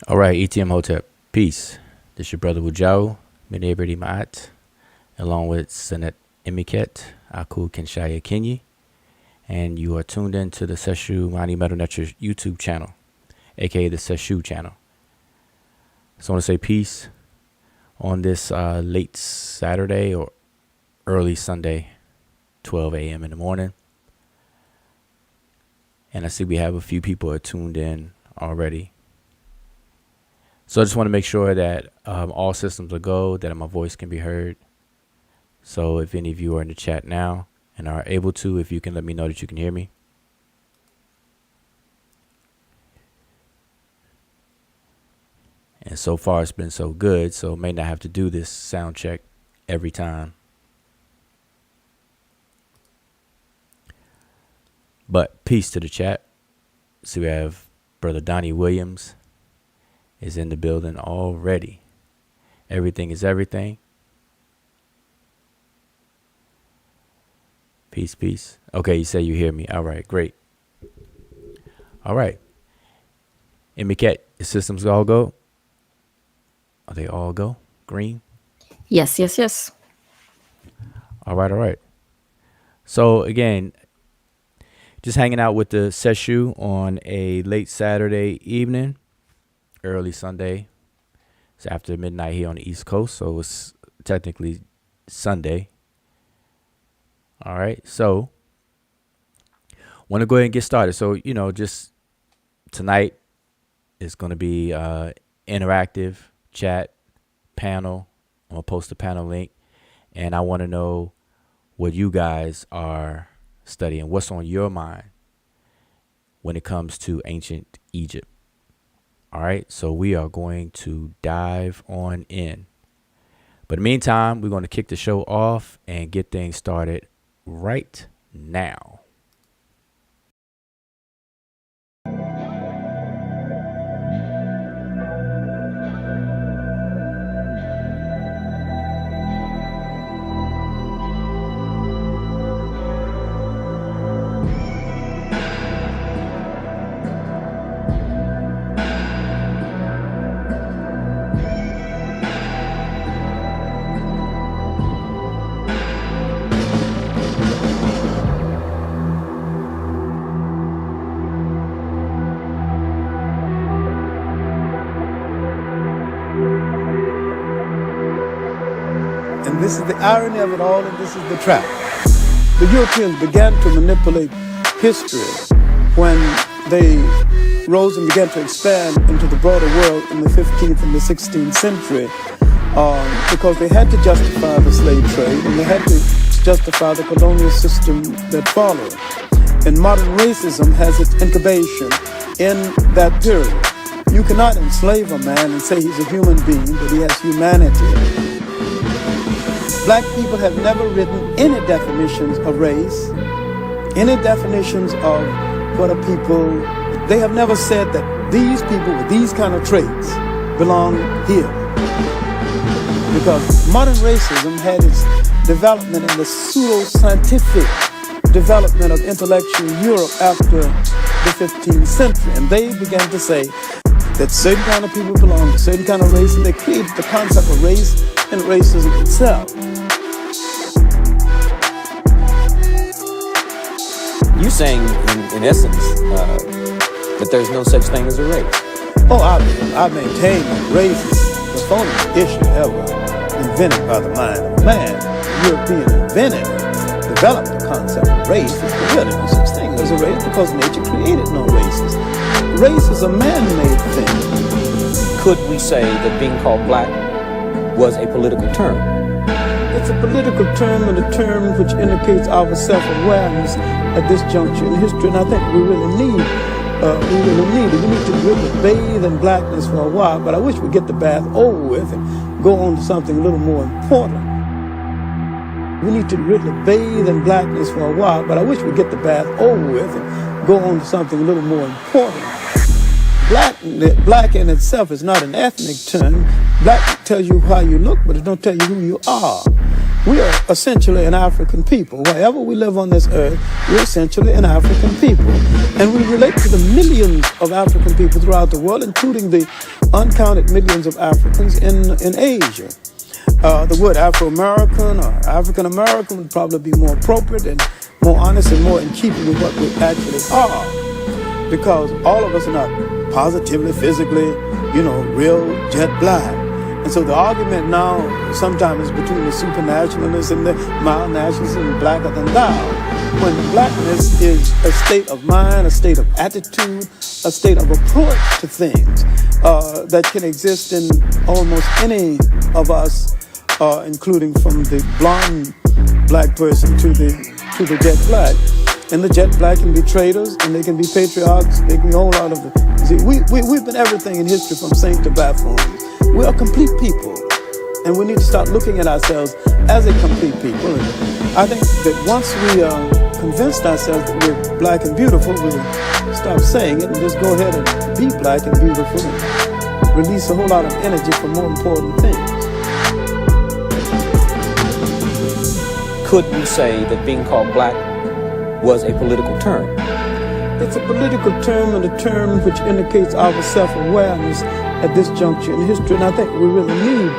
All right, ETM Hotep, peace. This your brother Wujau, MEMET, along with Sanet Imiket, Aku Kenshaya Kenyi, and you are tuned in to the Seshu Mani Metal Netcher YouTube channel, aka the Seshu channel. So I want to say peace on this late Saturday or early Sunday, 12 a.m. in the morning. And I see we have a few people are tuned in already. So I just want to make sure that all systems are go, that my voice can be heard. So if any of you are in the chat now and are able to, if you can let me know that you can hear me. And so far it's been so good, so may not have to do this sound check every time. But peace to the chat. So we have Brother Donnie Williams is in the building already. Everything is everything. Peace, peace. Okay, you say you hear me. All right, great. All right. Imiket, the systems all go? Are they all go? Green? Yes, yes, yes. All right, all right. So again, just hanging out with the Seshu on a late Saturday evening, early Sunday. It's after midnight here on the East Coast, so it's technically Sunday. All right, so want to go ahead and get started. So, just tonight is going to be interactive chat panel. I'm going to post the panel link, and I want to know what you guys are studying. What's on your mind when it comes to ancient Egypt? All right, so we are going to dive on in. But in the meantime, we're going to kick the show off and get things started right now. And this is the irony of it all, and this is the trap. The Europeans began to manipulate history when they rose and began to expand into the broader world in the 15th and the 16th century because they had to justify the slave trade and they had to justify the colonial system that followed. And modern racism has its incubation in that period. You cannot enslave a man and say he's a human being, but he has humanity. Black people have never written any definitions of race, any definitions of what a people. They have never said that these people with these kind of traits belong here. Because modern racism had its development in the pseudo-scientific development of intellectual Europe after the 15th century. And they began to say that certain kind of people belong to certain kind of race, and they created the concept of race and racism itself. You saying, in essence, that there's no such thing as a race? Oh, I maintain that race is the phoniest issue ever invented by the mind of man. The European invented, developed the concept of race. There's really no such thing as a race because nature created no races. Race is a man-made thing. Could we say that being called black was a political term? It's a political term and a term which indicates our self-awareness at this juncture in history, and I think we really need it. We need to really bathe in blackness for a while, but I wish we'd get the bath over with and go on to something a little more important. We need to really bathe in blackness for a while, but I wish we'd get the bath over with and go on to something a little more important. Black in itself is not an ethnic term. Black tells you how you look, but it don't tell you who you are. We are essentially an African people. Wherever we live on this earth, we're essentially an African people. And we relate to the millions of African people throughout the world, including the uncounted millions of Africans in Asia. The word Afro-American or African-American would probably be more appropriate and more honest and more in keeping with what we actually are. Because all of us are not positively, physically, real jet black. And so the argument now sometimes is between the supernationalists and the mild nationalists and blacker than thou. When blackness is a state of mind, a state of attitude, a state of approach to things that can exist in almost any of us, including from the blonde black person to the jet black. And the jet black can be traitors, and they can be patriarchs, they can be a whole lot of the... See, we've been everything in history from saint to buffoon. We are complete people, and we need to start looking at ourselves as a complete people. And I think that once we convinced ourselves that we're black and beautiful, we'll stop saying it and just go ahead and be black and beautiful and release a whole lot of energy for more important things. Could you say that being called black was a political term? It's a political term and a term which indicates our self-awareness at this juncture in history, and I think we really need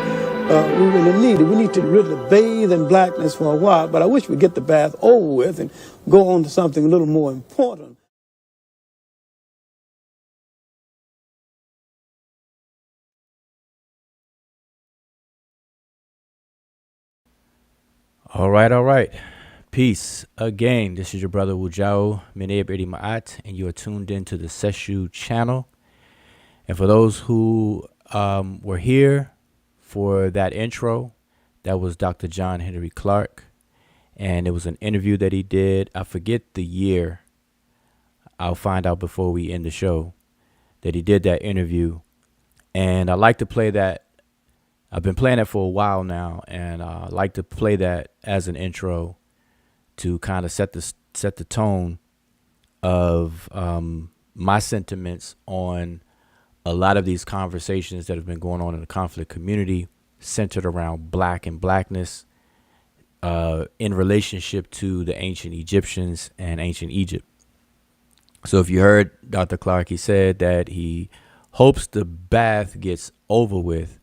it. We need to really bathe in blackness for a while, but I wish we'd get the bath over with and go on to something a little more important. All right. Peace. Again, this is your brother Wujao Menew Maat, and you are tuned into the Sesh channel. And for those who were here for that intro, that was Dr. John Henry Clark. And it was an interview that he did. I forget the year. I'll find out before we end the show that he did that interview. And I like to play that. I've been playing it for a while now, and I like to play that as an intro to kind of set the tone of my sentiments on a lot of these conversations that have been going on in the conflict community centered around black and blackness in relationship to the ancient Egyptians and ancient Egypt. So if you heard Dr. Clark, he said that he hopes the bath gets over with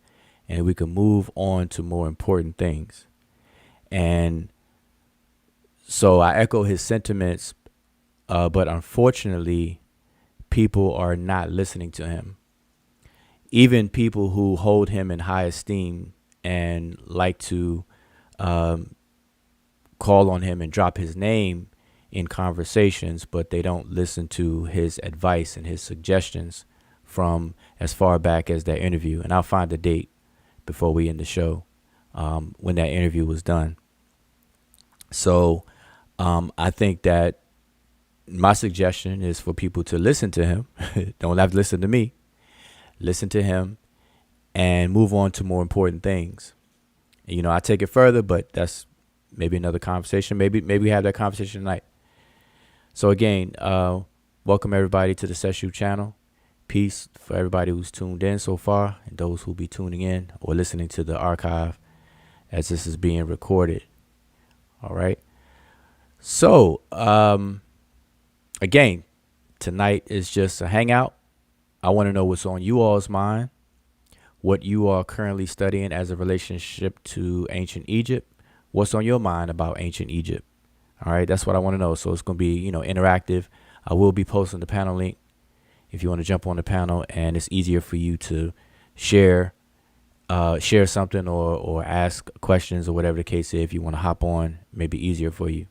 and we can move on to more important things. And so I echo his sentiments, but unfortunately, people are not listening to him. Even people who hold him in high esteem and like to call on him and drop his name in conversations, but they don't listen to his advice and his suggestions from as far back as that interview. And I'll find the date before we end the show when that interview was done. So I think that my suggestion is for people to listen to him. Don't have to listen to me. Listen to him and move on to more important things. And, I take it further, but that's maybe another conversation. Maybe we have that conversation tonight. So again, welcome everybody to the Sesh channel. Peace for everybody who's tuned in so far and those who'll be tuning in or listening to the archive as this is being recorded. All right. So, again, tonight is just a hangout. I want to know what's on you all's mind, what you are currently studying as a relationship to ancient Egypt. What's on your mind about ancient Egypt? All right. That's what I want to know. So it's going to be, interactive. I will be posting the panel link if you want to jump on the panel, and it's easier for you to share something or ask questions or whatever the case is. If you want to hop on, maybe easier for you.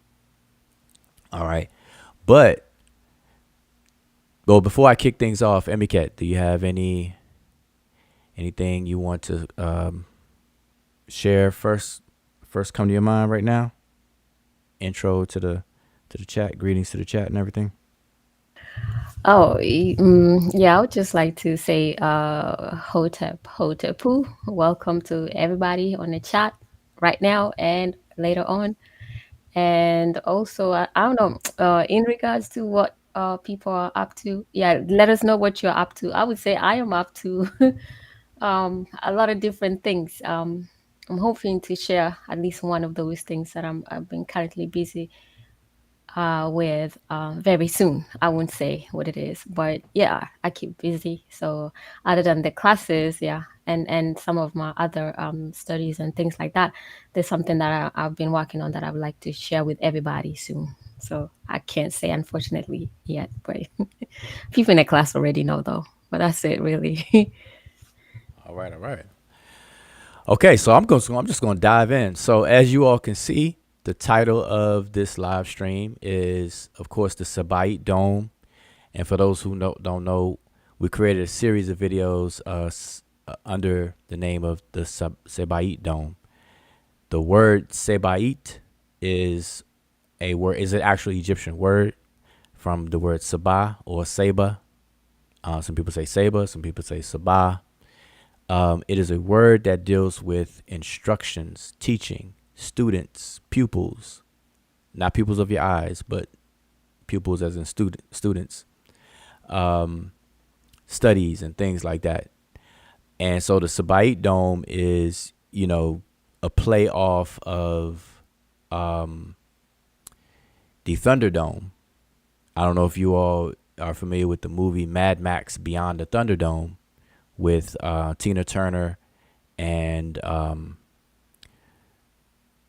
All right. But, well, before I kick things off, MEMET, do you have anything you want to share first come to your mind right now? Intro to the chat, greetings to the chat and everything. Oh, yeah, I would just like to say Hotepu. Welcome to everybody on the chat right now and later on. And also, I don't know, in regards to what people are up to, yeah, let us know what you're up to. I would say I am up to a lot of different things. I'm hoping to share at least one of those things that I've been currently busy with very soon. I won't say what it is, but yeah, I keep busy. So other than the classes, yeah, and some of my other studies and things like that, there's something that I've been working on that I would like to share with everybody soon. So I can't say unfortunately yet, but people in the class already know though. But that's it really. All right, all right. Okay, so I'm just going to dive in. So as you all can see, the title of this live stream is, of course, the Sebaytdome. And for those who don't know, we created a series of videos under the name of the Sebaytdome. The word Sebayt is is an actual Egyptian word from the word Sabah or Seba. Some people say Seba, some people say Sabah. It is a word that deals with instructions, teaching, students, pupils, not pupils of your eyes, but pupils as in students, studies and things like that. And so the Sebaytdome is, a play off of the Thunderdome. I don't know if you all are familiar with the movie Mad Max Beyond the Thunderdome with Tina Turner and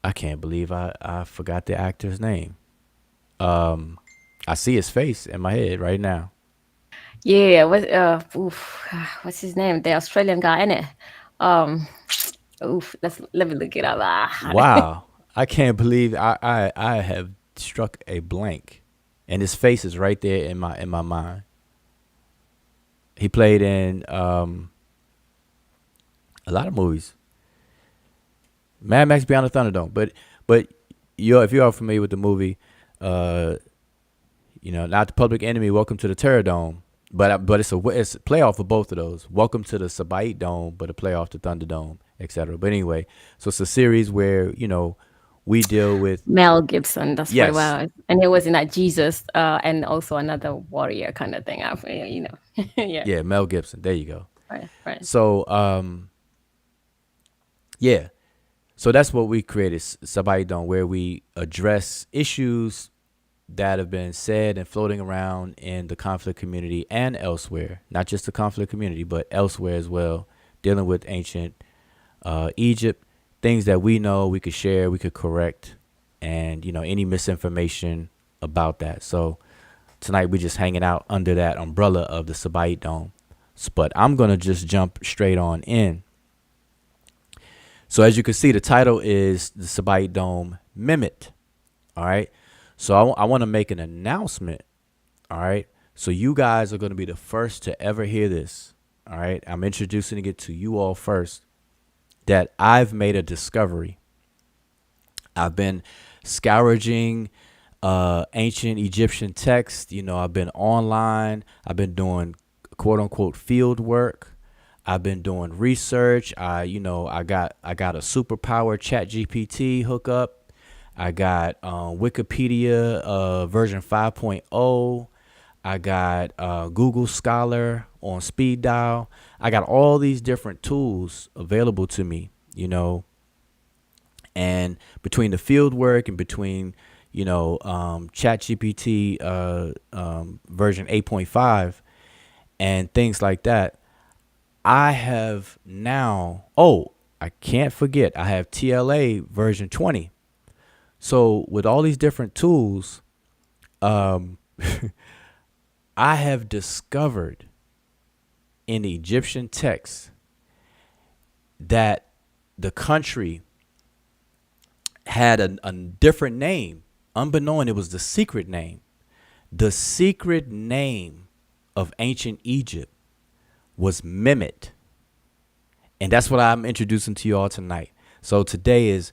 I can't believe I forgot the actor's name. I see his face in my head right now. Yeah, what's his name? The Australian guy, innit? Um, let me look it up. Wow. I can't believe I have struck a blank. And his face is right there in my mind. He played in a lot of movies. Mad Max Beyond the Thunderdome. But if you are familiar with the movie, not the Public Enemy, Welcome to the Terror Dome. But it's a playoff for both of those. Welcome to the Sebaytdome, but a playoff to Thunderdome, etc. But anyway, so it's a series where we deal with Mel Gibson. That's yes, pretty well, and he was in that Jesus, and also another warrior kind of thing. Yeah. yeah, Mel Gibson. There you go. Right. So yeah, so that's what we created, Sebaytdome, where we address issues that have been said and floating around in the conflict community and elsewhere, not just the conflict community, but elsewhere as well, dealing with ancient Egypt, things that we know we could share, we could correct, and, any misinformation about that. So tonight we're just hanging out under that umbrella of the Sebaytdome. But I'm going to just jump straight on in. So as you can see, the title is the Sebaytdome MEMET. All right. So I want to make an announcement. All right. So you guys are going to be the first to ever hear this. All right. I'm introducing it to you all first, that I've made a discovery. I've been scourging ancient Egyptian text. I've been online. I've been doing quote unquote field work. I've been doing research. I got a superpower ChatGPT hookup. I got Wikipedia version 5.0. I got Google Scholar on speed dial. I got all these different tools available to me, and between the field work and between, ChatGPT version 8.5 and things like that, I have now, I can't forget, I have TLA version 20. So with all these different tools, I have discovered in Egyptian texts that the country had a different name. Unbeknown, it was the secret name. The secret name of ancient Egypt was MEMET. And that's what I'm introducing to you all tonight. So today is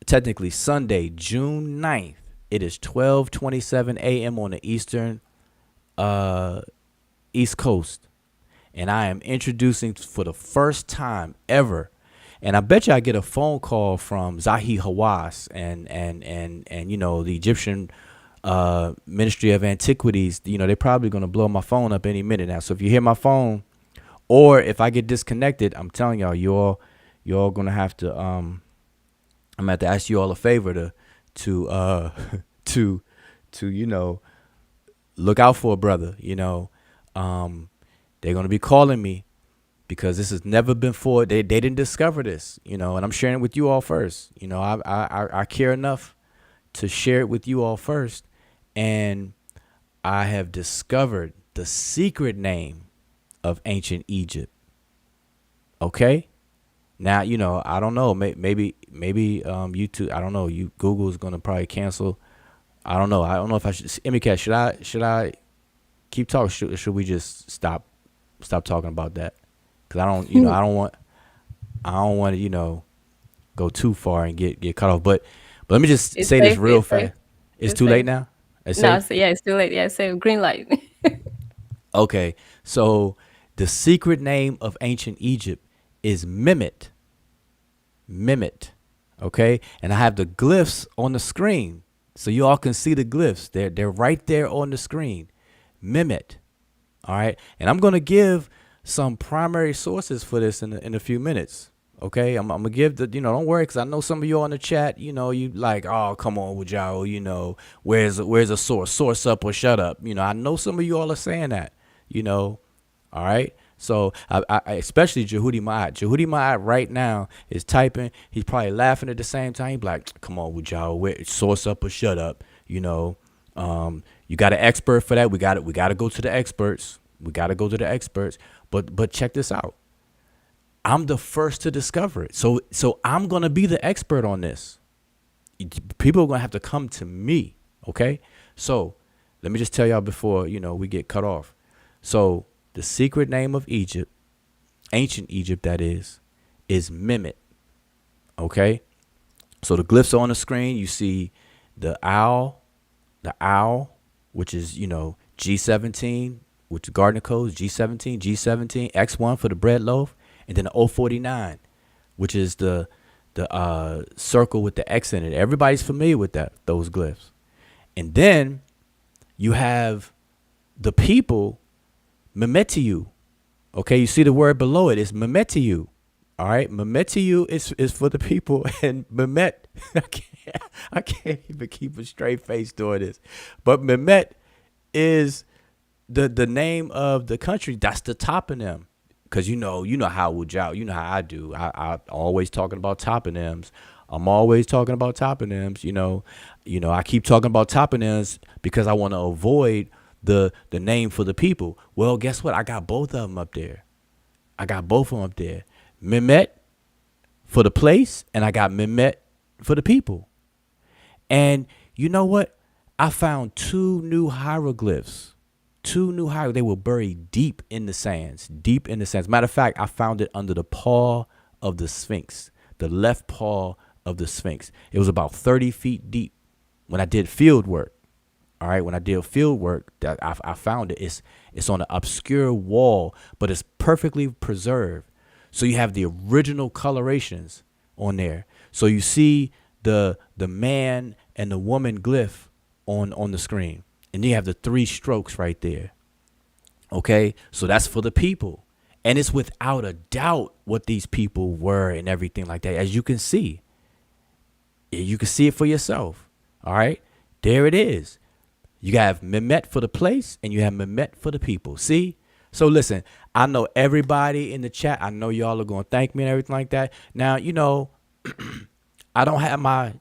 technically Sunday, June 9th. It is 12:27 a.m. on the East Coast. And I am introducing for the first time ever. And I bet you I get a phone call from Zahi Hawass and the Egyptian Ministry of Antiquities. They're probably going to blow my phone up any minute now. So if you hear my phone, or if I get disconnected, I'm telling y'all, you're all gonna have to I'm gonna have to ask you all a favor to to look out for a brother. They're gonna be calling me because this has never been for. They didn't discover this, and I'm sharing it with you all first. I care enough to share it with you all first, and I have discovered the secret name of ancient Egypt. Okay. Now, I don't know. Maybe YouTube. I don't know. Google is gonna probably cancel. I don't know. I don't know if I should. Emicat, should I keep talking? Should we just stop talking about that? Because I don't. I don't want to. Go too far and get cut off. But let me just It's say this safe. real It's safe. fast. It's It's too late safe. now. It's No, safe. it's too late. Yeah, so green light. Okay. So the secret name of ancient Egypt is MEMET. MEMET. Okay. And I have the glyphs on the screen, so you all can see the glyphs. They're right there on the screen. MEMET. All right. And I'm gonna give some primary sources for this in a few minutes. Okay, I'm gonna give don't worry, because I know some of you on the chat, you like, oh, come on with y'all, where's a source? Source up or shut up. I know some of you all are saying that, all right. So I especially Jehudi Ma'at right now is typing. He's probably laughing at the same time. He's like, come on with y'all, source up or shut up. You got an expert for that. We got to go to the experts. But check this out. I'm the first to discover it. So I'm going to be the expert on this. People are going to have to come to me. Okay. So let me just tell y'all before, we get cut off. So the secret name of Egypt, ancient Egypt, that is MEMET. Okay. So the glyphs are on the screen. You see the owl, which is, G17, which is Gardner codes, G17, X1 for the bread loaf. And then the 049, which is the circle with the X in it. Everybody's familiar with those glyphs. And then you have the people, Medew. Okay, you see the word below it. It's Medew. All right, Medew is for the people, and MEMET. I can't even keep a straight face doing this, but MEMET is the name of the country. That's the toponym. Because you know how I do. I always talking about toponyms. I'm always talking about toponyms. I keep talking about toponyms because I want to avoid the name for the people. Well, guess what? I got both of them up there. MEMET for the place, and I got MEMET for the people. And you know what? I found two new hieroglyphs. They were buried deep in the sands. Matter of fact, I found it under the paw of the Sphinx, the left paw of the Sphinx. It was about 30 feet deep when I did field work. All right. When I did field work, that I found it. It's on an obscure wall, but it's perfectly preserved. So you have the original colorations on there. So you see the man and the woman glyph on the screen. And you have the 3 strokes right there. Okay, so that's for the people. And it's without a doubt what these people were and everything like that. As you can see. You can see it for yourself. All right, there it is. You have MEMET for the place and you have MEMET for the people. See? So listen, I know everybody in the chat. I know y'all are going to thank me and everything like that. Now, I don't have my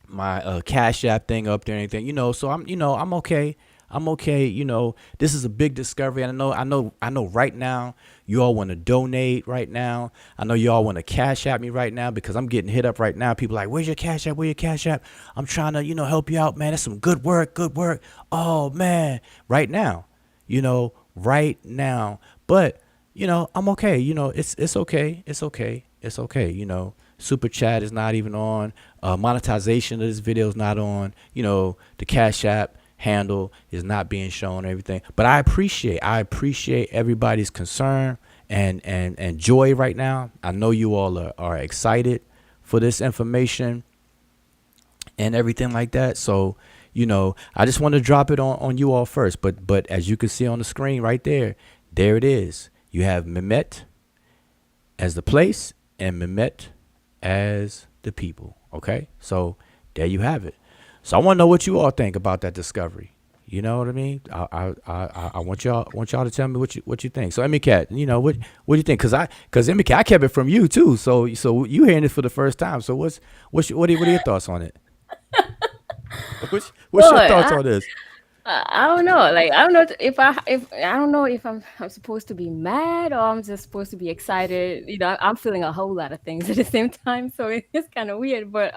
my Cash App thing up there or anything, so I'm okay. This is a big discovery. And I know right now you all want to donate right now. I know you all want to Cash App me right now because I'm getting hit up right now. People like, where's your Cash App? I'm trying to, help you out, man. That's some good work. Oh man. Right now. But, I'm okay. It's okay. Super chat is not even on. Monetization of this video is not on. The Cash App handle is not being shown, everything. But I appreciate everybody's concern and joy right now. I know you all are excited for this information and everything like that. So, I just want to drop it on you all first. But as you can see on the screen right there it is. You have MEMET as the place and MEMET as the people. Okay, so there you have it. So I want to know what you all think about that discovery. You know what I mean? I want y'all to tell me what you think. So Emmy Cat, what do you think? Cause Emmy Cat, I kept it from you too. So you hearing it for the first time. So what are your thoughts on it? What's your thoughts on this? I don't know. Like I don't know if I don't know if I'm supposed to be mad or I'm just supposed to be excited. I'm feeling a whole lot of things at the same time, so it's kind of weird. But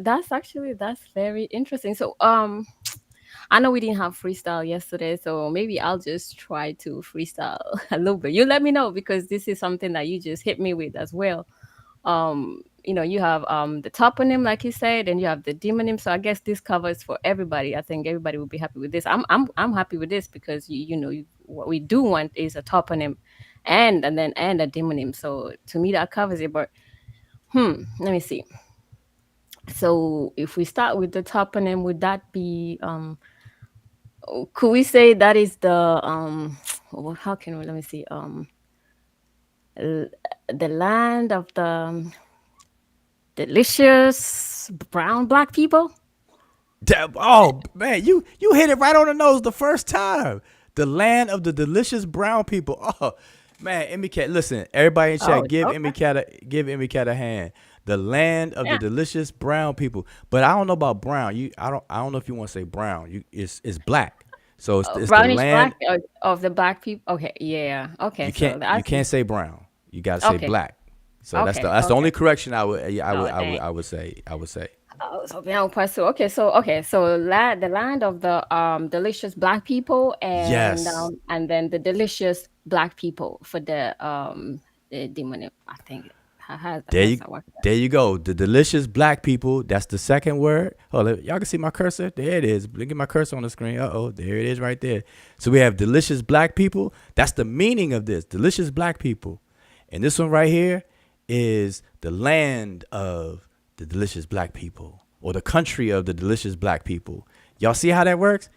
that's very interesting. So I know we didn't have freestyle yesterday, so maybe I'll just try to freestyle a little bit. You let me know because this is something that you just hit me with as well. You have the toponym, like you said, and you have the demonym. So I guess this covers for everybody. I think everybody will be happy with this. I'm happy with this because what we do want is a toponym, and a demonym. So to me that covers it. But let me see. So if we start with the toponym, would that be could we say that is the well, how can we let me see the land of the delicious brown black people? Oh man, you hit it right on the nose the first time. The land of the delicious brown people. Oh man, Emmy Cat, listen, everybody in chat, give Okay. Emmy Cat a hand. The land of the Yeah. delicious brown people. But I don't know about brown. I don't know if you want to say brown. It's black. So it's the Brownish land. black of the black people. Okay, yeah. Okay, so You that's can't say brown. You got to say okay. black. So Okay, that's the okay. only correction Oh, dang. I would say. I was hoping I would pass through. So the land of the delicious black people, Yes. and then the delicious black people for the demon. I think There how's you that work? there you go. The delicious black people. That's the second word. Oh, y'all can see my cursor. There it is. Look at my cursor on the screen. There it is right there. So we have delicious black people. That's the meaning of this. Delicious black people. And this one right here is the land of the delicious black people, or the country of the delicious black people. Y'all see how that works?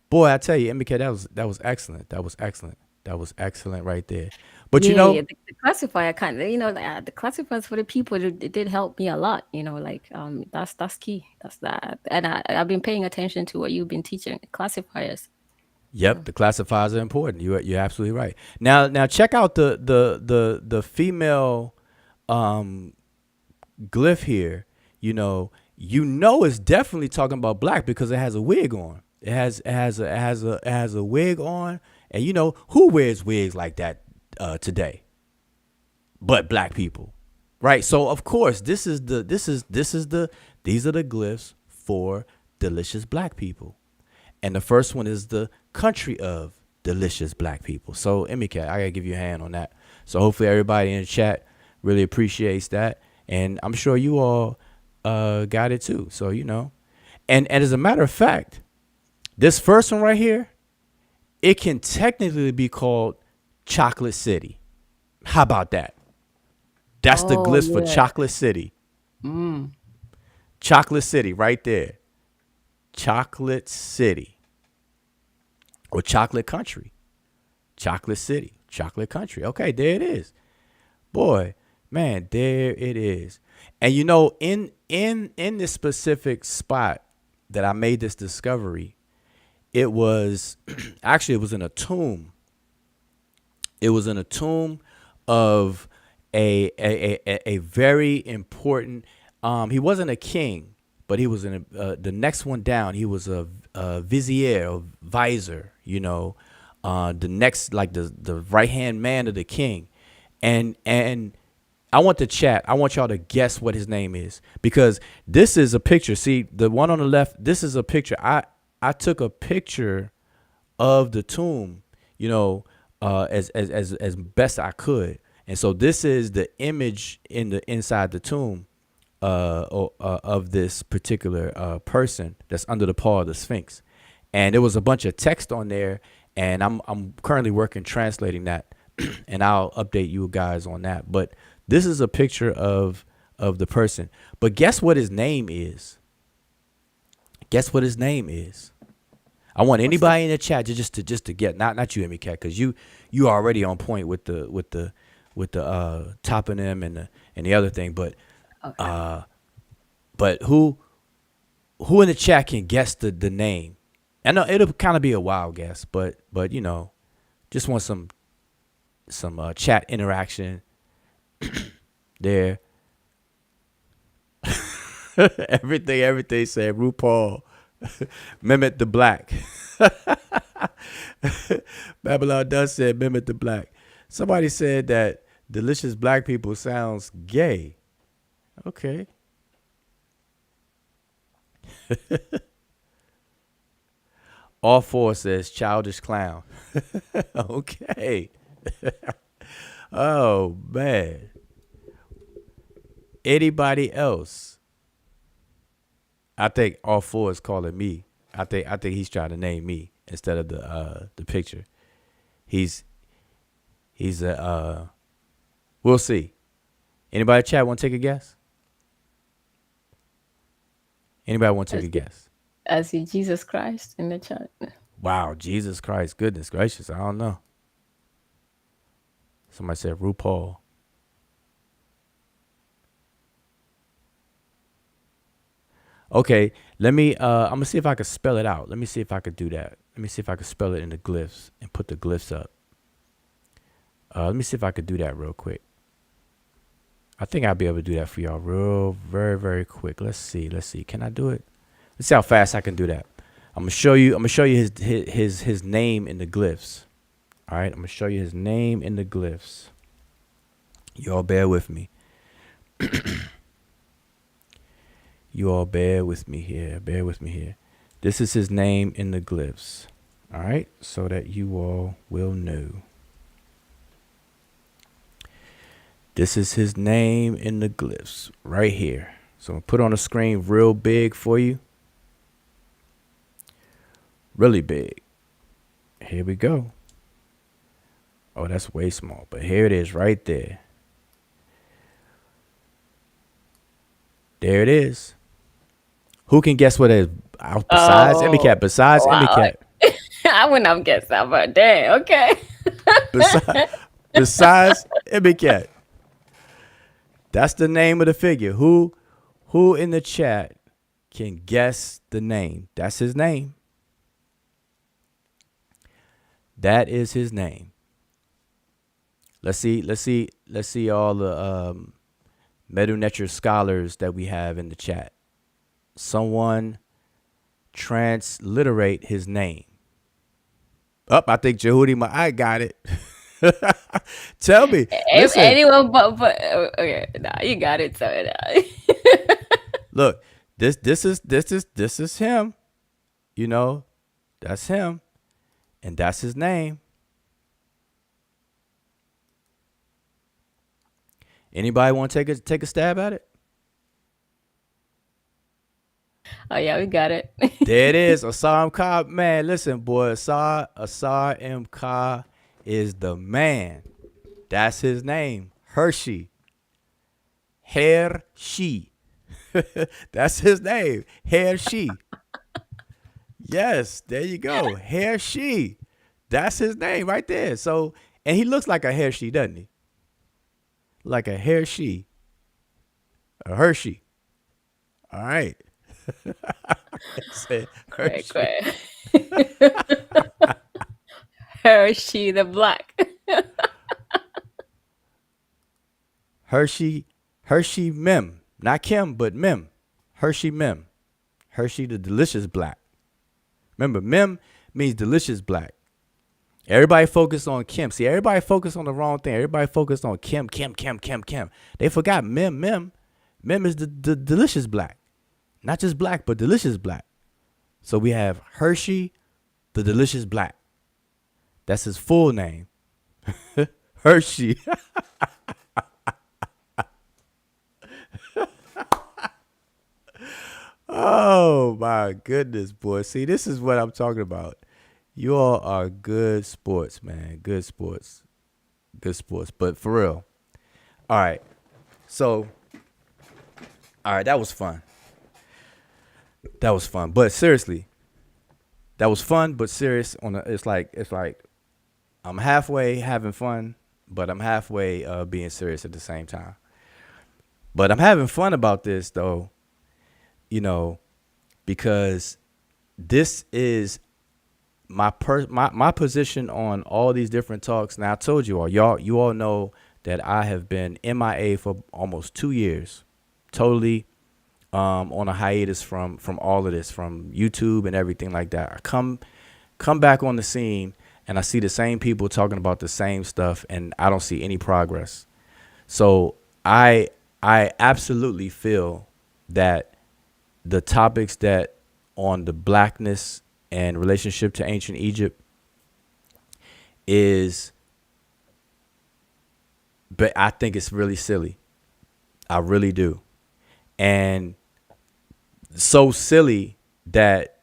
Boy, I tell you, MK, that was excellent. That was excellent. That was excellent right there. But Yeah, the classifier kind of, the classifiers for the people, it did help me a lot, like that's key. That's that. And I've been paying attention to what you've been teaching, classifiers. yep, the classifiers are important. You're absolutely right. Now check out the female glyph here. It's definitely talking about black because it has a wig on. It has a wig on, and who wears wigs like that today? But black people, right? So of course these are the glyphs for delicious black people, and the first one is the country of delicious black people. So Emika, I gotta give you a hand on that. So hopefully everybody in the chat really appreciates that, and I'm sure you all got it too. So and as a matter of fact, this first one right here, it can technically be called Chocolate City. How about that? That's the Oh, glyphs for yeah. Chocolate City. Chocolate City right there. Chocolate City. Or Chocolate Country. Chocolate City. Chocolate Country. Okay, there it is. Boy, man, there it is. And in this specific spot that I made this discovery, it was actually it was in a tomb. It was in a tomb of a very important. He wasn't a king, but he was in the next one down. He was a vizier, a visor. The next, like the right hand man of the king, and I want the chat. I want y'all to guess what his name is, because this is a picture. See, the one on the left. This is a picture. I took a picture of the tomb, as best I could. And so this is the image inside the tomb of this particular person that's under the paw of the Sphinx. And there was a bunch of text on there, and I'm currently working translating that, and I'll update you guys on that. But this is a picture of the person. But guess what his name is? Guess what his name is? I want anybody in the chat just to get, not you, Emmy Cat, because you already on point with the with the toponym and the other thing. Okay. But who in the chat can guess the name? I know it'll kind of be a wild guess, but you know, just want some chat interaction there. everything said RuPaul, Mehmet the Black. Babylon does said Mehmet the Black. Somebody said that delicious black people sounds gay. Okay. All four says childish clown. Okay. Oh man. Anybody else? I think all four is calling me. I think he's trying to name me instead of the picture. He's we'll see. Anybody chat want to take a guess? Anybody want to take a guess? I see Jesus Christ in the chat. Wow, Jesus Christ, goodness gracious, I don't know. Somebody said RuPaul. Okay, let me I'm gonna see if I can spell it out. Let me see if I could do that. Let me see if I could spell it in the glyphs and put the glyphs up. Let me see if I could do that real quick. I think I'll be able to do that for y'all very, very quick. Let's see. Can I do it? Let's see how fast I can do that. I'm gonna show you his name in the glyphs. All right, I'm gonna show you his name in the glyphs. Y'all bear with me. You all bear with me here. This is his name in the glyphs. All right, so that you all will know. This is his name in the glyphs right here. So I'm gonna put on the screen real big for you. Really big. Here we go. Oh, that's way small, but here it is right there. There it is. Who can guess what it is? Besides MEMET, besides Wow. MEMET. I wouldn't have guessed that, but dang, okay. Besides MEMET. That's the name of the figure. Who in the chat can guess the name? That's his name. That is his name. Let's see all the Medew Netcher scholars that we have in the chat. Someone transliterate his name. I think Jehudi, I got it. Tell me. If anyone but okay, nah, you got it. So Look, this is him. You know, that's him, and that's his name. Anybody want to take a stab at it? oh yeah, we got it. There it is. Asar M. Ka. Man, listen, boy. Asar M. Ka is the man. That's his name. Hershey. Hershey. That's his name. Hershey. Yes, there you go. Hershey. That's his name right there. So, and he looks like a Hershey, doesn't he? Like a Hershey. A Hershey. All right. Hershey. Hershey the Black. Hershey Mem. Not Kim, but Mem. Hershey Mem. Hershey the delicious black. Remember, Mem means delicious black. Everybody focused on Kim. See, everybody focused on the wrong thing. Everybody focused on Kim. They forgot Mem. Mem is the delicious black. Not just black, but delicious black. So we have Hershey the delicious black. That's his full name. Hershey. Oh my goodness, boy. See, this is what I'm talking about. You all are good sports, man. Good sports. But for real. All right. So, all right, that was fun. But seriously, that was fun, but serious. It's like I'm halfway having fun, but I'm halfway being serious at the same time. But I'm having fun about this though, because this is my position on all these different talks. Now I told you all know that I have been MIA for almost 2 years, totally on a hiatus from all of this, from YouTube and everything like that. I come back on the scene and I see the same people talking about the same stuff, and I don't see any progress. So I absolutely feel that the topics that on the Blackness and relationship to ancient Egypt but I think it's really silly. I really do. And so silly that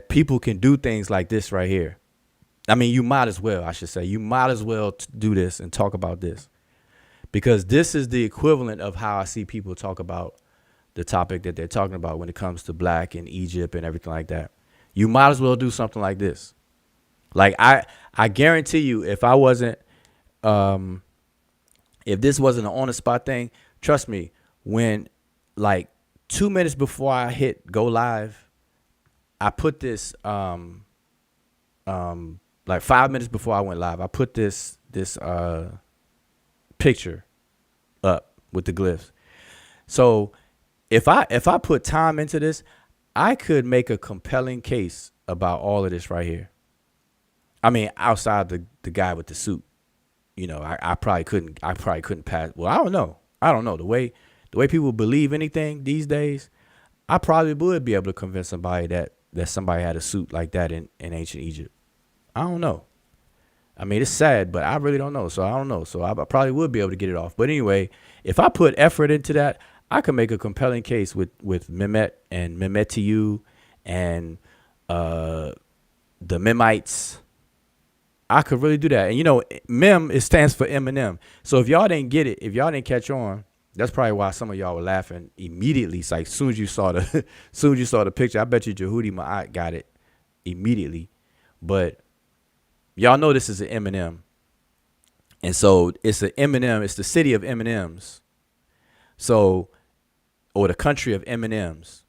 people can do things like this right here. I mean, you might as well, I should say, do this and talk about this, because this is the equivalent of how I see people talk about the topic that they're talking about when it comes to black and Egypt and everything like that. You might as well do something like this. Like I guarantee you, if I wasn't, if this wasn't an on the spot thing, trust me, when like 2 minutes before I hit go live, I put this, like 5 minutes before I went live, I put this picture up with the glyphs. So if I put time into this, I could make a compelling case about all of this right here. I mean, outside the guy with the suit, I probably couldn't pass. Well, I don't know the way people believe anything these days. I probably would be able to convince somebody that somebody had a suit like that in ancient Egypt. I don't know. I mean, it's sad, but I really don't know. So I don't know. So I probably would be able to get it off. But anyway, if I put effort into that, I could make a compelling case with MEMET and Medew and the Memites. I could really do that. And Mem, it stands for Eminem. So if y'all didn't get it, if y'all didn't catch on, that's probably why some of y'all were laughing immediately. It's like as soon as you saw the picture, I bet you Jehudi Ma'at got it immediately. But y'all know this is an Eminem. And so it's an Eminem, it's the city of M&Ms. So, or the country of M&Ms.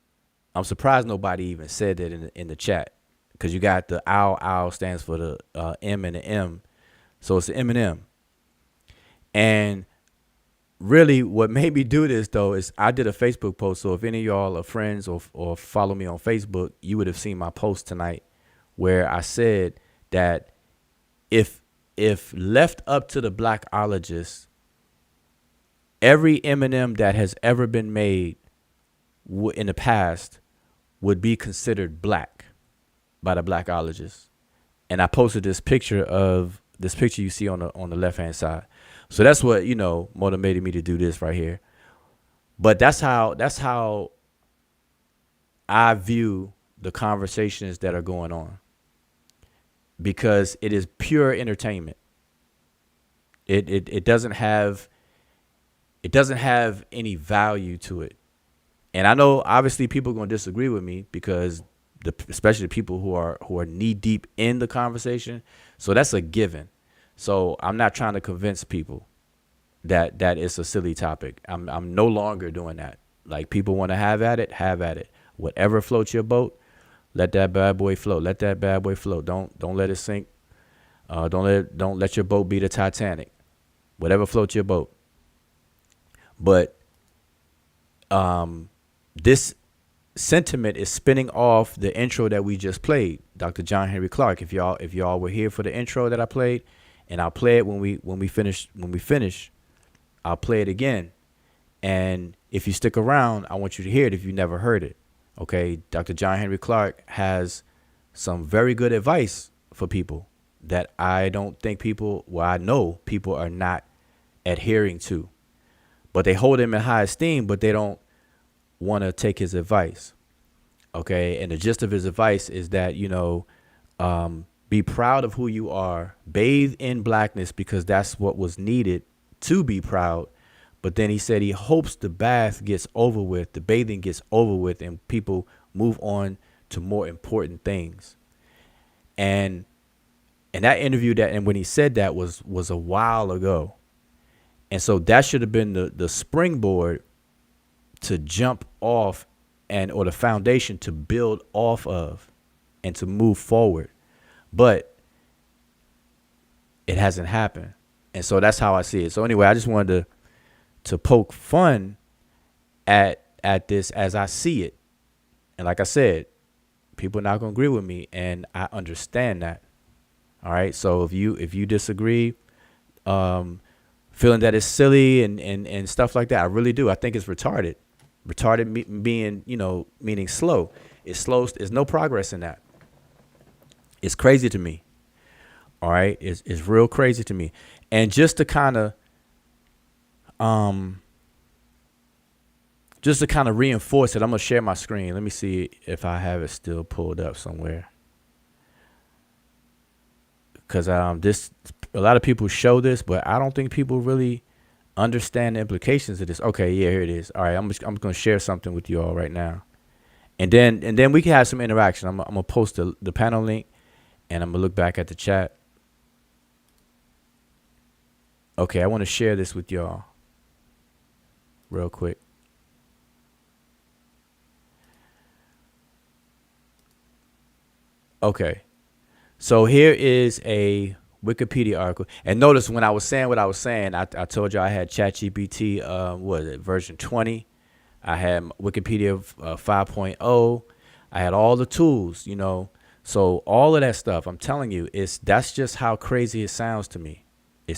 I'm surprised nobody even said that in the chat, because you got the owl stands for the M and the M. So it's an M&M. And really what made me do this though is I did a Facebook post. So if any of y'all are friends or follow me on Facebook, you would have seen my post tonight where I said that if left up to the blackologists, every M&M that has ever been made in the past would be considered black by the blackologists. And I posted this picture you see on the left hand side. So that's what motivated me to do this right here. But that's how I view the conversations that are going on, because it is pure entertainment. It doesn't have any value to it. And I know obviously people are going to disagree with me, because especially the people who are knee deep in the conversation. So that's a given. So I'm not trying to convince people that it's a silly topic. I'm no longer doing that. Like, people want to have at it. Whatever floats your boat, let that bad boy float. Let that bad boy float. Don't let it sink. Don't let your boat be the Titanic. Whatever floats your boat. But this sentiment is spinning off the intro that we just played, Dr. John Henry Clarke. If y'all were here for the intro that I played, and I'll play it when we finish, I'll play it again. And if you stick around, I want you to hear it if you never heard it. Okay, Dr. John Henry Clarke has some very good advice for people that I don't think I know people are not adhering to. But they hold him in high esteem, but they don't want to take his advice. Okay, and the gist of his advice is that, be proud of who you are, bathe in blackness, because that's what was needed to be proud. But then he said he hopes the bath gets over with, the bathing gets over with, and people move on to more important things. And And that interview and when he said that was a while ago. And so that should have been the springboard to jump off or the foundation to build off of and to move forward. But it hasn't happened. And so that's how I see it. So anyway, I just wanted to poke fun at this as I see it. And like I said, people are not going to agree with me, and I understand that. All right. So if you disagree, feeling that it's silly and stuff like that, I really do. I think it's retarded. Retarded being, meaning slow. It's slow. There's no progress in that. It's crazy to me. All right. It's real crazy to me. And just to kind of reinforce it, I'm going to share my screen. Let me see if I have it still pulled up somewhere. Because a lot of people show this, but I don't think people really understand the implications of this. Okay, yeah, here it is. All right, I'm going to share something with you all right now. And then we can have some interaction. I'm going to post the panel link, and I'm going to look back at the chat. Okay, I want to share this with y'all real quick. Okay. So here is a Wikipedia article. And notice when I was saying what I was saying, I told you I had ChatGPT, version 20. I had Wikipedia 5.0. I had all the tools, So all of that stuff, I'm telling you, that's just how crazy it sounds to me.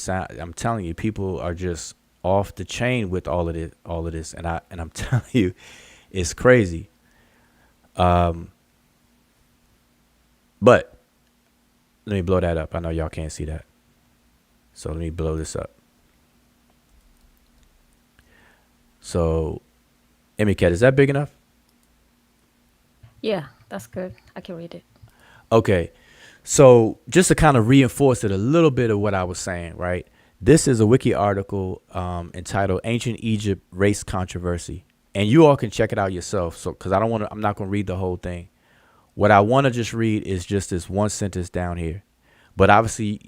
I'm telling you, people are just off the chain with all of this. And I'm telling you, it's crazy. But let me blow that up. I know y'all can't see that. So let me blow this up. So, MEMET, is that big enough? Yeah, that's good. I can read it. Okay. So just to kind of reinforce it a little bit of what I was saying, right? This is a wiki article entitled Ancient Egypt Race Controversy. And you all can check it out yourself. So, because I'm not going to read the whole thing. What I want to just read is just this one sentence down here. But obviously,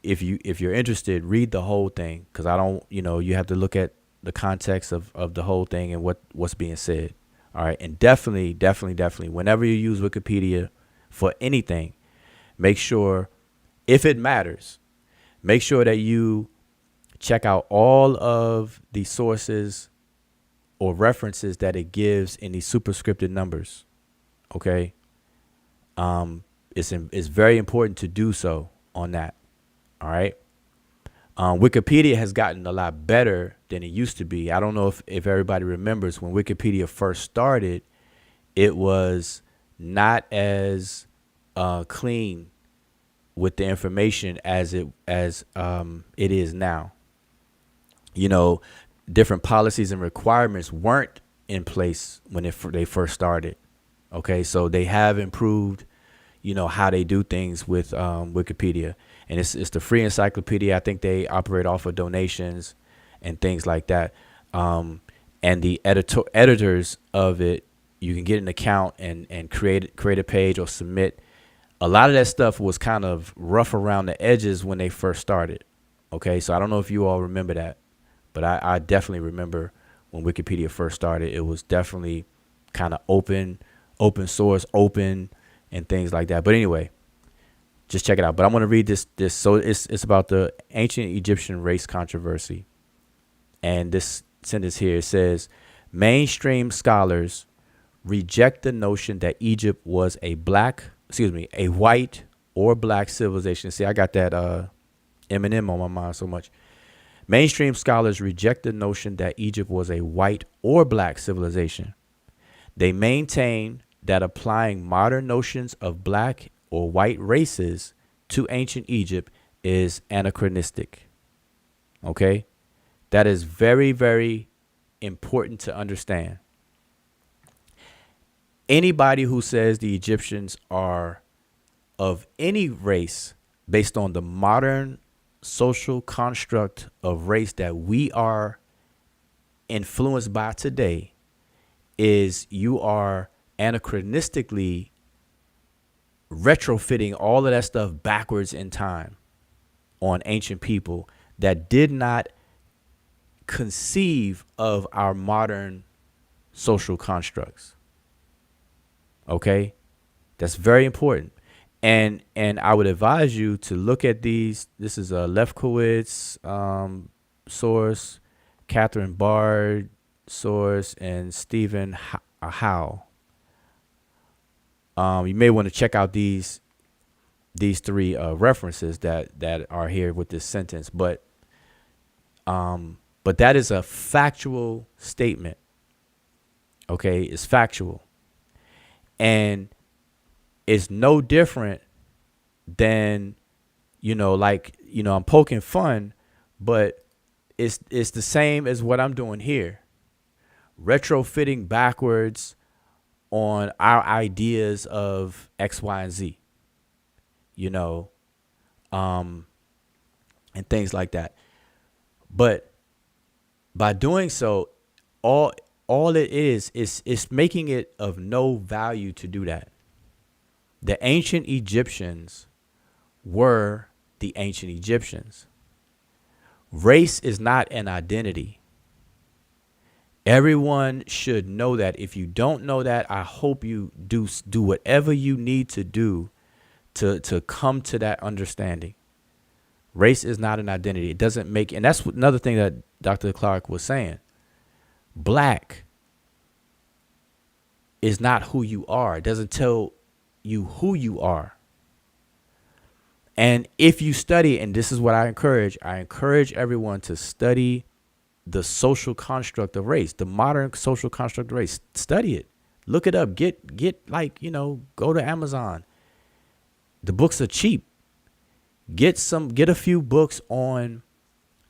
if you're interested, read the whole thing, because I don't, you have to look at the context of the whole thing and what's being said. All right. And definitely, whenever you use Wikipedia for anything, make sure, if it matters, make sure that you check out all of the sources or references that it gives in these superscripted numbers. Okay. It's very important to do so on that. All right. Wikipedia has gotten a lot better than it used to be. I don't know if everybody remembers when Wikipedia first started, it was not as clean with the information as it is now. Different policies and requirements weren't in place when they first started. Okay, so they have improved, how they do things with Wikipedia, and it's the free encyclopedia. I think they operate off of donations and things like that. And the editors of it, you can get an account and create a page or submit. A lot of that stuff was kind of rough around the edges when they first started. Okay, so I don't know if you all remember that, but I definitely remember when Wikipedia first started. It was definitely kind of open source, open, and things like that. But anyway, just check it out. But I'm going to read this. So it's about the ancient Egyptian race controversy. And this sentence here says, mainstream scholars reject the notion that Egypt was a white or black civilization. See, I got that Eminem on my mind so much. Mainstream scholars reject the notion that Egypt was a white or black civilization. They maintain that applying modern notions of black or white races to ancient Egypt is anachronistic. Okay? That is very, very important to understand. Anybody who says the Egyptians are of any race based on the modern social construct of race that we are influenced by today is you are anachronistically retrofitting all of that stuff backwards in time on ancient people that did not conceive of our modern social constructs. Okay? That's very important. And I would advise you to look at these. This is a Lefkowitz source, Catherine Bard source, and Stephen Howe. You may want to check out these three references that are here with this sentence, but that is a factual statement. Okay, it's factual, and it's no different than, I'm poking fun, but it's the same as what I'm doing here, retrofitting backwards on our ideas of X, Y, and Z, and things like that. But by doing so, all it is making it of no value to do that. The ancient Egyptians were the ancient Egyptians. Race is not an identity. Everyone should know that. If you don't know that, I hope you do whatever you need to do to come to that understanding. Race is not an identity. It doesn't make, and that's another thing that Dr. Clark was saying. Black is not who you are. It doesn't tell you who you are. And if you study, and this is what I encourage everyone to study the social construct of race, the modern social construct of race. Study it, look it up, get go to Amazon. The books are cheap. Get a few books on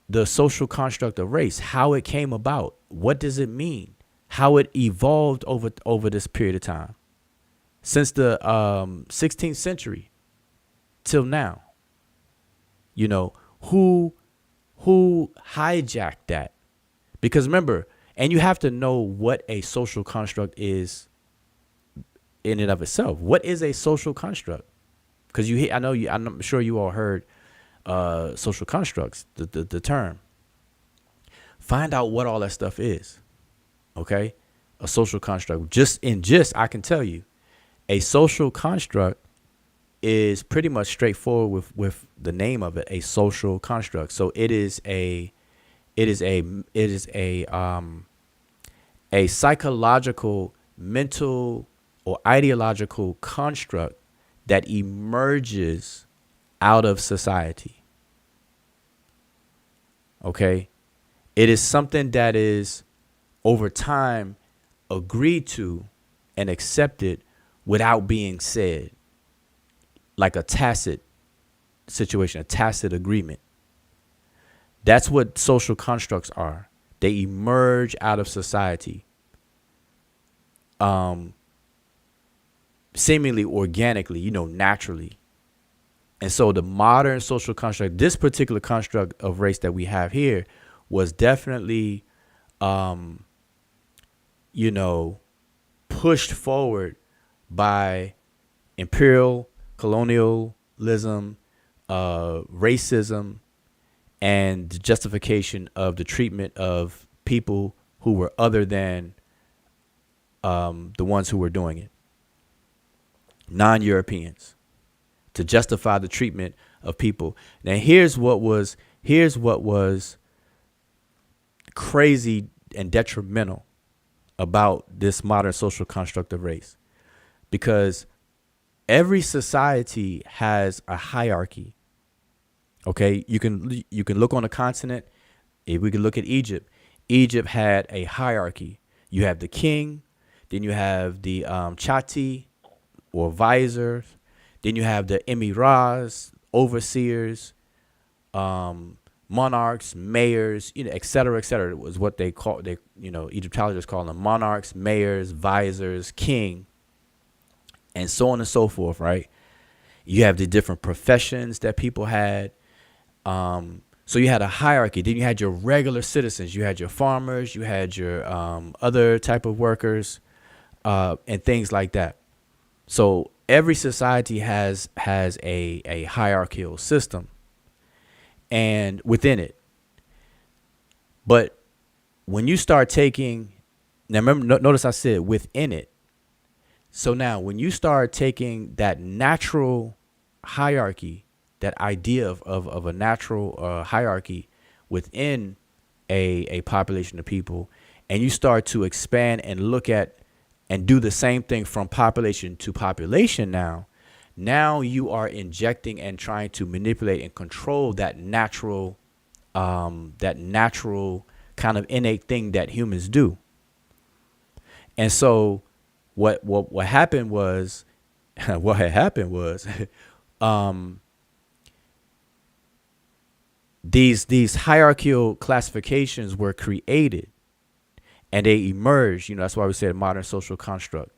the social construct of race, how it came about, what does it mean, how it evolved over this period of time, since the 16th century till now. Who hijacked that? Because remember, and you have to know what a social construct is in and of itself. What is a social construct? Because I'm sure you all heard social constructs, the term. Find out what all that stuff is. Okay? A social construct. I can tell you, a social construct is pretty much straightforward with the name of it, a social construct. So it is a psychological, mental, or ideological construct that emerges out of society. Okay? It is something that is over time agreed to and accepted without being said, like a tacit situation, a tacit agreement. That's what social constructs are. They emerge out of society, seemingly organically, naturally. And so the modern social construct, this particular construct of race that we have here, was definitely, pushed forward by imperial colonialism, racism, and the justification of the treatment of people who were other than the ones who were doing it, non-Europeans, to justify the treatment of people. Now, here's what was crazy and detrimental about this modern social construct of race, because every society has a hierarchy. Okay, you can look on a continent. If we can look at Egypt, Egypt had a hierarchy. You have the king, then you have the chati or visors, then you have the emirs, overseers, monarchs, mayors, et cetera, et cetera. It was what they call, Egyptologists call them monarchs, mayors, visors, king, and so on and so forth, right? You have the different professions that people had. So you had a hierarchy. Then you had your regular citizens. You had your farmers. You had your other type of workers, and things like that. So every society has a hierarchical system and within it. But when you start taking, now remember, notice I said within it. So now when you start taking that natural hierarchy, that idea of a natural hierarchy within a population of people, and you start to expand and look at and do the same thing from population to population, now you are injecting and trying to manipulate and control that natural kind of innate thing that humans do. And so what happened was what had happened was these hierarchical classifications were created and they emerged. That's why we said modern social construct.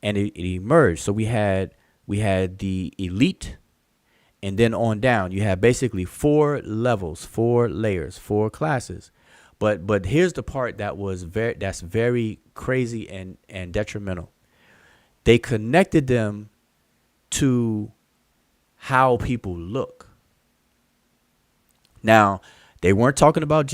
And it emerged. So we had the elite, and then on down you have basically 4 levels, 4 layers, 4 classes. But here's the part that's very crazy and detrimental. They connected them to how people look. Now, they weren't talking about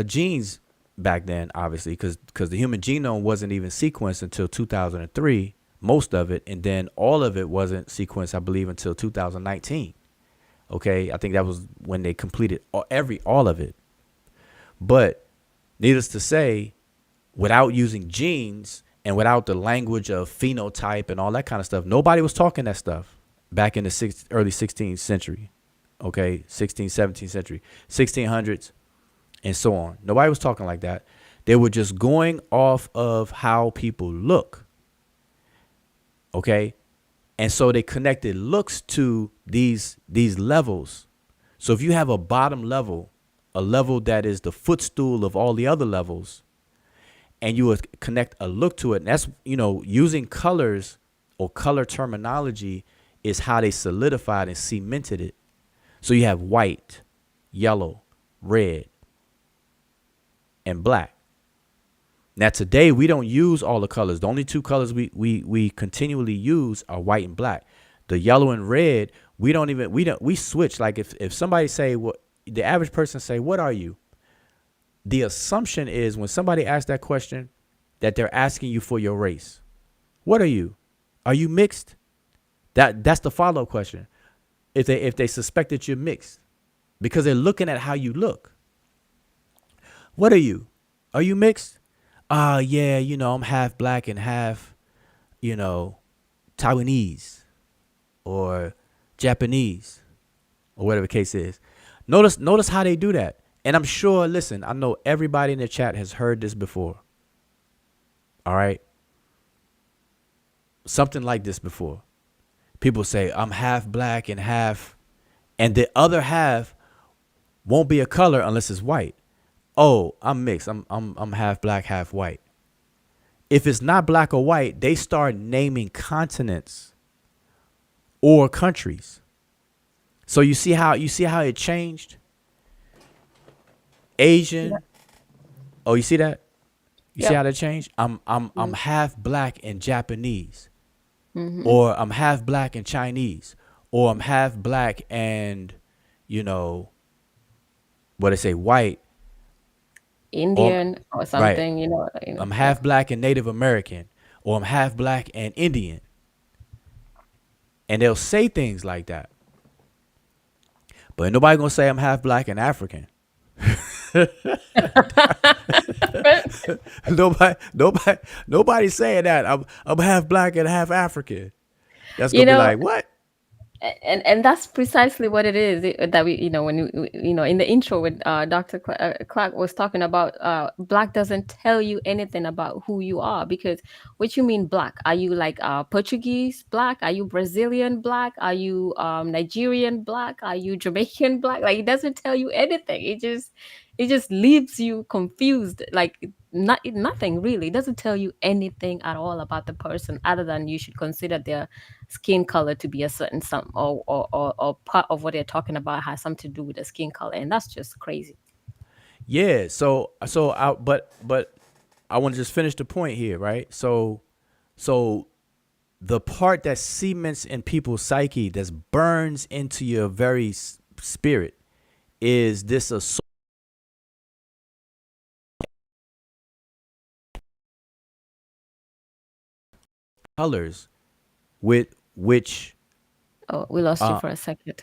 genes back then, obviously, because the human genome wasn't even sequenced until 2003, most of it, and then all of it wasn't sequenced, I believe, until 2019. Okay, I think that was when they completed all of it. But needless to say, without using genes and without the language of phenotype and all that kind of stuff, nobody was talking that stuff back in the early 16th century. Okay, 16th, 17th century, 1600s, and so on. Nobody was talking like that. They were just going off of how people look. Okay, and so they connected looks to these levels. So if you have a bottom level, a level that is the footstool of all the other levels, and you would connect a look to it, and that's, using colors or color terminology is how they solidified and cemented it. So you have white, yellow, red, and black. Now today we don't use all the colors. The only 2 colors we continually use are white and black. The yellow and red, we switch. Like if somebody say, what the average person say, what are you? The assumption is when somebody asks that question that they're asking you for your race. What are you? Are you mixed? That's the follow-up question. If they suspect that you're mixed, because they're looking at how you look. What are you? Are you mixed? Yeah, I'm half black and half, Taiwanese or Japanese or whatever the case is. Notice how they do that. And I'm sure, listen, I know everybody in the chat has heard this before. All right. Something like this before. People say, I'm half black and half, and the other half won't be a color unless it's white. Oh, I'm mixed. I'm half black, half white. If it's not black or white, they start naming continents or countries. So you see how it changed? Asian. Yeah. Oh, you see that? You see how that changed? I'm half black and Japanese. Mm-hmm. Or I'm half black and Chinese, or I'm half black and, what they say, white, Indian or something, right. I'm half black and Native American, or I'm half black and Indian. And they'll say things like that. But ain't nobody gonna say I'm half black and African. Nobody saying that. I'm half black and half African. That's gonna be like, what? And that's precisely what it is that we, when in the intro when Dr. Clark was talking about black doesn't tell you anything about who you are, because what you mean black? Are you like Portuguese black? Are you Brazilian black? Are you Nigerian black? Are you Jamaican black? Like, it doesn't tell you anything. It just leaves you confused. Like, nothing really. It doesn't tell you anything at all about the person, other than you should consider their skin color to be a certain some or part of what they're talking about has something to do with the skin color, and that's just crazy. Yeah. But I want to just finish the point here, right? So the part that cements in people's psyche, that burns into your very spirit, is this colors with which. Oh, we lost you Uh, for a second.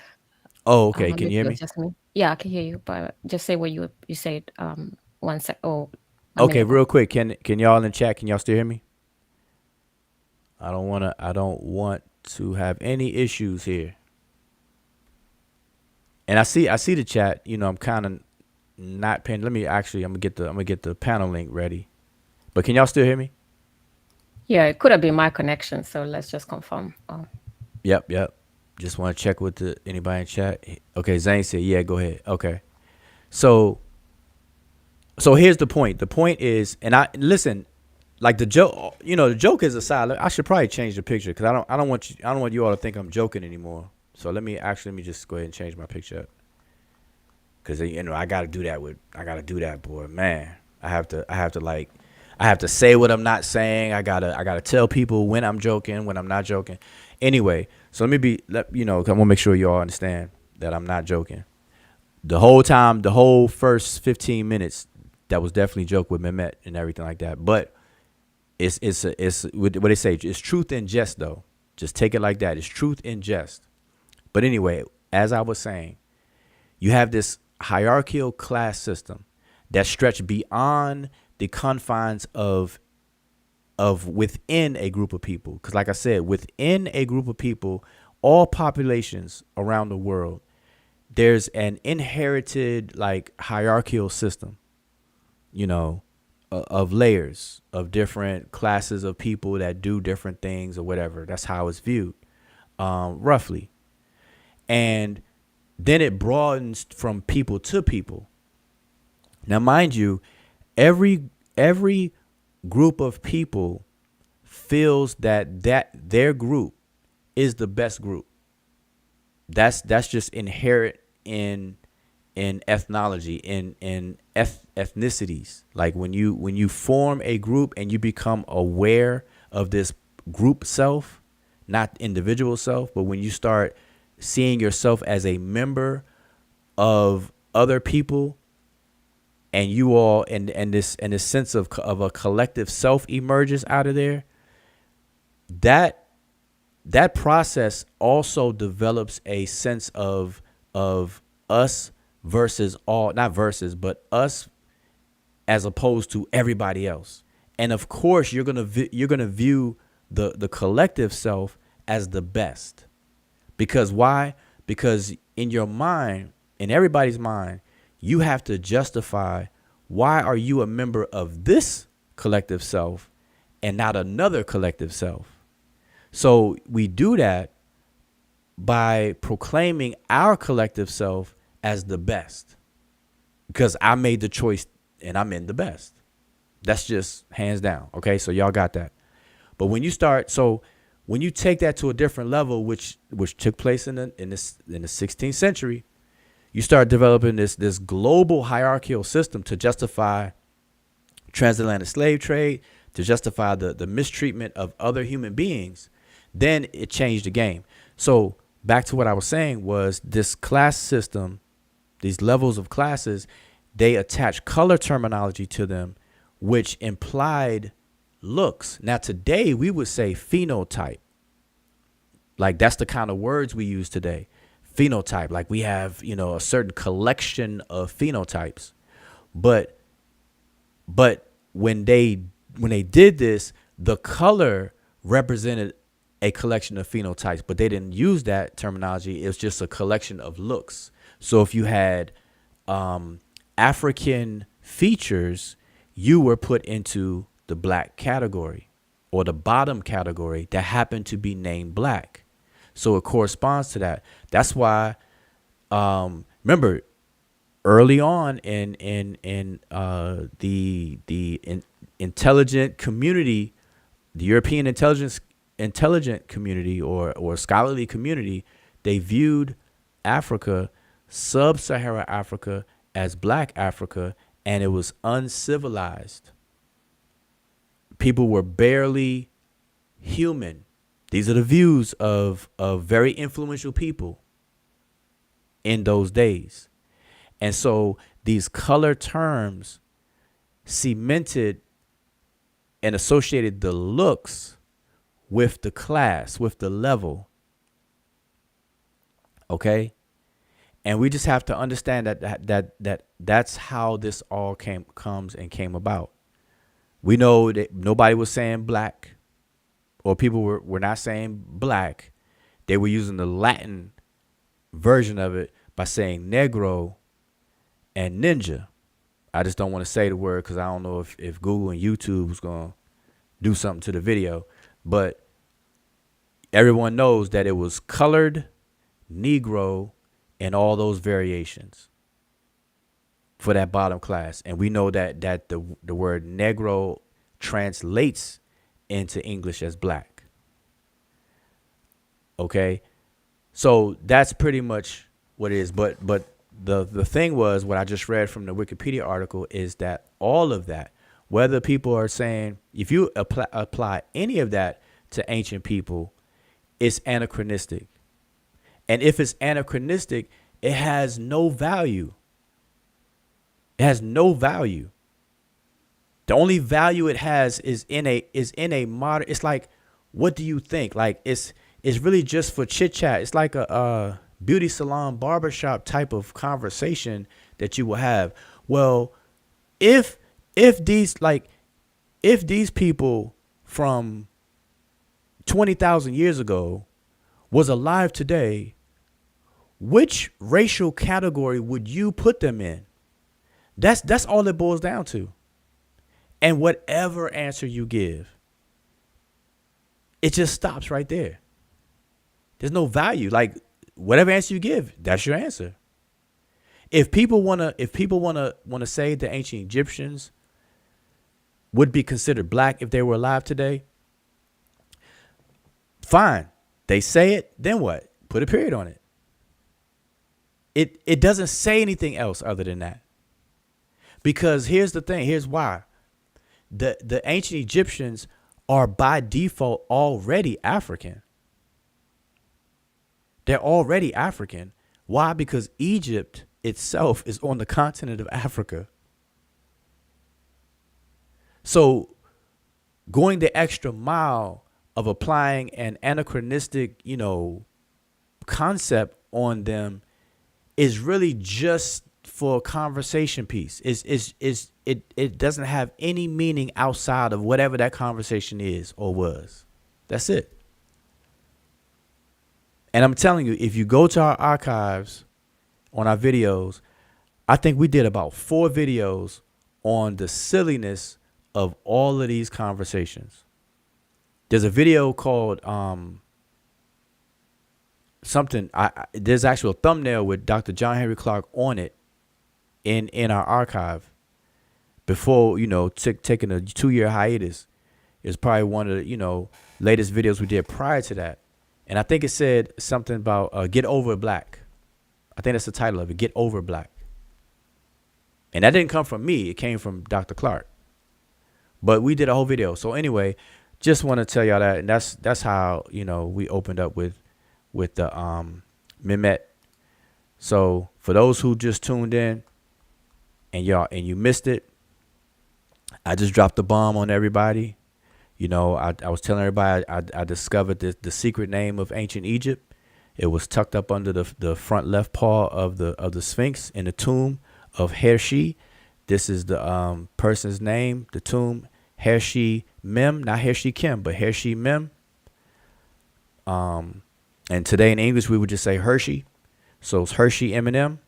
oh, okay. Can Maybe you hear it was me? just me. Yeah, I can hear you, but just say what you said 1 sec. Oh, a Okay, minute ago. real quick. Can y'all in the chat? Can y'all still hear me? I don't want to have any issues here. And I see the chat. You know, I'm kind of not paying. Let me actually. I'm gonna get the panel link ready. But can y'all still hear me? Yeah, it could have been my connection, so let's just confirm. Oh. Yep. Just want to check with anybody in chat. Okay, Zane said, yeah, go ahead. Okay. So here's the point. The point is, and I listen, like the joke, the joke is aside. I should probably change the picture because I don't want you all to think I'm joking anymore. So let me just go ahead and change my picture up. Cause I gotta do that, boy. Man, I have to say what I'm not saying. I gotta tell people when I'm joking, when I'm not joking. Anyway, so I want to make sure you all understand that I'm not joking. The whole time, the whole first 15 minutes, that was definitely joke with MEMET and everything like that. But it's what they say. It's truth in jest, though. Just take it like that. It's truth in jest. But anyway, as I was saying, you have this hierarchical class system that stretch beyond the confines of within a group of people. Because like I said, within a group of people, all populations around the world, there's an inherited like hierarchical system, of layers of different classes of people that do different things or whatever. That's how it's viewed, roughly. And then it broadens from people to people. Now, mind you, every group of people feels that their group is the best group. That's just inherent in ethnology, in ethnicities. Like when you form a group and you become aware of this group self, not individual self, but when you start seeing yourself as a member of other people, and you all and this sense of a collective self emerges out of there, that process also develops a sense of us versus all, not versus, but us as opposed to everybody else. And of course, you're gonna view the collective self as the best. Because why? Because in your mind, in everybody's mind, you have to justify why are you a member of this collective self and not another collective self. So we do that by proclaiming our collective self as the best, because I made the choice and I'm in the best. That's just hands down. Okay, so y'all got that. But when you take that to a different level, which took place in the 16th century, you start developing this global hierarchical system to justify transatlantic slave trade, to justify the mistreatment of other human beings. Then it changed the game. So back to what I was saying was this class system, these levels of classes, they attach color terminology to them, which implied looks. Now today we would say phenotype. Like that's the kind of words we use today. Phenotype, like we have, a certain collection of phenotypes. But when they did this, the color represented a collection of phenotypes, but they didn't use that terminology. It was just a collection of looks. So if you had African features, you were put into the black category or the bottom category that happened to be named black. So it corresponds to that. That's why, remember, early on in the intelligent community, the European intelligent community or scholarly community, they viewed Africa, sub-Saharan Africa, as black Africa, and it was uncivilized. People were barely human These are the views of very influential people in those days. And so these color terms cemented and associated the looks with the class, with the level. Okay? And we just have to understand that's how this all came about. We know that nobody was saying black, or people were not saying black. They were using the Latin version of it by saying negro and ninja. I just don't want to say the word because I don't know if Google and YouTube is going to do something to the video. But everyone knows that it was colored, Negro, and all those variations for that bottom class. And we know that the word negro translates into English as black. Okay? So that's pretty much what it is. But the thing was, what I just read from the Wikipedia article is that all of that, whether people are saying, if you apply any of that to ancient people, it's anachronistic. And if it's anachronistic, it has no value. It has no value. The only value it has is in a modern. It's like, what do you think? Like it's really just for chit chat. It's like a beauty salon, barbershop type of conversation that you will have. Well, if these people from 20,000 years ago was alive today, which racial category would you put them in? That's all it boils down to. And whatever answer you give, it just stops right there. There's no value. Like whatever answer you give, that's your answer. If people wanna say the ancient Egyptians would be considered black if they were alive today, fine. They say it, then what? Put a period on it. It doesn't say anything else other than that. Because here's the thing, here's why. The ancient Egyptians are by default already African. They're already African. Why? Because Egypt itself is on the continent of Africa. So going the extra mile of applying an anachronistic, concept on them is really just for a conversation piece. It doesn't have any meaning outside of whatever that conversation is or was. That's it. And I'm telling you, if you go to our archives on our videos, I think we did about 4 videos on the silliness of all of these conversations. There's a video called there's actual thumbnail with Dr. John Henry Clark on it in our archive before, taking a 2-year hiatus. It's probably one of the, latest videos we did prior to that. And I think it said something about Get Over Black. I think that's the title of it, Get Over Black. And that didn't come from me. It came from Dr. Clark. But we did a whole video. So anyway, just want to tell y'all that. And that's how, we opened up with the MEMET. So for those who just tuned in and you missed it, I just dropped the bomb on everybody. I was telling everybody I discovered the secret name of ancient Egypt. It was tucked up under the front left paw of the Sphinx in the tomb of Hershey. This is the person's name, the tomb, Hershey Mem, not Hershey Kim, but Hershey Mem. And today in English we would just say Hershey. So it's Hershey M&M.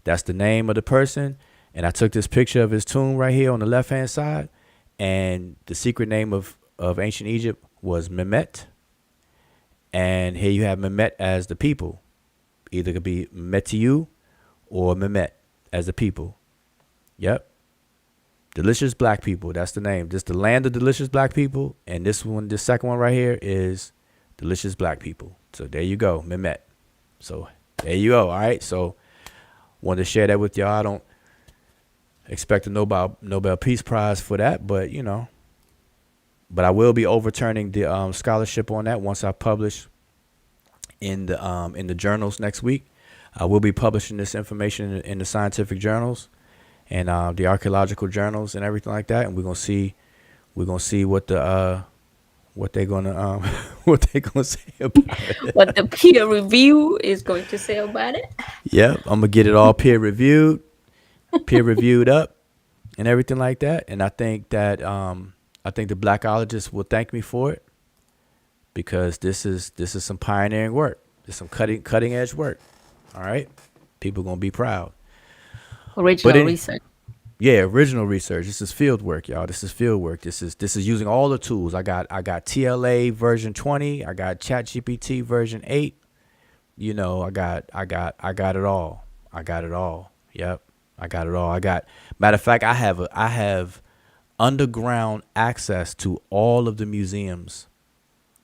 That's the name of the person. And I took this picture of his tomb right here on the left hand side. And the secret name of ancient Egypt was MEMET. And here you have MEMET as the people. Either it could be Medew or MEMET as the people. Yep. Delicious black people. That's the name. This is the land of delicious black people. And this second one right here is delicious black people. So there you go. MEMET. So there you go. All right. So wanted to share that with y'all. I don't expect a Nobel Peace Prize for that, but But I will be overturning the scholarship on that once I publish in the journals next week. I will be publishing this information in the scientific journals and the archaeological journals and everything like that. And we're gonna see what the what they're gonna what they're gonna say about it. What the peer review is going to say about it. Yep, I'm gonna get it all peer reviewed up, and everything like that. And I think that I think the blackologists will thank me for it because this is some pioneering work. This is some cutting edge work. All right, people gonna be proud. Original research. Yeah, original research. This is field work, y'all. This is field work. This is using all the tools. I got TLA version 20. I got ChatGPT version 8. You know, I got it all. I got it all. Yep, I got it all. Matter of fact, I have underground access to all of the museums.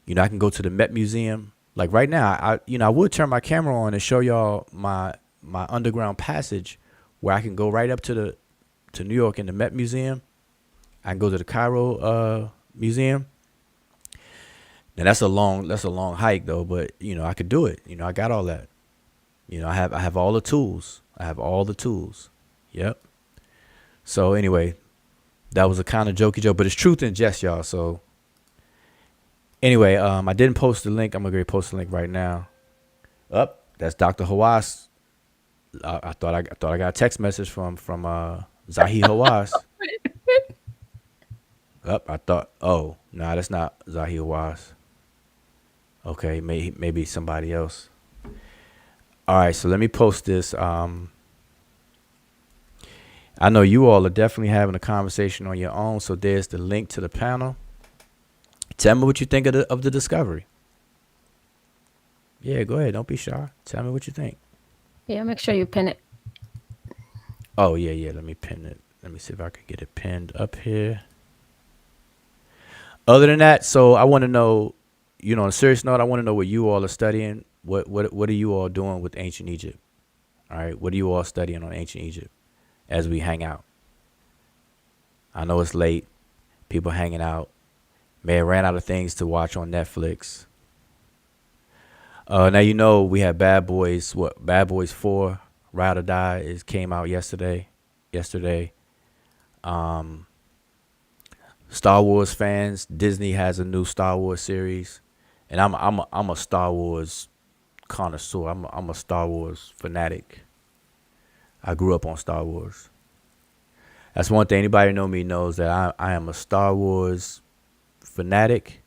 You know, I can go to the Met Museum. Like right now, I would turn my camera on and show y'all my underground passage where I can go right up to New York in the Met Museum. I can go to the Cairo Museum. Now that's a long hike though, but you know, I could do it. You know, I got all that. You know, I have all the tools. Yep. So anyway, that was a kind of jokey joke, but it's truth in jest, y'all. So anyway, I didn't post the link. I'm gonna post the link right now. That's Dr. Hawass. I thought I got a text message from Zahi Hawass. I thought, oh, no, that's not Zahi Hawass. Okay, maybe somebody else. All right, so let me post this. I know you all are definitely having a conversation on your own, so there's the link to the panel. Tell me what you think of the discovery. Yeah, go ahead. Don't be shy. Tell me what you think. Yeah, make sure you pin it. Oh, yeah. Let me pin it. Let me see if I can get it pinned up here. Other than that, so I want to know, you know, on a serious note, I want to know what you all are studying. What are you all doing with ancient Egypt? All right. What are you all studying on ancient Egypt as we hang out? I know it's late. People hanging out. May have ran out of things to watch on Netflix. Now, you know, we had Bad Boys 4, Ride or Die, came out yesterday. Star Wars fans, Disney has a new Star Wars series, and I'm a Star Wars connoisseur. I'm a Star Wars fanatic. I grew up on Star Wars. That's one thing. Anybody who know me knows that I am a Star Wars fanatic.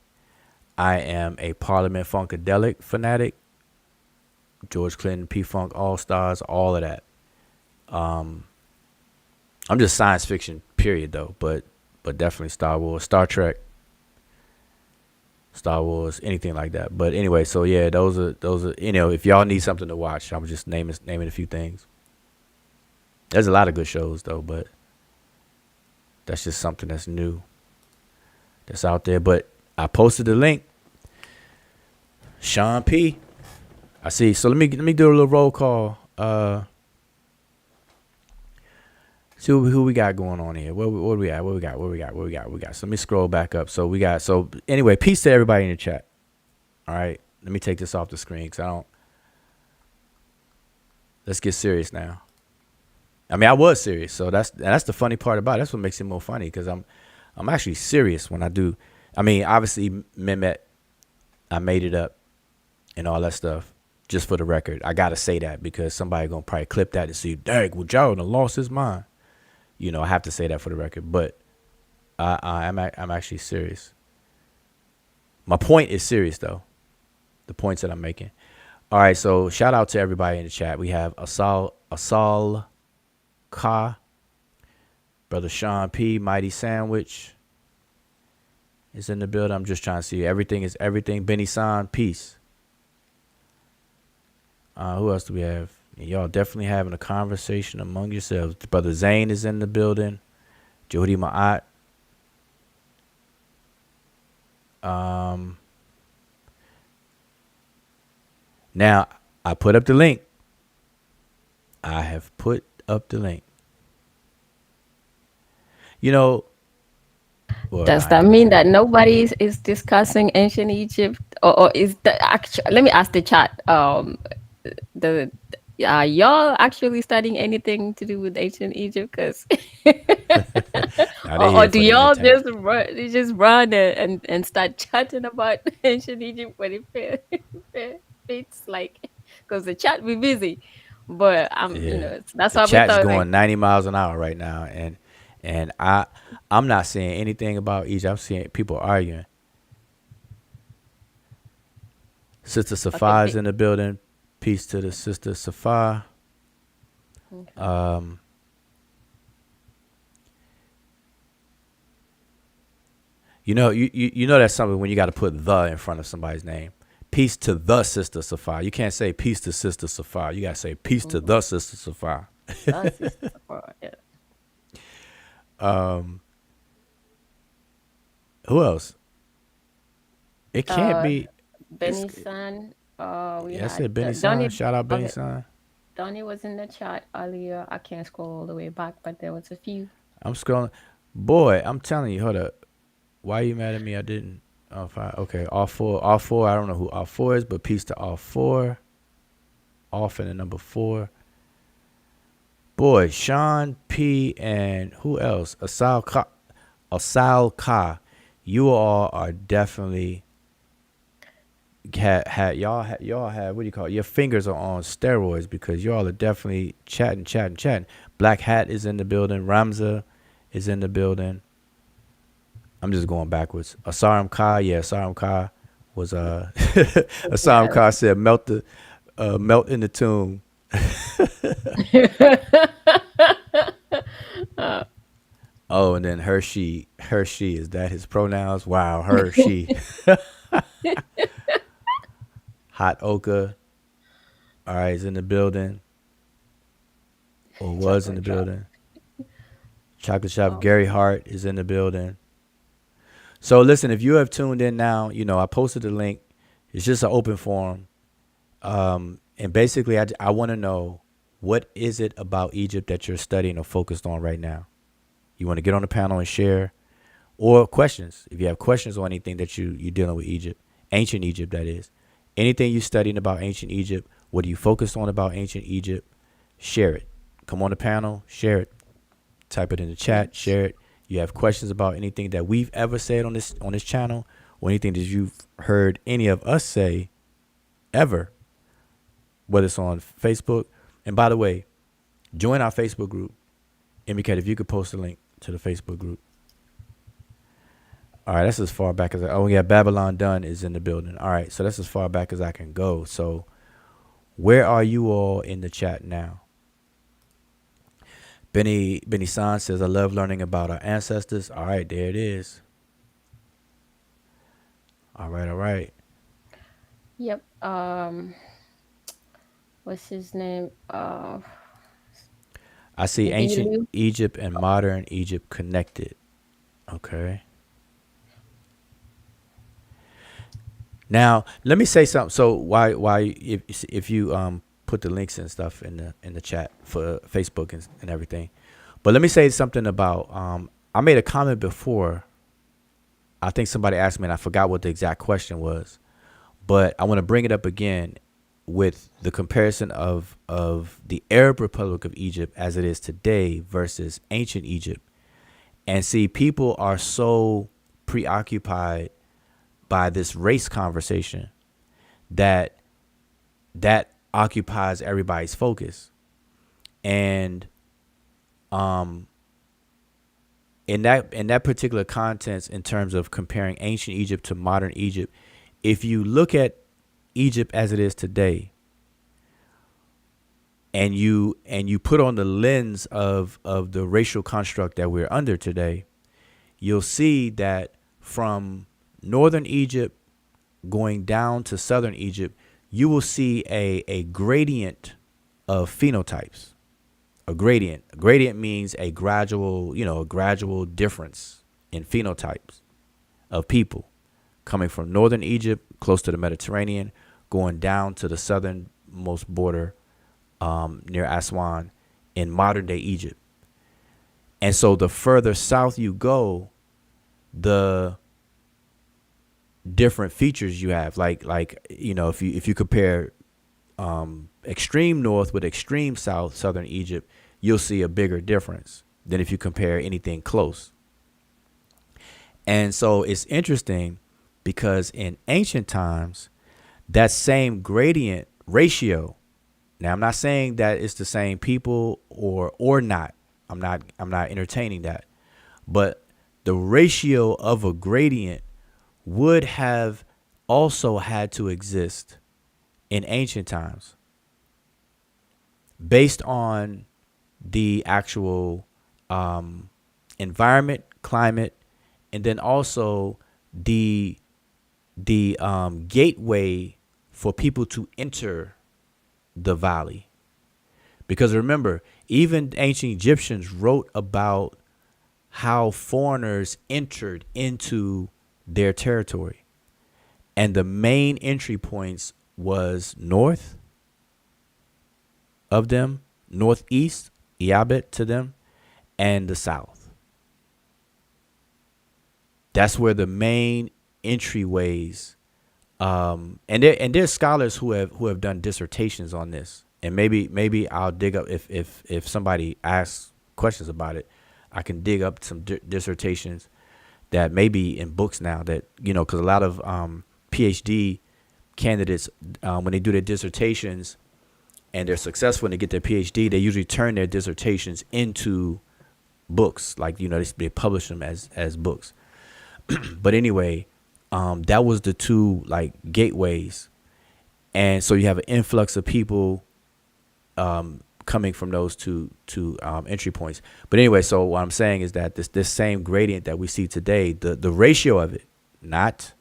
I am a Parliament Funkadelic fanatic. George Clinton, P-Funk, All Stars, all of that. I'm just science fiction, period, though. But definitely Star Wars, Star Trek, Star Wars, anything like that. But anyway, so yeah, those are you know, if y'all need something to watch, I'm just naming a few things. There's a lot of good shows though, but that's just something that's new, that's out there. But I posted the link. Sean P. I see. So let me do a little roll call. See who we got going on here. What we got? What we got? So let me scroll back up. So anyway, peace to everybody in the chat. All right. Let me take this off the screen because let's get serious now. I mean, I was serious. So that's the funny part about it. That's what makes it more funny because I'm actually serious when I do. I mean, obviously, MEMET, I made it up and all that stuff. Just for the record, I got to say that because somebody going to probably clip that and see, dang, well, Joe done lost his mind. You know, I have to say that for the record. But I'm actually serious. My point is serious, though. The points that I'm making. All right, so shout out to everybody in the chat. We have Asal Ka, Brother Sean P, Mighty Sandwich is in the building. I'm just trying to see. Everything is everything. Benny San, peace. Who else do we have? Y'all definitely having a conversation among yourselves. Brother Zane is in the building. Jody Ma'at. Now, I put up the link. I have put up the link. You know, Well, Does I that ain't mean gonna. that nobody is discussing ancient Egypt, or is the actual? Let me ask the chat. The y'all actually studying anything to do with ancient Egypt? Because Now they or here do for the y'all entertainment. just run and start chatting about ancient Egypt when it fits like because the chat be busy, but I'm Yeah, that's the what we chat's thought like going 90 miles an hour right now, and I'm not seeing anything about Egypt. I'm seeing people arguing. Sister okay, Safa is in the building. Peace to the sister Safa. okay. Um, you know that's something when you got to put the in front of somebody's name. Peace to the sister Safa. You can't say peace to sister Safa. You gotta say peace to Mm-hmm. the sister Safa. That's sister support. Yeah. Who else? It can't Uh, be. It's Benny San. We Yeah, I said had Benny San. Donnie. Shout out Benny Okay, San. Donnie was in the chat earlier. I can't scroll all the way back, but there was a few. I'm scrolling. Boy, I'm telling you, hold up. Why are you mad at me? I didn't. Oh, five. Okay, all four. All four. I don't know who all four is, but peace to all four. Off in the number four. Boy, Sean P. and who else? Asal Ka. You all are definitely y'all had what do you call it? Your fingers are on steroids because y'all are definitely chatting. Black Hat is in the building. Ramza is in the building. I'm just going backwards. Asaram Ka, yeah, Asaram Ka was Asaram Yeah. Ka said melt in the tomb. Oh, and then Hershey is that his pronouns? Wow, Hershey. Hot Oka, all right, is in the building or was in the Chocolate drop. building. Chocolate Shop Oh, Gary Hart is in the building. So listen, if you have tuned in now, I posted the link. It's just an open forum. And basically, I want to know, what is it about Egypt that you're studying or focused on right now? You want to get on the panel and share, or questions. If you have questions on anything that you're dealing with Egypt, ancient Egypt, that is. Anything you're studying about ancient Egypt, what are you focused on about ancient Egypt? Share it. Come on the panel, share it. Type it in the chat, yes. share it. You have questions about anything that we've ever said on this channel, or anything that you've heard any of us say ever, whether it's on Facebook. And by the way, join our Facebook group. Indicate if you could post a link to the Facebook group. All right, that's as far back as Babylon Dunn is in the building. All right, so that's as far back as I can go. So where are you all in the chat now? Benny San says, I love learning about our ancestors. All right, there it is. All right. Yep. What's his name? I see ancient Medew. Egypt and modern Egypt connected. Okay. Now, let me say something. So why if you put the links and stuff in the chat for Facebook and everything. But let me say something about I made a comment before. I think somebody asked me and I forgot what the exact question was. But I want to bring it up again with the comparison of the Arab Republic of Egypt as it is today versus ancient Egypt. And see, people are so preoccupied by this race conversation that occupies everybody's focus. And in that particular context, in terms of comparing ancient Egypt to modern Egypt, if you look at Egypt as it is today, and you put on the lens of the racial construct that we're under today, you'll see that from northern Egypt going down to southern Egypt, you will see a gradient of phenotypes. A gradient. A gradient means a gradual difference in phenotypes of people coming from northern Egypt, close to the Mediterranean, going down to the southernmost border near Aswan in modern day Egypt. And so the further south you go, the different features you have. Like if you compare extreme north with extreme south, southern Egypt, you'll see a bigger difference than if you compare anything close. And so it's interesting because in ancient times, that same gradient ratio. Now, I'm not saying that it's the same people or not. I'm not entertaining that. But the ratio of a gradient would have also had to exist in ancient times based on the actual environment, climate, and then also the gateway for people to enter the valley. Because remember, even ancient Egyptians wrote about how foreigners entered into their territory. And the main entry points was north of them, northeast, Iabit to them, and the south. That's where the main entryways. And there's scholars who have done dissertations on this, and maybe I'll dig up if somebody asks questions about it, I can dig up some dissertations that may be in books now that because a lot of PhD candidates when they do their dissertations and they're successful and they get their PhD, they usually turn their dissertations into books, like they publish them as books. But anyway. That was the two like gateways, and so you have an influx of people coming from those two entry points. But anyway, so what I'm saying is that this same gradient that we see today, the ratio of it, not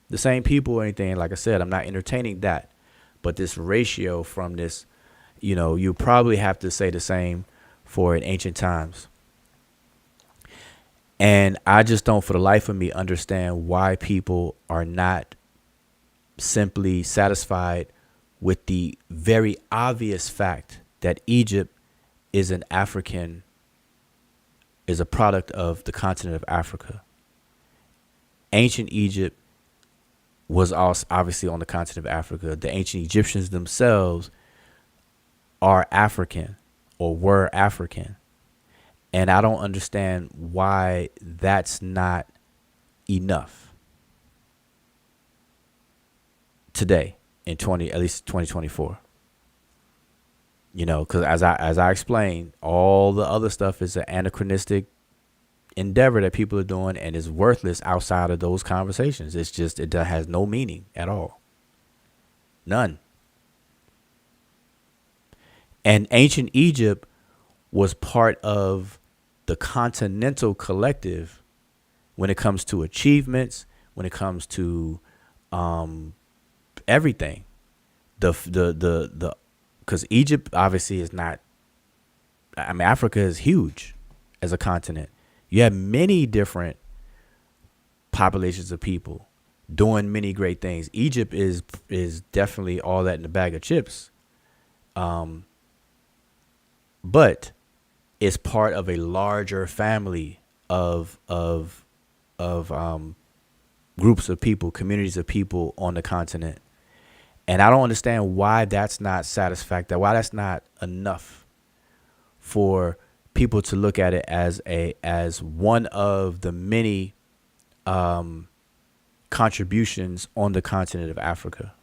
the same people or anything. Like I said, I'm not entertaining that, but this ratio from this, you probably have to say the same for in ancient times. And I just don't, for the life of me, understand why people are not simply satisfied with the very obvious fact that Egypt is a product of the continent of Africa. Ancient Egypt was also obviously on the continent of Africa. The ancient Egyptians themselves are African or were African. And I don't understand why that's not enough today in at least 2024. Because as I explained, all the other stuff is an anachronistic endeavor that people are doing and is worthless outside of those conversations. It's just, it has no meaning at all. None. And ancient Egypt was part of the continental collective when it comes to achievements, when it comes to everything. Because Egypt obviously is not. I mean, Africa is huge as a continent. You have many different populations of people doing many great things. Egypt is definitely all that in a bag of chips. But it's part of a larger family of groups of people, communities of people on the continent. And I don't understand why that's not satisfactory, why that's not enough for people to look at it as one of the many contributions on the continent of Africa.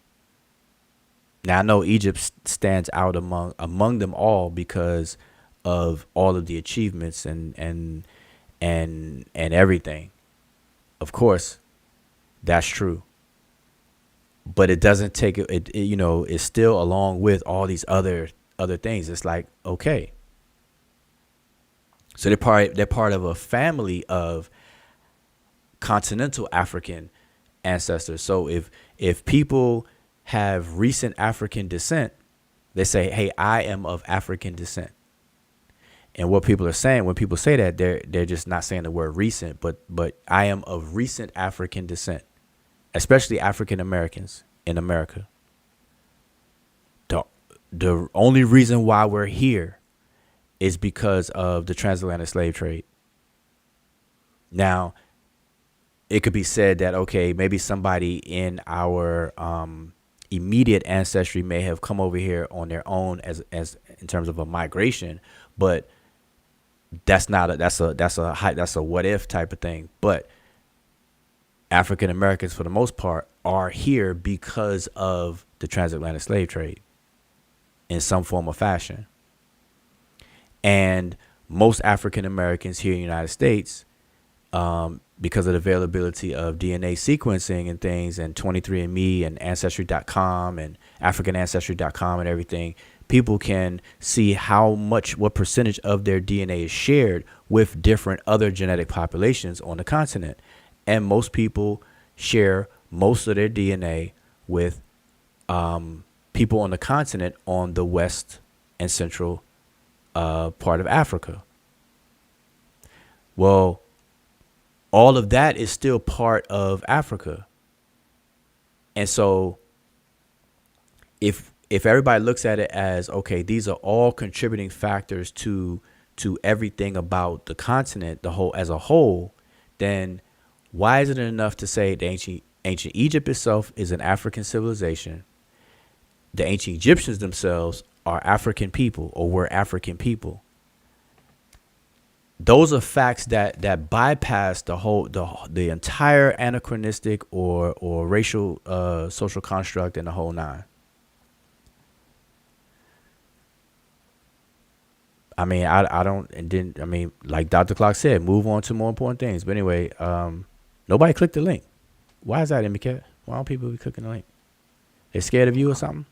Now, I know Egypt stands out among them all because of all of the achievements and everything. Of course, that's true. But it doesn't take it, it's still along with all these other things. It's like, okay. So they're part of a family of continental African ancestors. So if people have recent African descent, they say, hey, I am of African descent. And what people are saying, when people say that, they're just not saying the word recent, but I am of recent African descent, especially African Americans in America. The only reason why we're here is because of the transatlantic slave trade. Now, it could be said that, okay, maybe somebody in our immediate ancestry may have come over here on their own as in terms of a migration, but that's not a, that's a what if type of thing. But African Americans, for the most part, are here because of the transatlantic slave trade in some form or fashion. And most African Americans here in the United States, because of the availability of DNA sequencing and things, and 23andMe and Ancestry.com and AfricanAncestry.com and everything, people can see what percentage of their DNA is shared with different other genetic populations on the continent. And most people share most of their DNA with people on the continent on the west and central part of Africa. Well, all of that is still part of Africa. And so if everybody looks at it as, okay, these are all contributing factors to everything about the continent, the whole as a whole, then why isn't it enough to say the ancient Egypt itself is an African civilization? The ancient Egyptians themselves are African people, or were African people. Those are facts that bypass the entire anachronistic or racial social construct and the whole nine. I mean, I don't, and then, I mean, like Dr. Clark said, move on to more important things. But anyway, nobody clicked the link. Why is that, Emicat? Why don't people be clicking the link? They scared of you or something?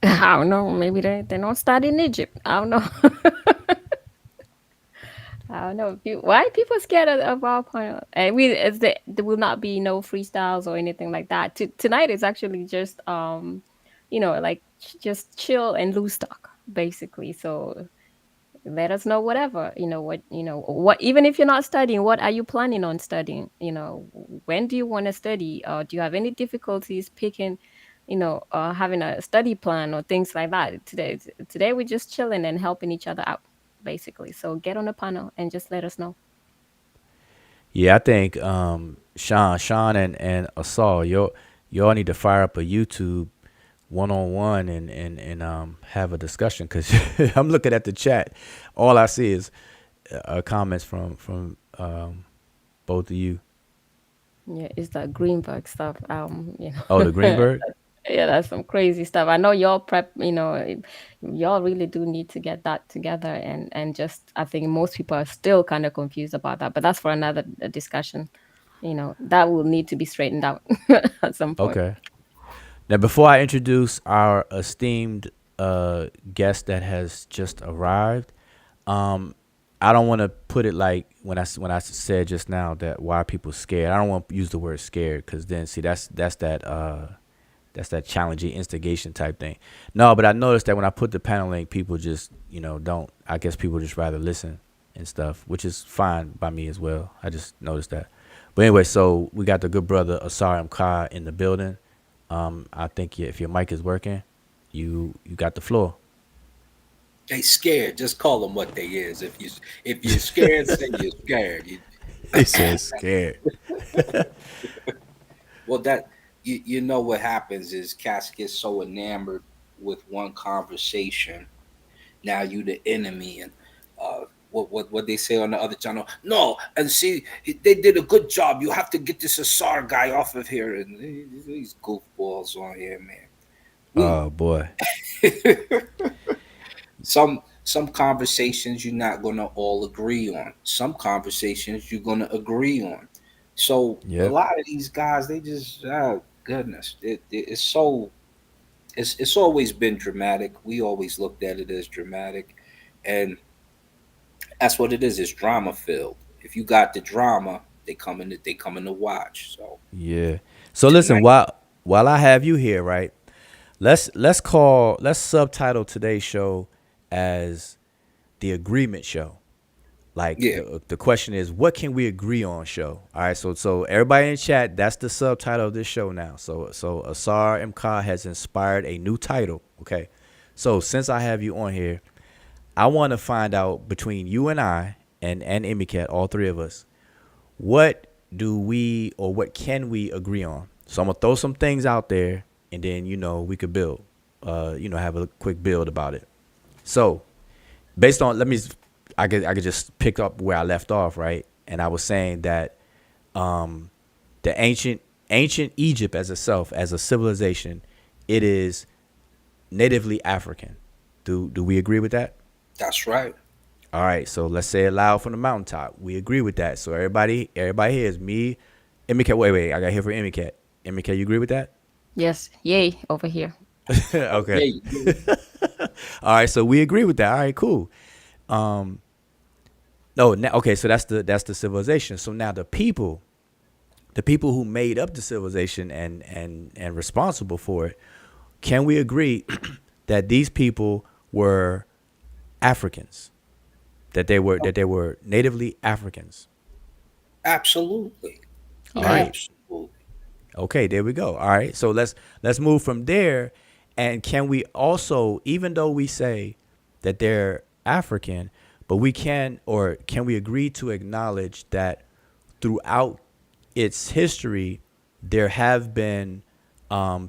I don't know. Maybe they don't study in Egypt. I don't know. I don't know. Why people scared of our point? And there will not be no freestyles or anything like that. Tonight is actually just like just chill and loose talk basically. So let us know whatever what even if you're not studying, what are you planning on studying? When do you want to study? Do you have any difficulties picking, having a study plan or things like that? Today we're just chilling and helping each other out basically. So get on the panel and just let us know. Yeah, I think Sean and Asal, y'all need to fire up a YouTube one-on-one and have a discussion, because I'm looking at the chat. All I see is comments from both of you. Yeah, it's that Greenberg stuff. Oh, the Greenberg? Yeah, that's some crazy stuff. I know y'all y'all really do need to get that together, and just I think most people are still kind of confused about that, but that's for another discussion. That will need to be straightened out at some point. Okay. Now, before I introduce our esteemed guest that has just arrived, I don't want to put it like when I said just now that why are people scared. I don't want to use the word scared, because then see that's that challenging instigation type thing. No, but I noticed that when I put the panel link, people just don't. I guess people just rather listen and stuff, which is fine by me as well. I just noticed that. But anyway, so we got the good brother Asar Mka in the building. I think if your mic is working, you got the floor. They scared. Just call them what they is. If you're scared, say you're scared. He says scared. Well, that you know what happens is cats get so enamored with one conversation. Now you the enemy, and what they say on the other channel. No, and see, they did a good job. You have to get this Asar guy off of here, and these goofballs on here, man. Oh boy. Some conversations you're not gonna all agree on. Some conversations you're gonna agree on. So a lot of these guys, they just goodness, it's always been dramatic. We always looked at it as dramatic, and that's what it is. It's drama filled. If you got the drama, they come in to watch. So yeah. So listen, while I have you here, right? Let's subtitle today's show as the agreement show. Like the question is, what can we agree on show? All right, so everybody in chat, that's the subtitle of this show now. So Asar Mka has inspired a new title. Okay, so since I have you on here, I want to find out between you and I and Emicat, all three of us, what do we, or what can we agree on? So I'm gonna throw some things out there, and then we could build, have a quick build about it. So based on, I could just pick up where I left off, right? And I was saying that the ancient Egypt as itself, as a civilization, it is natively African. Do we agree with that? That's right. All right, so let's say it loud from the mountaintop. We agree with that. So everybody here is me, Emicat. Wait, I got here for Emicat. Emicat, you agree with that? Yes. Yay over here. Okay. Yeah, All right, so we agree with that. All right, cool. No, okay, so that's the civilization. So now the people who made up the civilization and responsible for it, can we agree that these people were Africans? That they were natively Africans? absolutely. All right. Absolutely. Okay, there we go. All right. So let's move from there. And can we also, even though we say that they're African, but can we agree to acknowledge that throughout its history, there have been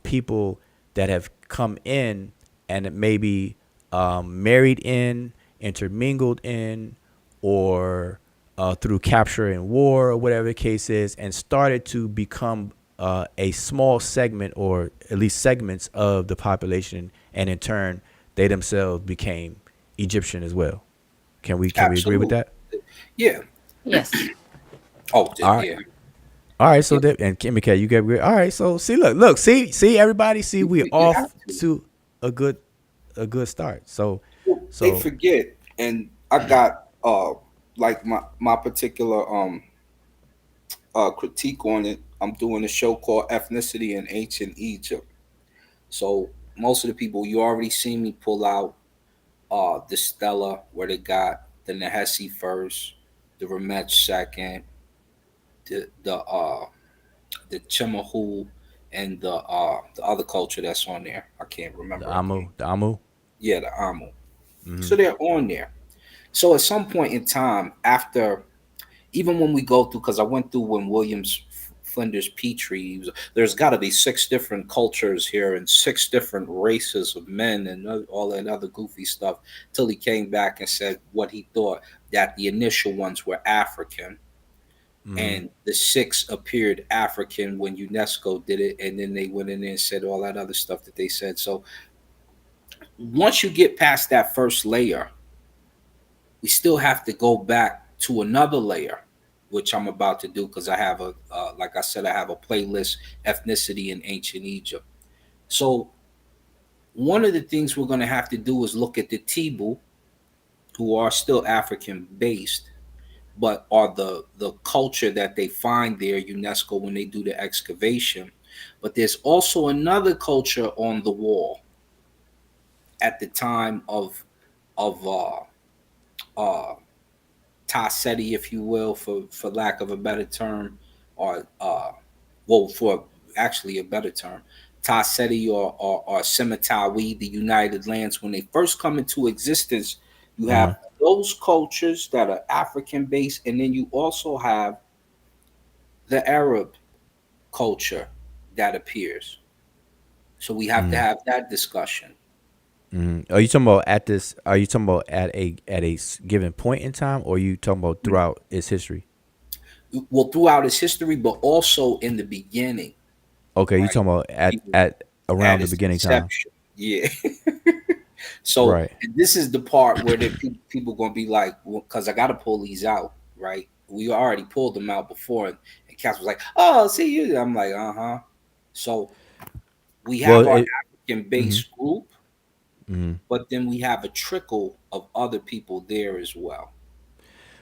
people that have come in and maybe married in, intermingled in, or through capture and war, or whatever the case is, and started to become a small segment, or at least segments of the population, and in turn, they themselves became Egyptian as well. Can we agree with that? Yeah. Yes. Oh, All right. yeah. All right, so and Kimmy K, you get all right. So see everybody, we're off to a good start. So They forget, and I got like my particular critique on it. I'm doing a show called Ethnicity in Ancient Egypt. So most of the people, you already seen me pull out the Stela, where they got the Nahesi first, the Remet second, the Chemahu, and the other culture that's on there. I can't remember. the Amu. Yeah, the Amu. So they're on there. So at some point in time, after, even when we go through, because I went through when Williams Flinders Petrie, there's got to be 6 different cultures here and 6 different races of men and all that other goofy stuff, till he came back and said what he thought, that the initial ones were African. And the 6 appeared African when UNESCO did it, and then they went in there and said all that other stuff that they said. So once you get past that first layer, we still have to go back to another layer, which I'm about to do, because I have like I said, I have a playlist, Ethnicity in Ancient Egypt. So one of the things we're going to have to do is look at the Tibu, who are still African based, but are the culture that they find there, UNESCO, when they do the excavation. But there's also another culture on the wall at the time of Taseti, if you will, for lack of a better term, or for actually a better term, Taseti or Semaytdome, the United Lands. When they first come into existence, you have those cultures that are African based, and then you also have the Arab culture that appears. So we have to have that discussion. Are you talking about Are you talking about at a given point in time, or are you talking about throughout its history? Well, throughout its history, but also in the beginning. Okay, right? you talking about at around the beginning inception. Time? Yeah. So right. This is the part where people gonna be like, because I gotta pull these out, right? We already pulled them out before, and Cass was like, "Oh, see you." I'm like, So we have our African-based group, but then we have a trickle of other people there as well.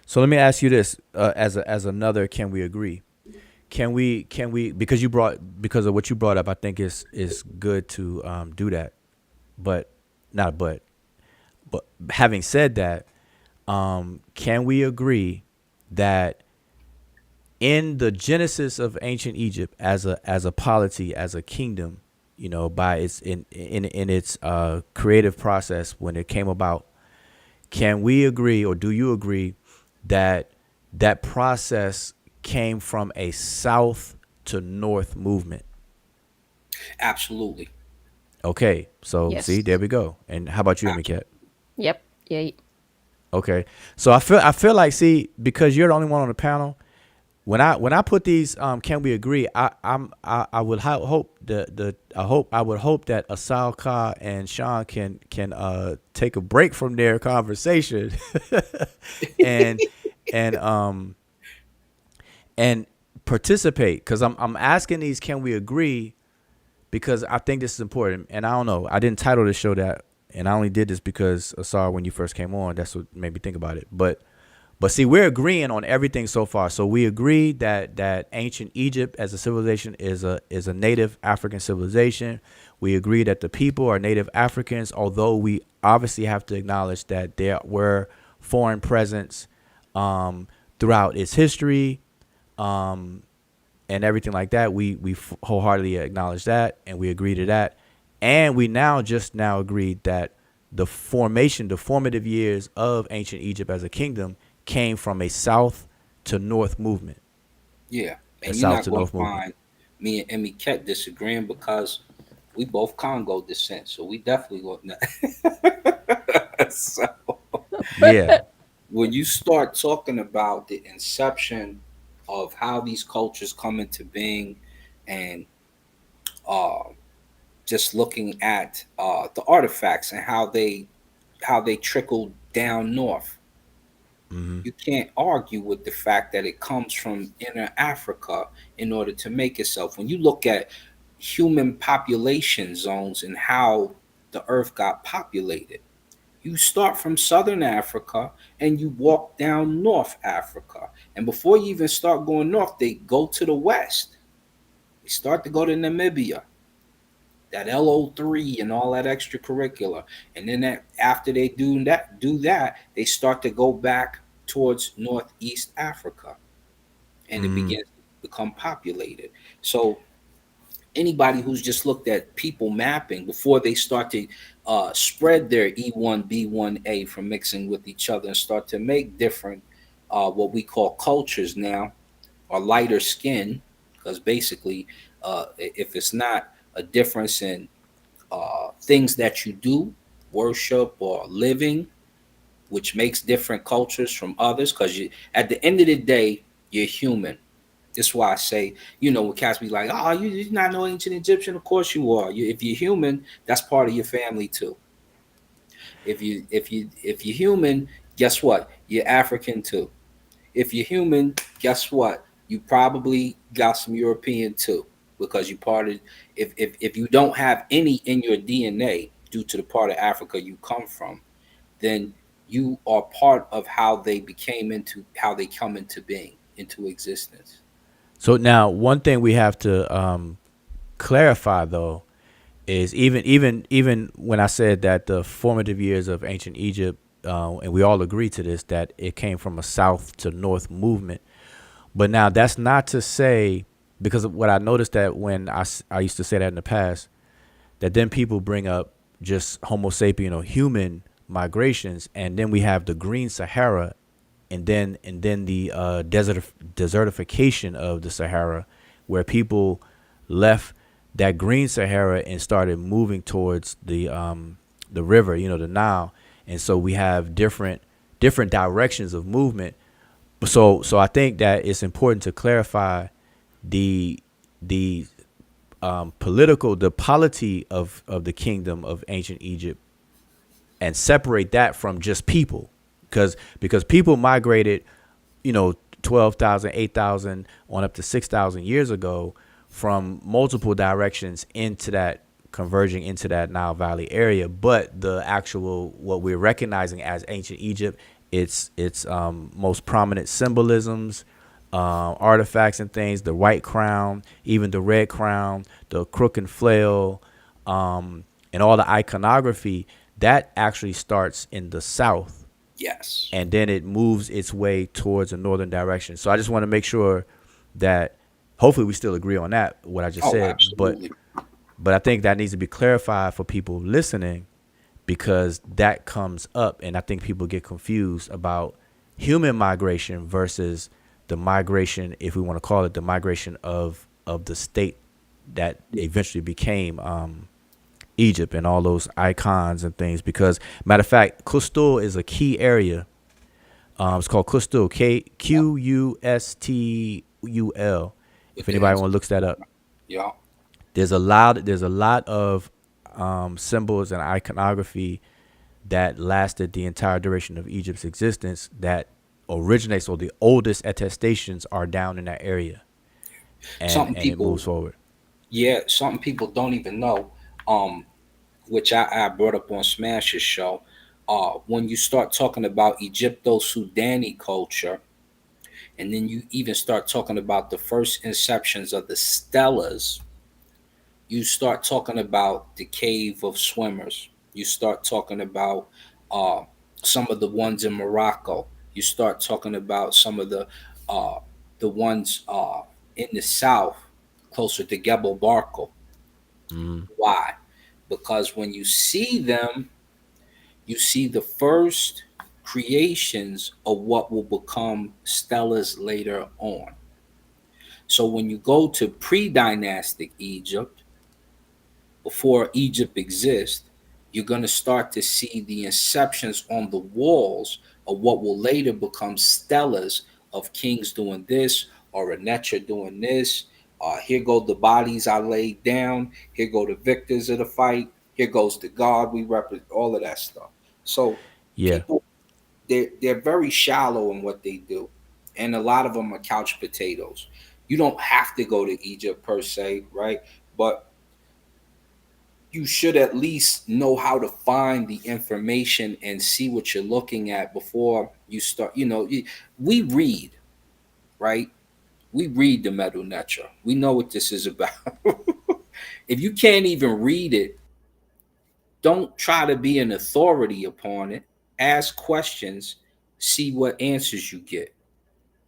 So let me ask you this: as another, can we agree? Can we because of what you brought up, I think is good to do that, but having said that, can we agree that in the genesis of ancient Egypt as a polity, as a kingdom, by its in its creative process when it came about, can we agree, or do you agree that process came from a south to north movement. Absolutely. Okay, so see, there Yes. we go. And how about you, Emicat? Yep. Yeah. Okay, so I feel like, see, because you're the only one on the panel. When I put these, can we agree? I would hope I would hope that Asal Ka and Sean can take a break from their conversation and and um and participate, because I'm asking these, can we agree, because I think this is important. And I don't know, I didn't title the show that, and I only did this because Asar, when you first came on, that's what made me think about it. But see, we're agreeing on everything so far. So we agree that ancient Egypt as a civilization is a native African civilization. We agree that the people are native Africans, although we obviously have to acknowledge that there were foreign presence throughout its history, and everything like that. We wholeheartedly acknowledge that, and we agree to that. And we just now agreed that the formative years of ancient Egypt as a kingdom came from a south to north movement. Yeah. A And you're south not to going north to movement. find me and Emmy Ket disagreeing because we both Congo descent. So we definitely going to. So Yeah. when you start talking about the inception of how these cultures come into being, and uh, just looking at the artifacts and how they trickle down north, Hmm. you can't argue with the fact that it comes from inner Africa in order to make itself. When you look at human population zones and how the earth got populated, you start from southern Africa and you walk down North Africa. And before you even start going north, they go to the west. They start to go to Namibia, that LO3 and all that extracurricular. And then after they do that, they start to go back towards Northeast Africa, and it Hmm. begins to become populated. So anybody who's just looked at people mapping before they start to spread their E1, B1A from mixing with each other and start to make different, what we call cultures now, or lighter skin, because basically, if it's not a difference in things that you do, worship or living, which makes different cultures from others, because you, at the end of the day, you're human. That's why I say, when cats be like, "Oh, you not know ancient Egyptian?" Of course you are. If you're human, that's part of your family too. If you're human, guess what? You're African too. If you're human, guess what? You probably got some European too, because you part of. If you don't have any in your DNA due to the part of Africa you come from, then you are part of how they come into being, into existence. So now, one thing we have to clarify, though, is even when I said that the formative years of ancient Egypt, and we all agree to this, that it came from a south to north movement. But now that's not to say, because of what I noticed, that when I used to say that in the past, that then people bring up just Homo sapien or human migrations, and then we have the Green Sahara, and then the desertification of the Sahara, where people left that Green Sahara and started moving towards the river, the Nile, and so we have different directions of movement. So I think that it's important to clarify the the polity of the kingdom of ancient Egypt, and separate that from just people, because people migrated, 12,000, 8,000, on up to 6,000 years ago, from multiple directions into that, converging into that Nile Valley area. But the actual, what we're recognizing as ancient Egypt, its most prominent symbolisms, artifacts and things, the white crown, even the red crown, the crook and flail, and all the iconography, that actually starts in the south, Yes. and then it moves its way towards a northern direction. So I just want to make sure that hopefully we still agree on that, what I just Oh, said. But absolutely. I think that needs to be clarified for people listening, because that comes up, and I think people get confused about human migration versus the migration, if we want to call it the migration of the state that eventually became Egypt, and all those icons and things. Because matter of fact, Qustul is a key area. It's called Qustul, Qustul. If With the anybody ends. want to look that up, Yeah. there's a lot of symbols and iconography that lasted the entire duration of Egypt's existence that originates, or the oldest attestations are down in that area, Something and it moves people, forward. yeah, something people don't even know, um, which I brought up on Smash's show. When you start talking about Egypto-Sudani culture, and then you even start talking about the first inceptions of the stellas, you start talking about the cave of swimmers. You start talking about uh, some of the ones in Morocco. You start talking about some of uh, the ones in the south, closer to Gebel Barkal. Why? Because when you see them, you see the first creations of what will become stellas later on. So when you go to pre-dynastic Egypt, before Egypt exists, you're going to start to see the inceptions on the walls of what will later become stellas of kings doing this, or a Netcher doing this. Here go the bodies I laid down. Here go the victors of the fight. Here goes the God we represent. All of that stuff. So Yeah, people, they're very shallow in what they do, and a lot of them are couch potatoes. You don't have to go to Egypt per se, right? But you should at least know how to find the information and see what you're looking at before you start. We read, right? We read the Medew Netcher. We know what this is about. If you can't even read it, don't try to be an authority upon it. Ask questions, see what answers you get,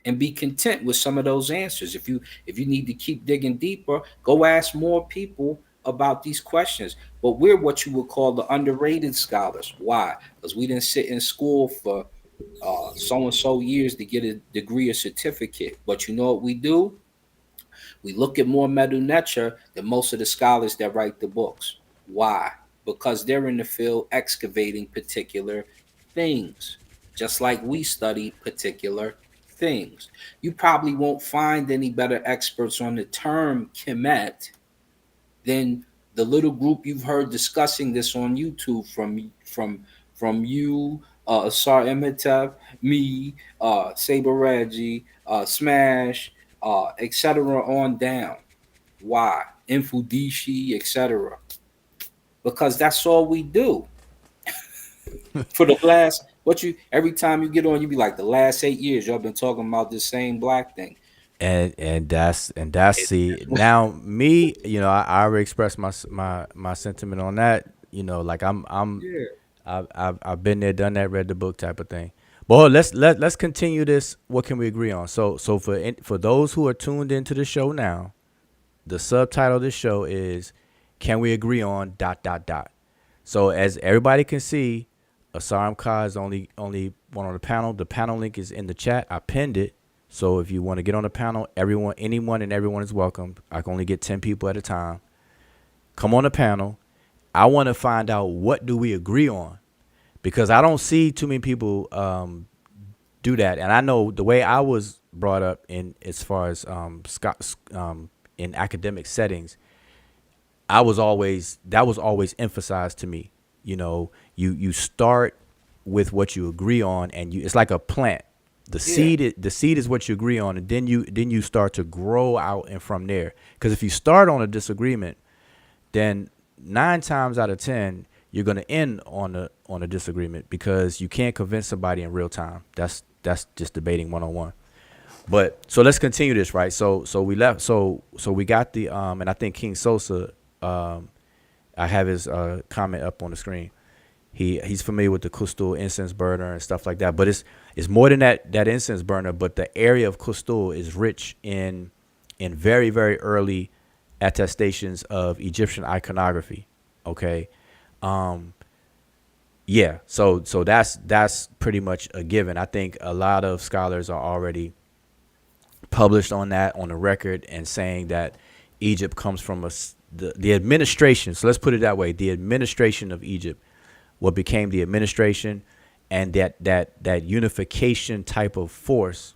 and be content with some of those answers. If you need to keep digging deeper, go ask more people about these questions. But we're what you would call the underrated scholars. Why? Because we didn't sit in school for so and so years to get a degree or certificate. But you know what we do? We look at more Medu Netcher than most of the scholars that write the books. Why? Because they're in the field excavating particular things, just like we study particular things. You probably won't find any better experts on the term Kemet than the little group you've heard discussing this on YouTube from you, Sar Emetep, me, Saber Reggie, Smash, etc. on down. Why? Infudishi, etc. Because that's all we do. For the last, what you every time you get on, you be like, the last 8 years, y'all been talking about this same black thing. and that's see now me. I already expressed my sentiment on that. Like Yeah. I've been there, done that, read the book type of thing. But let's continue this. What can we agree on? So for those who are tuned into the show now, the subtitle of this show is "Can we agree on dot dot dot?" So as everybody can see, Asaram Ka is only one on the panel. The panel link is in the chat. I pinned it. So if you want to get on the panel, anyone and everyone is welcome. I can only get 10 people at a time. Come on the panel. I want to find out, what do we agree on? Because I don't see too many people do that. And I know the way I was brought up in as far as in academic settings, that was always emphasized to me. You start with what you agree on, and it's like a plant. The seed is what you agree on, and then you start to grow out and from there. Because if you start on a disagreement, then 9 times out of 10 you're going to end on a disagreement, because you can't convince somebody in real time. That's just debating 1-on-1. But so let's continue this, right? So we left. So we got the and I think King Sosa. I have his comment up on the screen. He's familiar with the Qustul incense burner and stuff like that. But it's more than that incense burner. But the area of Qustul is rich in very, very early attestations of Egyptian iconography. Okay. Yeah. So that's pretty much a given. I think a lot of scholars are already published on that on the record and saying that Egypt comes from the administration. So let's put it that way: the administration of Egypt, what became the administration, and that unification type of force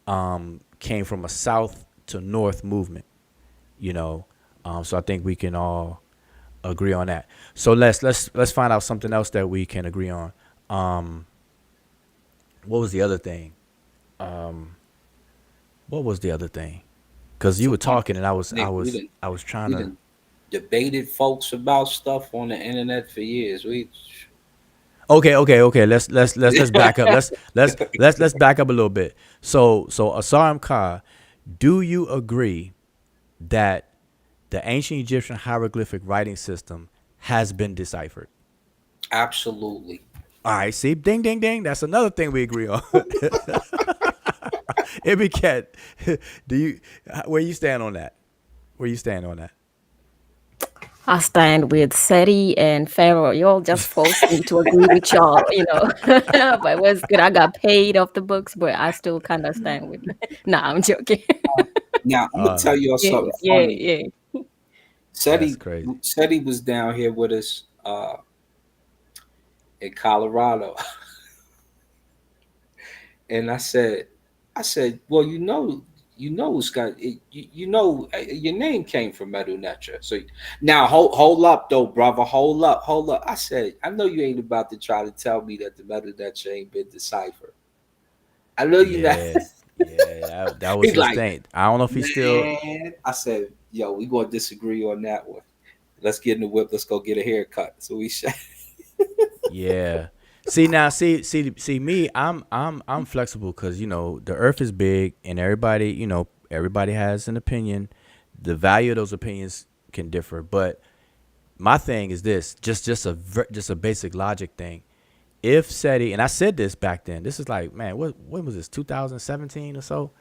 came from a south to north movement. So I think we can all agree on that. So let's find out something else that we can agree on. What was the other thing? What was the other thing? Because you were talking and I was trying we to. done debated folks about stuff on the internet for years. Okay. Let's back up. Let's back up a little bit. So Asaram Ka, do you agree that the ancient Egyptian hieroglyphic writing system has been deciphered? Absolutely. All right, see, ding, ding, ding. That's another thing we agree on. Every cat, where you stand on that? I stand with Seti and Pharaoh. Y'all just forced me to agree with y'all, but it was good. I got paid off the books, but I still kind of stand with. Nah, I'm joking. Now I'm gonna tell y'all something funny. Yeah. That's crazy. Seti was down here with us in Colorado, and I said, well, it's got your name came from Medew Netcher. So now hold up though, brother, hold up. I said, I know you ain't about to try to tell me that the Medew Netcher ain't been deciphered. I know you not. Yeah, that was his thing. I don't know if he's still. I said, yo, we gonna disagree on that one. Let's get in the whip. Let's go get a haircut. So we said. Yeah. See me. I'm flexible because the Earth is big and everybody has an opinion. The value of those opinions can differ, but my thing is this: just a basic logic thing. If Seti, and I said this back then, this is like, man, when was this? 2017 or so.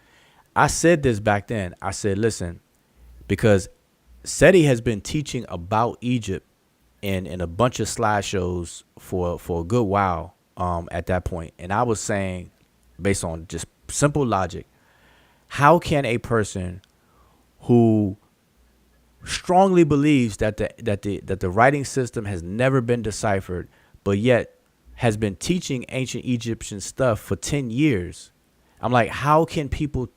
I said this back then. I said, listen, because Seti has been teaching about Egypt in a bunch of slideshows for a good while at that point. And I was saying, based on just simple logic, how can a person who strongly believes that the writing system has never been deciphered, but yet has been teaching ancient Egyptian stuff for 10 years, I'm like, how can people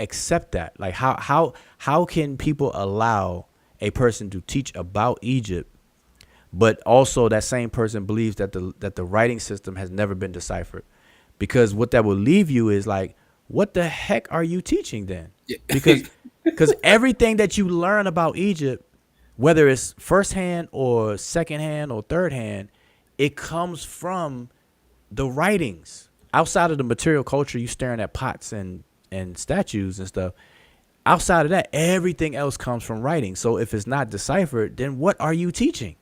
accept that? Like, how can people allow a person to teach about Egypt, but also that same person believes that the writing system has never been deciphered? Because what that will leave you is like, what the heck are you teaching then? Yeah. Because everything that you learn about Egypt, whether it's firsthand or secondhand or third hand, it comes from the writings. Outside of the material culture, you staring at pots and statues and stuff. Outside of that, everything else comes from writing. So if it's not deciphered, then what are you teaching?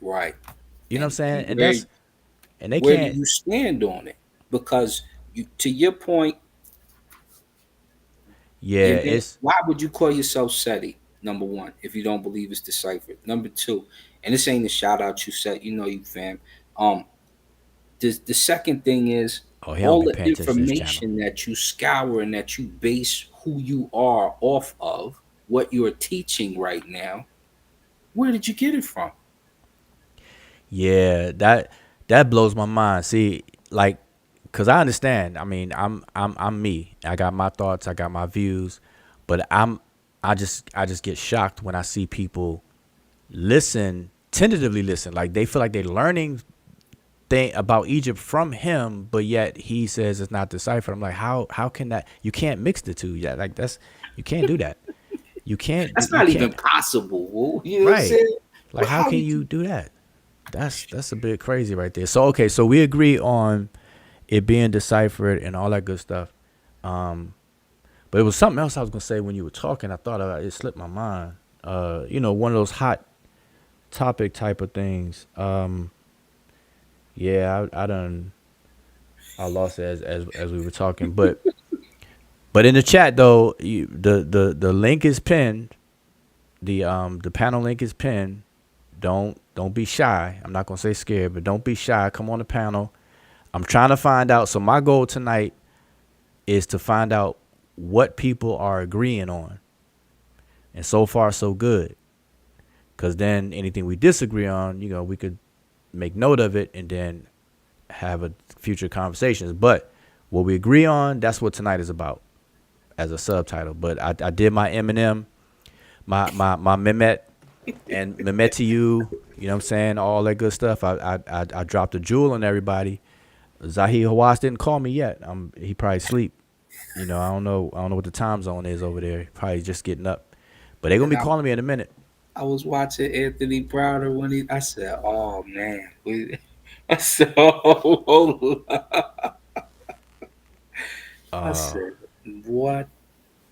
Right. You know what I'm saying? And they where can't. Do you stand on it? Because to your point. Yeah. Why would you call yourself Seti? Number one, if you don't believe it's deciphered. Number two, and this ain't a shout out you said, you fam. The second thing is all the information that you scour and that you base who you are off of, what you're teaching right now. Where did you get it from? Yeah, that blows my mind. See, like, cause I understand. I mean, I'm me. I got my thoughts. I got my views, but I just get shocked when I see people tentatively listen. Like they feel like they're learning thing about Egypt from him, but yet he says it's not deciphered. I'm like, how can that? You can't mix the two. Yeah, like you can't do that. You can't. That's not even possible. You know right? What I'm saying? Like, how can you do that? That's a bit crazy right there. So okay, so we agree on it being deciphered and all that good stuff. But it was something else I was gonna say when you were talking. I thought it slipped my mind. One of those hot topic type of things. Yeah, I lost it as we were talking, but in the chat though, the link is pinned. The panel link is pinned. Don't be shy. I'm not gonna say scared, but don't be shy. Come on the panel. I'm trying to find out. So my goal tonight is to find out what people are agreeing on. And so far, so good. Because then anything we disagree on, we could make note of it and then have a future conversations. But what we agree on, that's what tonight is about as a subtitle. But I did my Eminem, my MEMET, and MEMET to you, you know what I'm saying, all that good stuff. I dropped a jewel on everybody. Zahir Hawass didn't call me yet. He probably sleep. I don't know what the time zone is over there. Probably just getting up. But they're gonna be calling me in a minute. I was watching Anthony Browner when I said, "Oh man," I said, "Oh, I said, what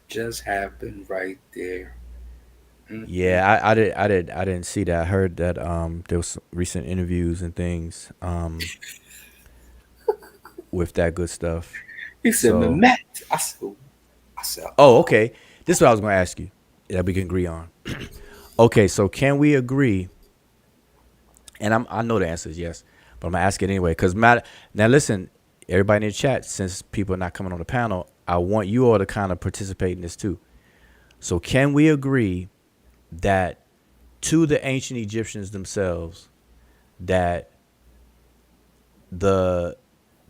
just happened right there?" Yeah, I didn't see that. I heard that there was some recent interviews and things with that good stuff. He said, "MEMET." I said, "Oh, okay." This is what I was gonna ask you that we can agree on. Okay, so can we agree? And I know the answer is yes, but I'm gonna ask it anyway. Cause now listen, everybody in the chat, since people are not coming on the panel, I want you all to kind of participate in this too. So can we agree that to the ancient Egyptians themselves, that the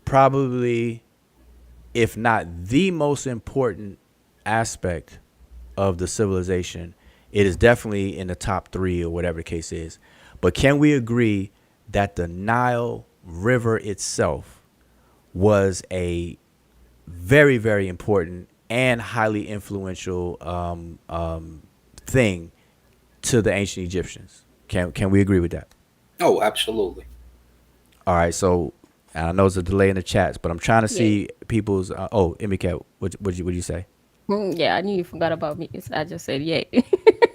probably, if not the most important aspect of the civilization, it is definitely in the top 3 or whatever the case is. But can we agree that the Nile River itself was a very, very important and highly influential thing to the ancient Egyptians? Can we agree with that? "Oh, absolutely." All right, so I know it's a delay in the chats, but I'm trying to see people's. Emicat, what you say? Yeah, I knew you forgot about me. So I just said yay.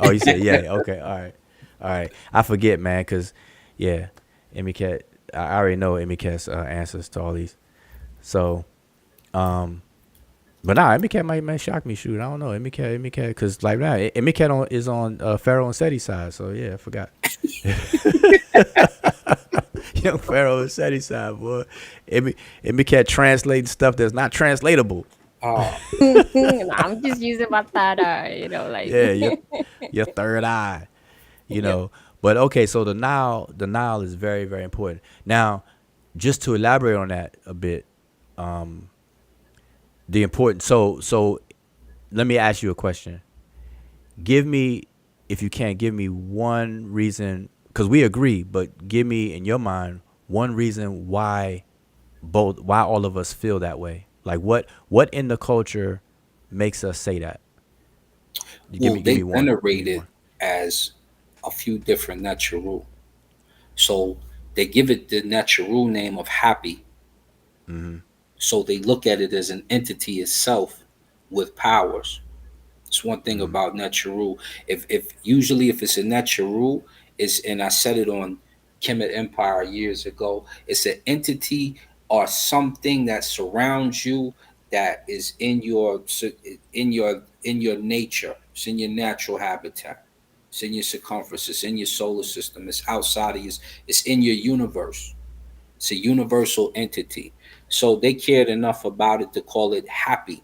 Oh, you said yeah. Okay, all right. I forget, man, because Emicat. I already know Emicat's answers to all these. So, but Emicat might shock me. Shoot, I don't know. Emicat, because like now Emicat is on Pharaoh and Seti's side. So yeah, I forgot. Young Pharaoh and Seti's side, boy. Emicat translating stuff that's not translatable. I'm just using my third eye, Yeah, your third eye, But okay, so the Nile is very, very important. Now, just to elaborate on that a bit, the important. So let me ask you a question. Give me, if you can, give me one reason, because we agree, but give me in your mind one reason why all of us feel that way. Like what in the culture makes us say that? They venerate it as a few different Netcher. So they give it the Netcher name of happy. Mm-hmm. So they look at it as an entity itself with powers. It's one thing about Netcher. If it's a Netcher, and I said it on Kemet Empire years ago, it's an entity or something that surrounds you that is in your nature. It's in your natural habitat. It's in your circumference. It's in your solar system. It's outside of you. It's in your universe. It's a universal entity. So they cared enough about it to call it happy.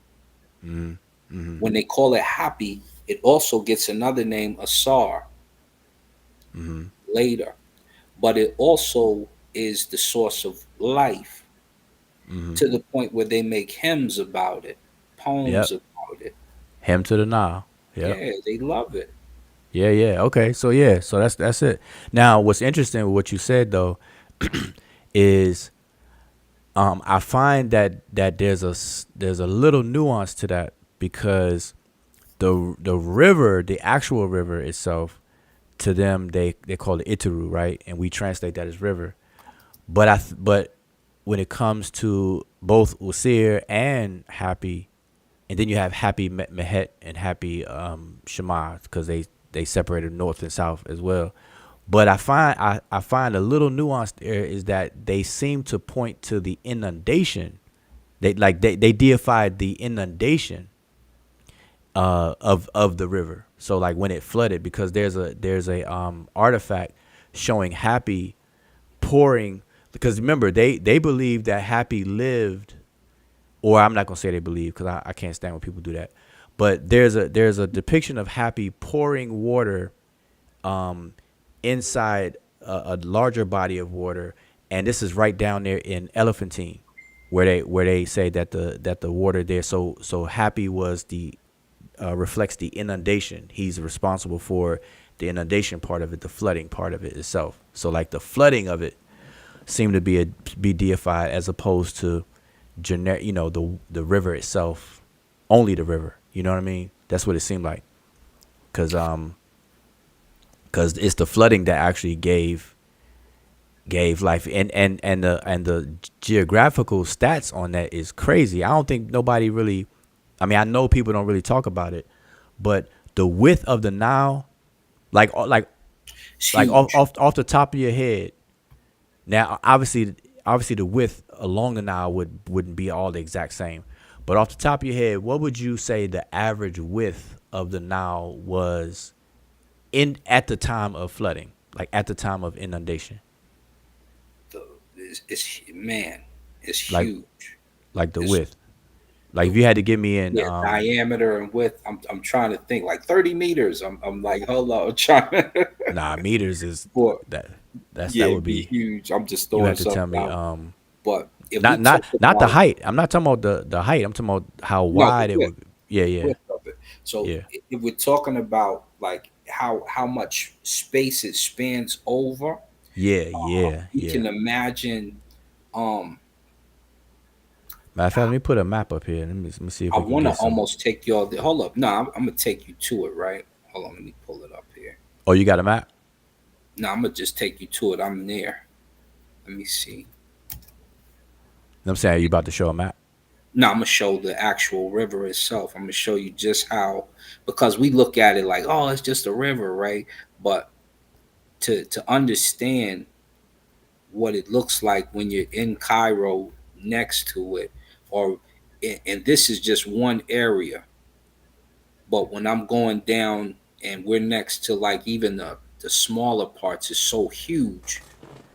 Mm-hmm. When they call it happy, it also gets another name, Asar, later. But it also is the source of life, to the point where they make hymns about it, poems about it. Hymn to the Nile. Yep. Yeah, they love it. Yeah. Okay. So that's it. Now, what's interesting with what you said though, is I find that there's a little nuance to that, because the river, the actual river itself, to them they call it Itaru, right? And we translate that as river. But when it comes to both Usir and Happy, and then you have Happy Mehet and Happy Shema, because they separated north and south as well. But I find a little nuance there is that they seem to point to the inundation. They deified the inundation of the river. So like when it flooded, because there's a artifact showing Happy pouring, because remember they believe that Happy lived or I'm not gonna say they believe because I can't stand when people do that. But there's a depiction of Happy pouring water inside a larger body of water, and this is right down there in Elephantine, where they say that the water there. So Happy was the reflects the inundation. He's responsible for the inundation part of it, the flooding part of it itself. So like the flooding of it seemed to be deified as opposed to generic, the river itself, only the river. You know what I mean? That's what it seemed like, because it's the flooding that actually gave life, and the geographical stats on that is crazy. I don't think nobody really. I mean, I know people don't really talk about it, but the width of the Nile, like It's like huge. off the top of your head. Now, obviously, the width along the Nile wouldn't be all the exact same, but off the top of your head, what would you say the average width of the Nile was in at the time of flooding, like at the time of inundation, Man, it's like huge. like the It's width? Like the if you had to give me in, Yeah, diameter and width. I'm trying to think like 30 meters. I'm like, hold on, I'm trying to nah, meters is for that that yeah, would it'd be be. huge. I'm just You throwing have to tell something me, out. But if we not talk not the about height. I'm not talking about the height. I'm talking about how no the wide it width, would. Yeah, the yeah, width of it. So yeah, if we're talking about like how much space it spans over, yeah, yeah, you yeah. can imagine. Um, Matter of fact, let me put a map up here. Let me see if I we can want to get some. almost take y'all there. Hold up, no, I'm gonna take you to it. Right, hold on, let me pull it up here. Oh, you got a map? No, I'm gonna just take you to it. I'm there. Let me see. I'm saying, you about to show a map? No, I'm gonna show the actual river itself. I'm gonna show you just how, because we look at it like, oh, it's just a river, right? But to understand what it looks like when you're in Cairo next to it, or and this is just one area. But when I'm going down and we're next to like even the smaller parts is so huge.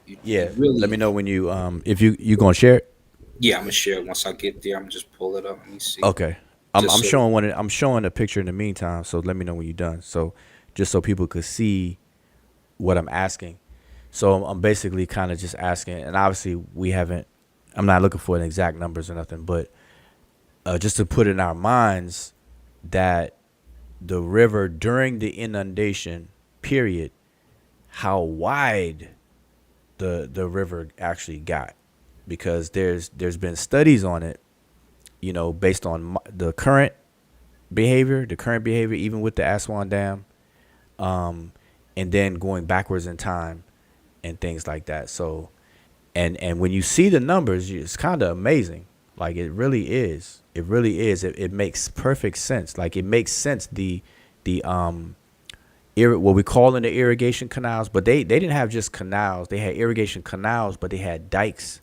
You Yeah. Let me really know when you if you gonna share it. yeah. I'm gonna share it once I get there. I'm just pull it up. Let me see. Okay. Just I'm so showing one. I'm showing a picture in the meantime. So let me know when you're done. So just so people could see what I'm asking. So I'm basically kind of just asking, and obviously we haven't. I'm not looking for an exact numbers or nothing, but just to put in our minds that the river during the inundation period, how wide the river actually got, because there's been studies on it, based on the current behavior, even with the Aswan Dam, and then going backwards in time and things like that. So, and when you see the numbers, it's kind of amazing. Like it really is. It really is. It makes perfect sense. Like it makes sense. The what we call in the irrigation canals, but they didn't have just canals. They had irrigation canals, but they had dikes.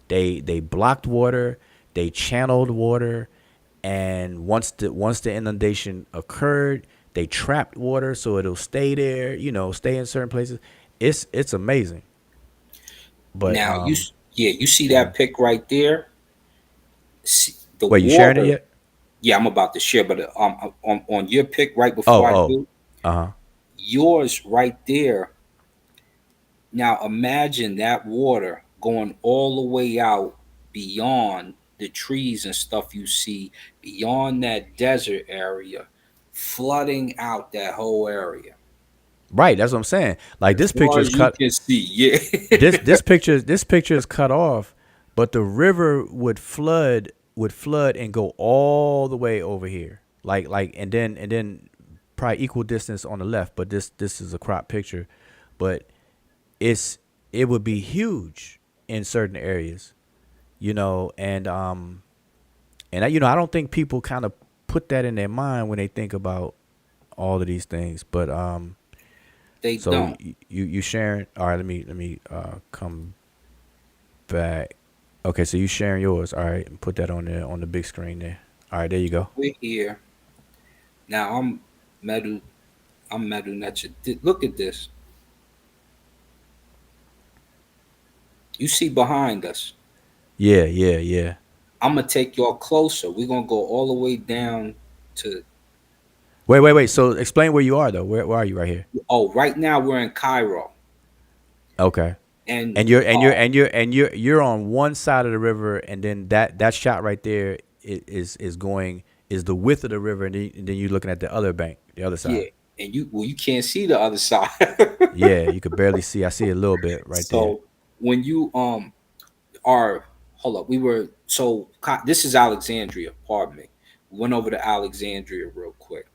They blocked water. They channeled water, and once the inundation occurred, they trapped water so it'll stay there. Stay in certain places. It's amazing. But now yeah, you see that pic right there. See, the wait, you sharing it water. yet? Yeah, I'm about to share, but on your pic right Oh, before I oh, do uh-huh. yours right there. Now imagine that water going all the way out beyond the trees and stuff you see, beyond that desert area, flooding out that whole area. Right, that's what I'm saying. Like As this picture far is as you cut. can see, yeah. This picture is cut off, but the river would flood and go all the way over here. Like and then probably equal distance on the left, but this is a crop picture. But it would be huge in certain areas, and I don't think people kind of put that in their mind when they think about all of these things. But They so don't. you sharing? All right, let me come back. Okay, so you sharing yours. All right, and put that on there on the big screen there. All right, there you go. We're here. Now Medew I'm Medew Netcher. Look at this. You see behind us. Yeah, yeah, yeah. I'm gonna take y'all closer. We're gonna go all the way down to Wait. So explain where you are though. Where are you right here? right now we're in Cairo, Okay. and And you're on one side of the river, and then that shot right there is going is the width of the river, and then you're looking at the other bank, the other yeah, side. and you can't see the other side. Yeah, you could barely see. I see a little bit right there. So when you are hold up, we were this is Alexandria. Pardon me. We went over to Alexandria real quick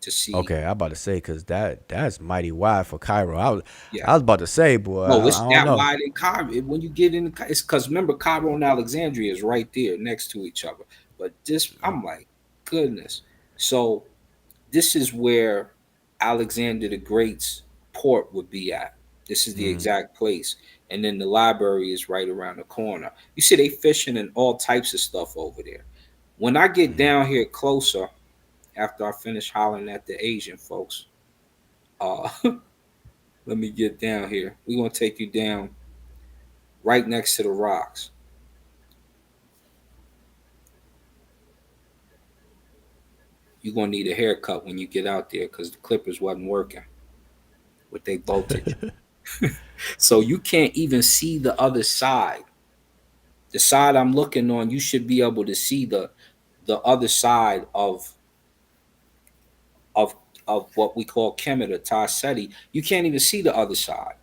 to see. Okay, I'm about to say because that's mighty wide for Cairo. Yeah, I was about to say, boy, no, I it's don't that know. wide in Cairo. When you get in, it's because remember Cairo and Alexandria is right there next to each other. But this, I'm like, goodness. So this is where Alexander the Great's port would be at. This is the exact place. And then the library is right around the corner. You see, they fishing and all types of stuff over there. When I get down here closer, after I finish hollering at the Asian folks, uh, let me get down here. We're gonna take you down right next to the rocks. You're gonna need a haircut when you get out there because the clippers wasn't working with their voltage. So you can't even see the other side. The side I'm looking on, you should be able to see the other side of of what we call Kemet or Tarseti. You can't even see the other side.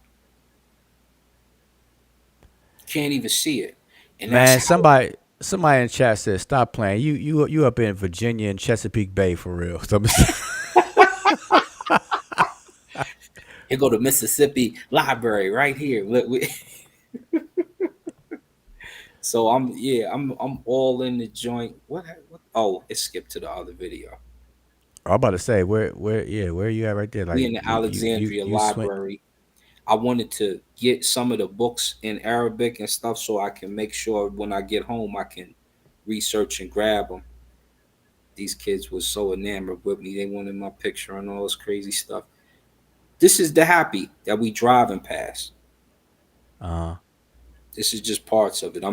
You can't even see it. And that's Man, how somebody in chat said stop playing. You up in Virginia and Chesapeake Bay for real. So here go the Mississippi Library right here. So I'm all in the joint. What? Oh, it skipped to the other video. I'm about to say where are you at right there? We Like in the you Alexandria you swing. Library. I wanted to get some of the books in Arabic and stuff so I can make sure when I get home I can research and grab them. These kids was so enamored with me. They wanted my picture and all this crazy stuff. This is the happy that we driving past. Uh This is just parts of it.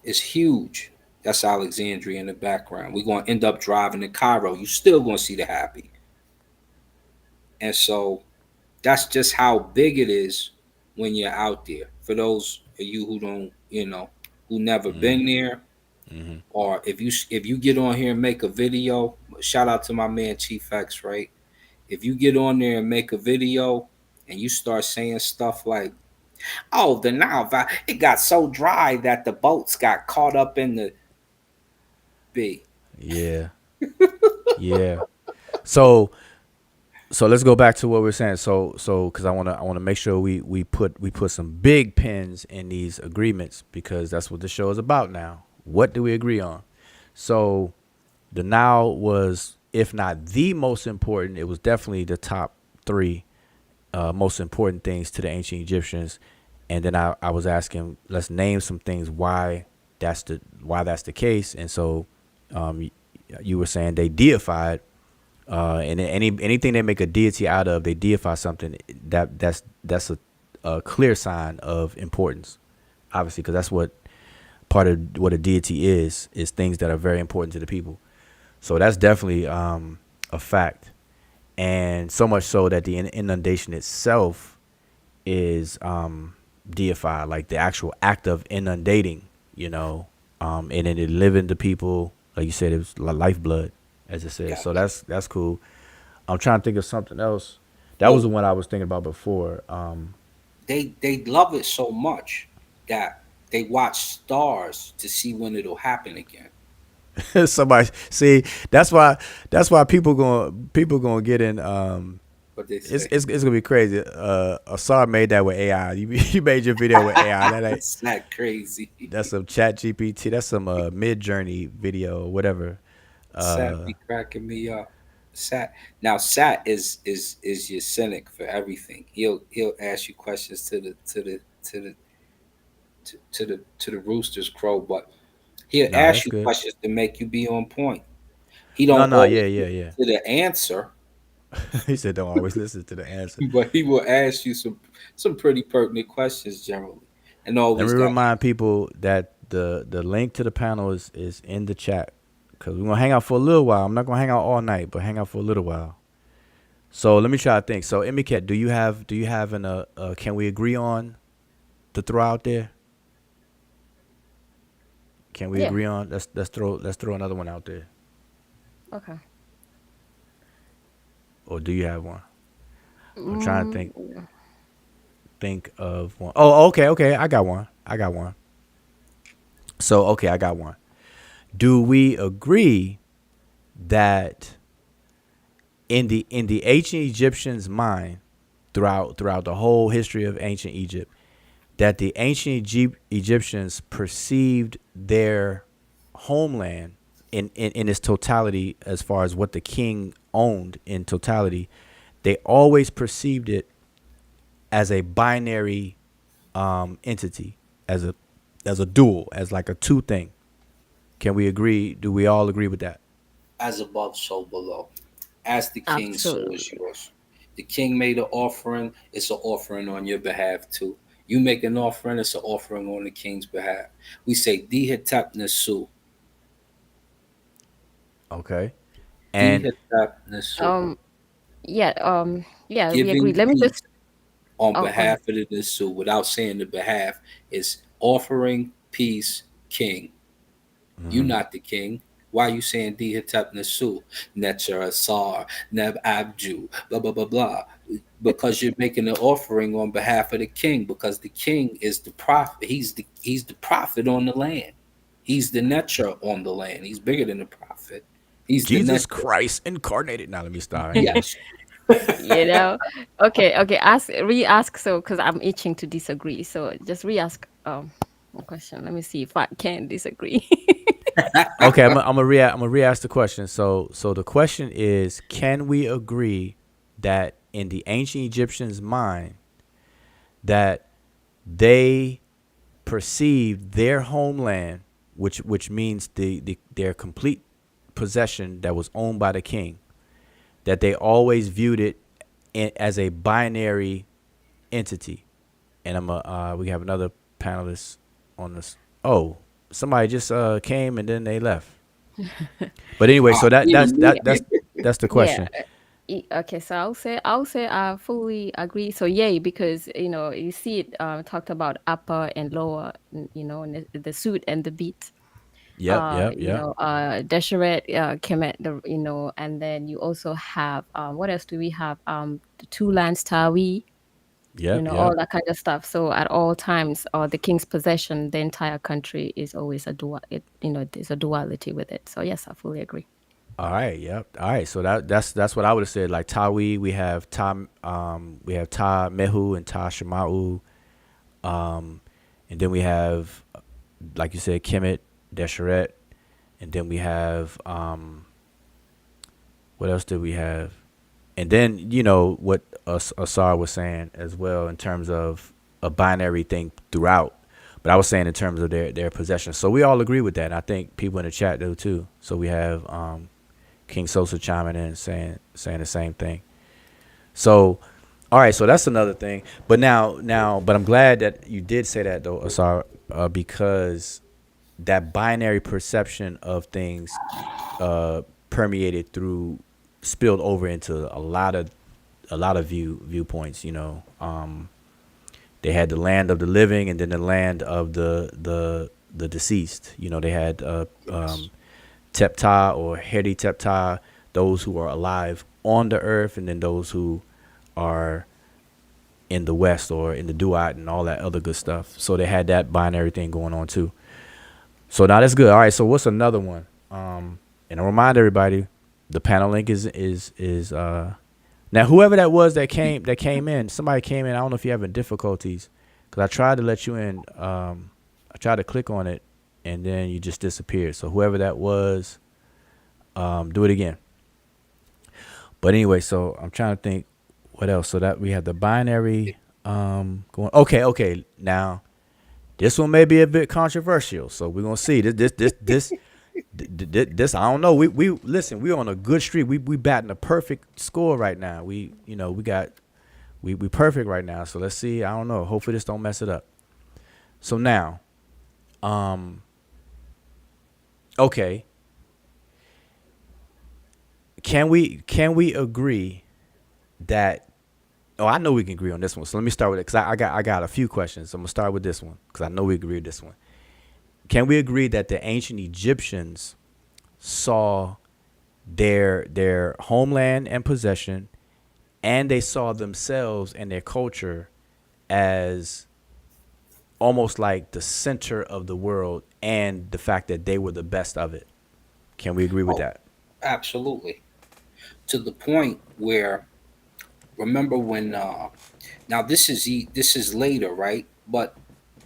It's huge. That's Alexandria in the background. We're going to end up driving to Cairo. You still going to see the happy. And so that's just how big it is when you're out there. For those of you who don't, who never been there, or if you get on here and make a video, shout out to my man Chief X, right? If you get on there and make a video and you start saying stuff like, "Oh, the Nile, it got so dry that the boats got caught up in the B." yeah. Yeah. So let's go back to what we're saying. So because I want to make sure we put some big pins in these agreements because that's what the show is about now. What do we agree on? So the Nile was, if not the most important, it was definitely the top three most important things to the ancient Egyptians. And then I was asking, let's name some things why that's the case. And so you were saying they deified, and anything they make a deity out of, they deify something. That's a clear sign of importance, obviously, because that's what part of what a deity is things that are very important to the people. So that's definitely a fact, and so much so that the inundation itself is deified, like the actual act of inundating, and then it living to people, like you said, it was lifeblood, as it says. Yeah. So that's cool. I'm trying to think of something else. That was Well, the one I was thinking about before. they love it so much that they watch stars to see when it'll happen again. Somebody see that's why people gonna get in. What they It's, say. it's it's gonna be crazy. Asar made that with AI. You made your video with AI. That ain't It's not crazy. that's some Chat GPT. That's some Mid Journey video or whatever. Sat be cracking me up. Sat now Sat is your cynic for everything. He'll ask you questions to the rooster's crow, but he'll Nah, ask that's you good. questions to make you be on point. He No, don't no, always yeah. to the answer, He said don't always listen to the answer. but he will ask you some pretty pertinent questions generally. and Let always me got remind people that the link to the panel is in the chat, because we're gonna hang out for a little while. I'm not gonna hang out all night, but hang out for a little while. So let me try to think. So Emiket, do you have an can we agree on to throw out there? Can we Yeah. agree on let's throw another one out there? Okay. Or do you have one? I'm trying to Mm, think of one. Oh, okay. I got one. So okay, I got one. Do we agree that in the ancient Egyptians' mind, throughout the whole history of ancient Egypt, that the ancient Egyptians perceived their homeland in its totality, as far as what the king owned in totality, they always perceived it as a binary entity, as a dual, as like a two thing. Can we agree? Do we all agree with that? as above, so below. As the king, so is absolutely. yours. The king made an offering, it's an offering on your behalf too. You make an offering, it's an offering on the king's behalf. We say dihetap nesu, Okay. And dihetap nesu, Um. Yeah. Yeah. We agree. giving Let me peace just. on Oh, go ahead. behalf of the nesu without saying the behalf is offering peace, king. You not the king. Why you saying Dihatep Nasu, Netcher Asar, Neb Abju, blah blah blah blah? Because you're making an offering on behalf of the king. Because the king is the prophet. He's the prophet on the land. He's the Netcher on the land. He's bigger than the prophet. He's the Jesus Netcher. Christ incarnated. Now let me start. I ain't gonna. Yes. You know. Okay. Okay. Ask. Re-ask. So, because I'm itching to disagree. So, just re-ask. A question. Let me see if I can disagree. Okay, I'm gonna re-ask the question. So the question is, can we agree that in the ancient Egyptians' mind, that they perceived their homeland, which means their complete possession that was owned by the king, that they always viewed it as a binary entity? And we have another panelist on this. Oh, somebody just came and then they left. But anyway, so that's the Yeah. question. Okay, so I'll say I fully agree. So yay, because you see it talked about upper and lower, and the suit and the beat. Yep. Deseret came at and then you also have what else do we have? The two lands Tawi, all Yep. that kind of stuff. So at all times, the king's possession, the entire country is always a dual. There's a duality with it. So yes, I fully agree. All right. Yep. All right. So that's what I would have said. Like Tawi, we have Ta Mehu and Ta Shemau, and then we have, like you said, Kemet, Desheret, and then we have what else did we have? And then what Asar was saying as well, in terms of a binary thing throughout. But I was saying in terms of their possession. So we all agree with that. I think people in the chat do too. So we have King Sosa chiming in saying the same thing. So, all right. So that's another thing. But but I'm glad that you did say that though, Asar, because that binary perception of things permeated through, spilled over into a lot of viewpoints. They had the land of the living and then the land of the deceased. They had Tepta or Heri Tepta, those who are alive on the earth, and then those who are in the west or in the duat and all that other good stuff. So they had that binary thing going on too. So now that's good. All right. So what's another one? And I remind everybody, the panel link is now whoever that was that came in. Somebody came in. I don't know if you're having difficulties, because I tried to let you in. I tried to click on it, and then you just disappeared. So whoever that was, do it again. But anyway, so I'm trying to think what else. So that we have the binary going. Okay. Now this one may be a bit controversial, so we're gonna see. This I don't know. We listen. We're on a good streak. We batting a perfect score right now. We perfect right now. So let's see. I don't know. Hopefully this don't mess it up. So now, um, okay, can we agree that? Oh, I know we can agree on this one. So let me start with it because I got a few questions. So I'm gonna start with this one because I know we agree with this one. Can we agree that the ancient Egyptians saw their homeland and possession, and they saw themselves and their culture as almost like the center of the world, and the fact that they were the best of it? Can we agree with Oh, that? absolutely. To the point where, remember when now this is later, right? But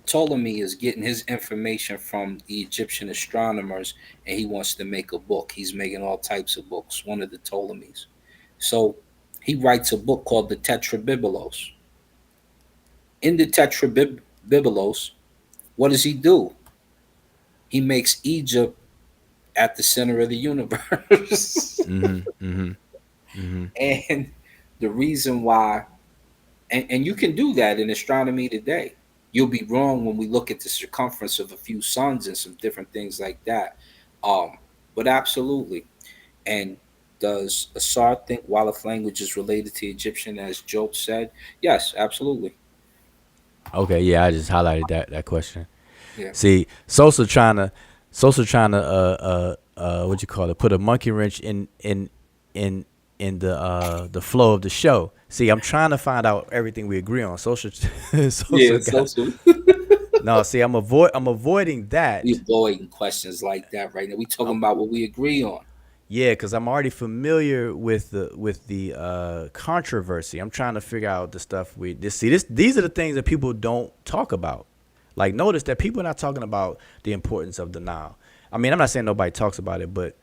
Ptolemy is getting his information from the Egyptian astronomers, and he wants to make a book. He's making all types of books, one of the Ptolemies. So he writes a book called the Tetrabiblos. In the Tetrabiblos, what does he do? He makes Egypt at the center of the universe. And the reason why, and you can do that in astronomy today. You'll be wrong when we look at the circumference of a few suns and some different things like that. Um, but absolutely. And does Asar think Wolof language is related to Egyptian, as Job said? Yes, absolutely. Okay, yeah, I just highlighted that question. Yeah. See, Sosa trying to what you call it, put a monkey wrench in the flow of the show. See, I'm trying to find out everything we agree on. Sosa Yeah, Sosa it's so got soon. no. See, I'm avoiding We that. avoiding questions like that right now. We talking about what we agree on. Yeah, because I'm already familiar with the controversy. I'm trying to figure out the stuff we this see this these are the things that people don't talk about. Like, notice that people are not talking about the importance of the Nile. I mean, I'm not saying nobody talks about it, but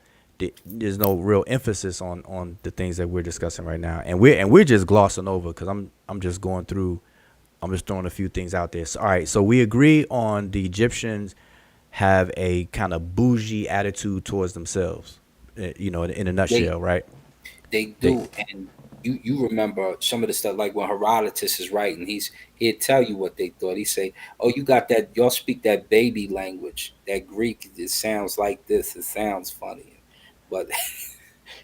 there's no real emphasis on the things that we're discussing right now, and we're just glossing over because I'm just going through. I'm just throwing a few things out there. So, all right, so we agree on the Egyptians have a kind of bougie attitude towards themselves, in a They nutshell, right? they They, do, and you remember some of the stuff like when Herodotus is writing, he'd tell you what they thought. He say, "Oh, you got that? Y'all speak that baby language, that Greek. It sounds like this. It sounds funny, but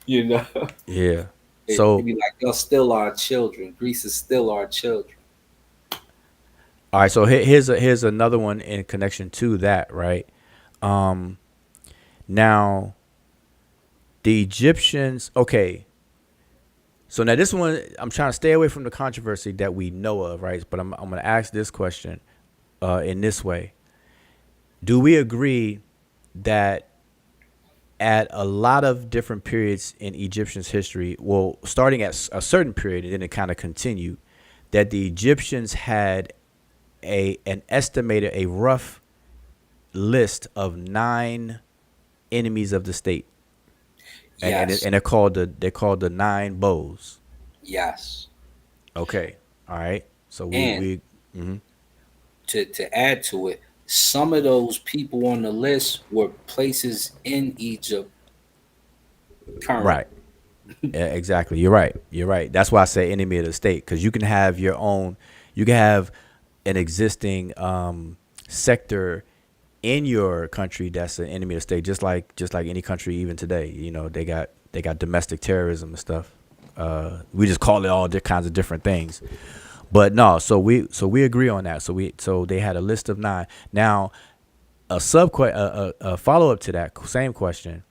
you know, yeah. it So, be like y'all still our children. Greece is still our children." all right. So here's another one in connection to that, right? Um, Now the Egyptians. Okay. So now this one, I'm trying to stay away from the controversy that we know of, right? But I'm going to ask this question in this way: do we agree that at a lot of different periods in Egyptians' history, well, starting at a certain period and then it kind of continued, that the Egyptians had an estimated, a rough list of 9 enemies of the state, Yes, and they're called the 9 bows. yes, Okay, all right. So we and we mhm. to add to it, some of those people on the list were places in Egypt current. Right. Yeah, exactly. You're right. You're right. That's why I say enemy of the state, because you can have your own. You can have an existing sector in your country that's an enemy of the state, just like any country even today. They got domestic terrorism and stuff. We just call it all kinds of different things. But no, so we agree on that. So they had a list of 9. Now, a follow up to that same question: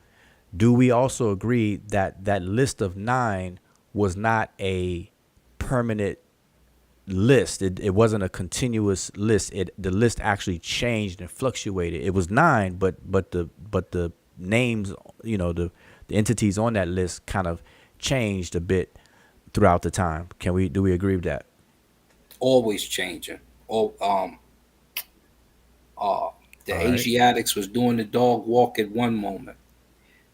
do we also agree that that list of 9 was not a permanent list? It wasn't a continuous list. The list actually changed and fluctuated. It was 9, but the names, the entities on that list kind of changed a bit throughout the time. Do we agree with that? Always changing. Oh, uh, the All right. Asiatics was doing the dog walk at one moment.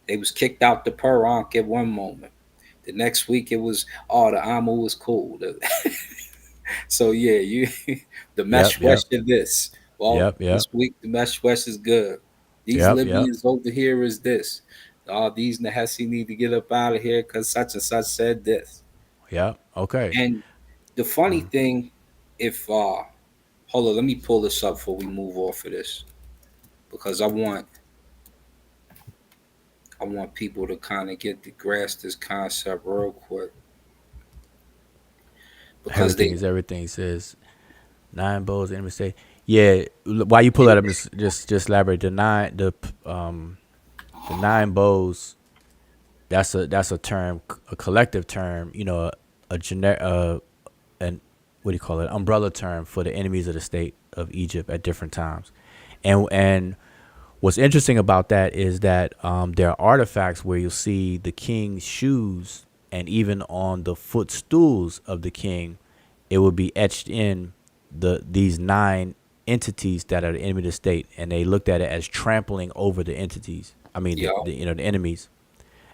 They was kicked out the Peronk at one moment. The next week it was, oh, the Amu was cool. So yeah, you the Yep. Mesh Yep. West of this. Well, Yep. Yep. this week the Mesh West is good. These Yep. Yep. Libyans over here is this. Oh, these Nahesi need to get up out of here because such and such said this. Yep. Okay. And the funny thing, if Hold on, let me pull this up before we move off of this because I want people to kind of get to grasp this concept real quick because Everything they is everything. Says 9 bows. Enemy say, yeah. While you pull that up, just elaborate. The 9 bows. That's a term, a collective term. You know, a generic, an what do you call it? Umbrella term for the enemies of the state of Egypt at different times, and what's interesting about that is that there are artifacts where you'll see the king's shoes, and even on the footstools of the king, it will be etched in these 9 entities that are the enemy of the state, and they looked at it as trampling over the entities. I mean, yeah. the enemies,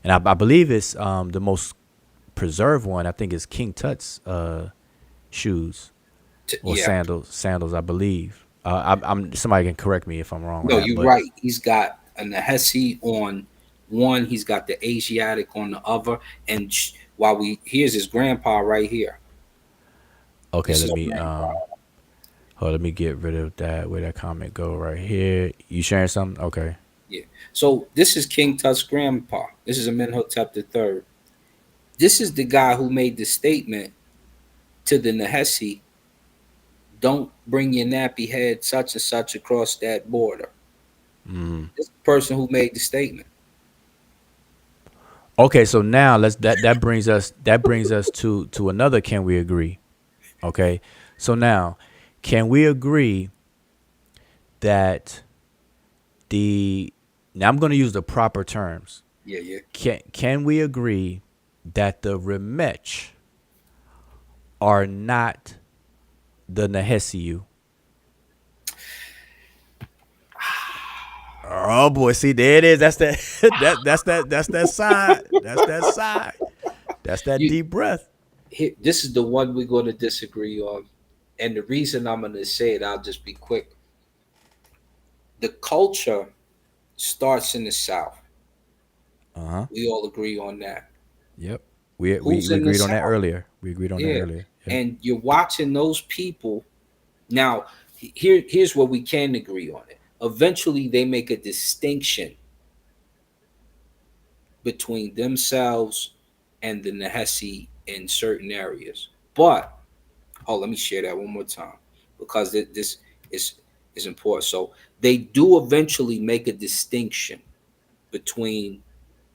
and I believe it's the most preserved one. I think is King Tut's shoes or Yeah. sandals. I believe. I'm somebody can correct me if I'm wrong No, with that, you're but right. He's got a Nahesi on one. He's got the Asiatic on the other. And while here's his grandpa right here. okay, This let is me grandpa. let me get rid of that. Where that comment go right here? You sharing something? Okay. Yeah. So this is King Tut's grandpa. This is Amenhotep III. This is the guy who made the statement to the Nahesi, don't bring your nappy head such and such across that border. This is the person who made the statement. Okay, so now that brings us to another can we agree? Okay. So now, can we agree that now I'm going to use the proper terms. Yeah, yeah. Can we agree that the Remech are not the Nahesiu? Oh boy, see there it is. That's that that's that side. That's that side. That's that deep breath. This is the one we're going to disagree on. And the reason I'm going to say it, I'll just be quick. The culture starts in the South. We all agree on that. Yep. We Who's in the agreed on that South? earlier. We agreed on that Yeah. earlier. Yep. And you're watching those people. Now, here's where we can agree on it. Eventually, they make a distinction between themselves and the Nahesi in certain areas. But, let me share that one more time because this is important. So they do eventually make a distinction between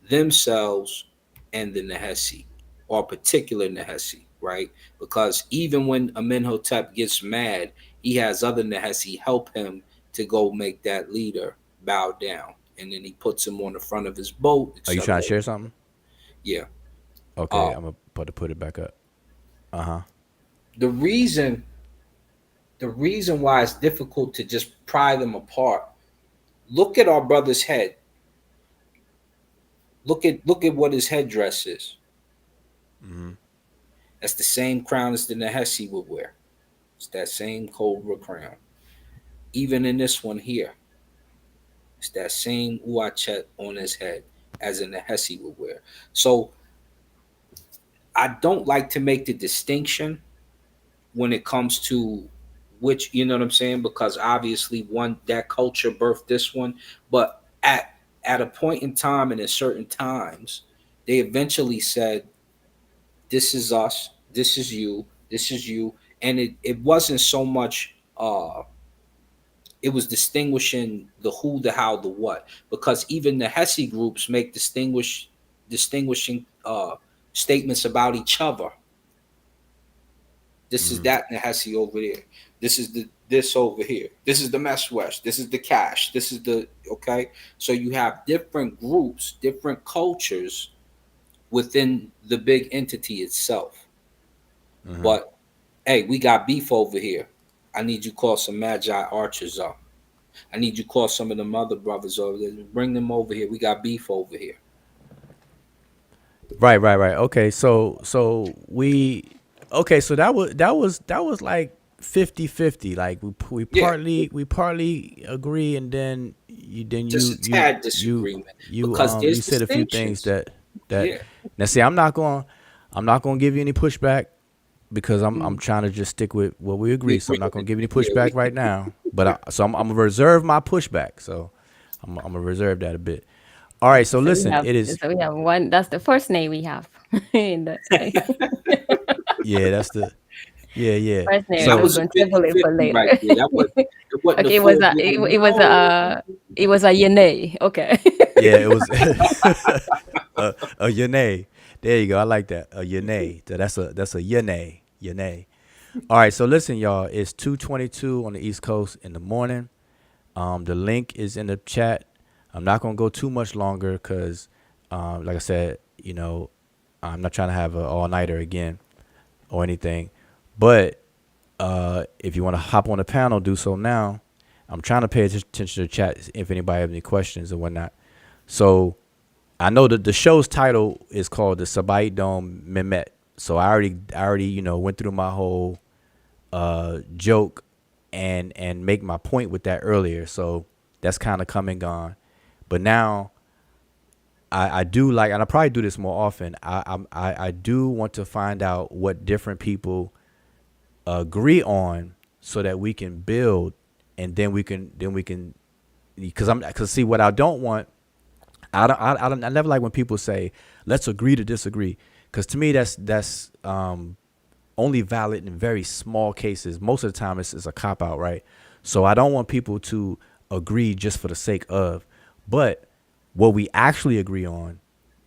themselves and the Nahesi, or a particular Nahesi, right? Because even when Amenhotep gets mad, he has other Nahesi help him to go make that leader bow down. And then he puts him on the front of his boat. Are you trying to share something? Yeah. Okay, I'm about to put it back up. The reason why it's difficult to just pry them apart. Look at our brother's head. Look at what his headdress is. That's the same crown as the Nahesi would wear. It's that same cobra crown. Even in this one here, it's that same uachet on his head as a Nahesi would wear. So I don't like to make the distinction when it comes to which, you know what I'm saying? Because obviously that culture birthed this one. But at a point in time and at certain times, they eventually said, this is us, this is you, this is you. And it wasn't so much it was distinguishing the who, the how, the what. Because even the Hesse groups make distinguishing statements about each other. This is that Nahesi over there. This is this over here. This is the Meswesh. This is the Cash. This is the okay. So you have different groups, different cultures within the big entity itself. But hey, we got beef over here. I need you to call some Magi archers up. I need you to call some of them other brothers over there. Bring them over here. We got beef over here. Right. Okay, so that was like 50-50. Like we partly agree, and then you Just a tad disagreement because you said a few things that Yeah. now see I'm not going to give you any pushback because I'm Mm. trying to just stick with what we agree. So I'm not gonna give any Yeah, pushback right now. But I'm gonna reserve my pushback. So I'm gonna reserve that a bit. All right. So listen, it is. so we have one. That's the first name we have in the Yeah, that's the. Yeah, yeah. first name. that We're So was a going to table it for 50-50 later. right there. It wasn't a Okay, full blown no. it was a Yene. Okay. yeah, it was a yene. There you go. I like that. A yene. That's a yene. Yene. All right. So listen, y'all. It's 2:22 on the East Coast in the morning. The link is in the chat. I'm not gonna go too much longer because, like I said, I'm not trying to have an all nighter again or anything. But if you want to hop on the panel, do so now. I'm trying to pay attention to the chat if anybody have any questions and whatnot. So I know that the show's title is called the Sebaytdome MEMET. So I already went through my whole joke and make my point with that earlier. So that's kind of come and gone. But now I do like, and I probably do this more often. I do want to find out what different people agree on so that we can build, and then we can because see what I don't want. I never like when people say let's agree to disagree, because to me that's only valid in very small cases. Most of the time it's a cop out, right? So I don't want people to agree just for the sake of, but what we actually agree on,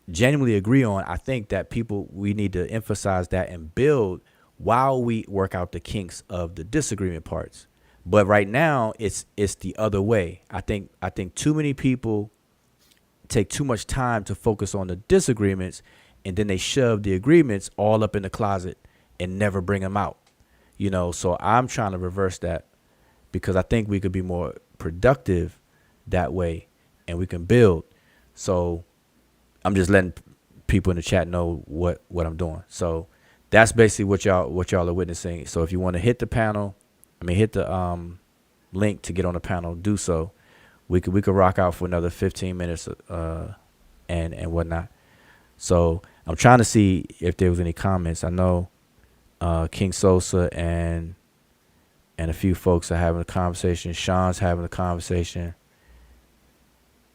genuinely agree on, I think that we need to emphasize that and build while we work out the kinks of the disagreement parts. But right now it's the other way. I think too many people take too much time to focus on the disagreements, and then they shove the agreements all up in the closet and never bring them out. So I'm trying to reverse that, because I think we could be more productive that way and we can build. So I'm just letting people in the chat know what I'm doing. So that's basically what y'all are witnessing. So if you want to hit the link to get on the panel, do so. We could rock out for another 15 minutes and whatnot. So I'm trying to see if there was any comments. I know King Sosa and a few folks are having a conversation. Sean's having a conversation.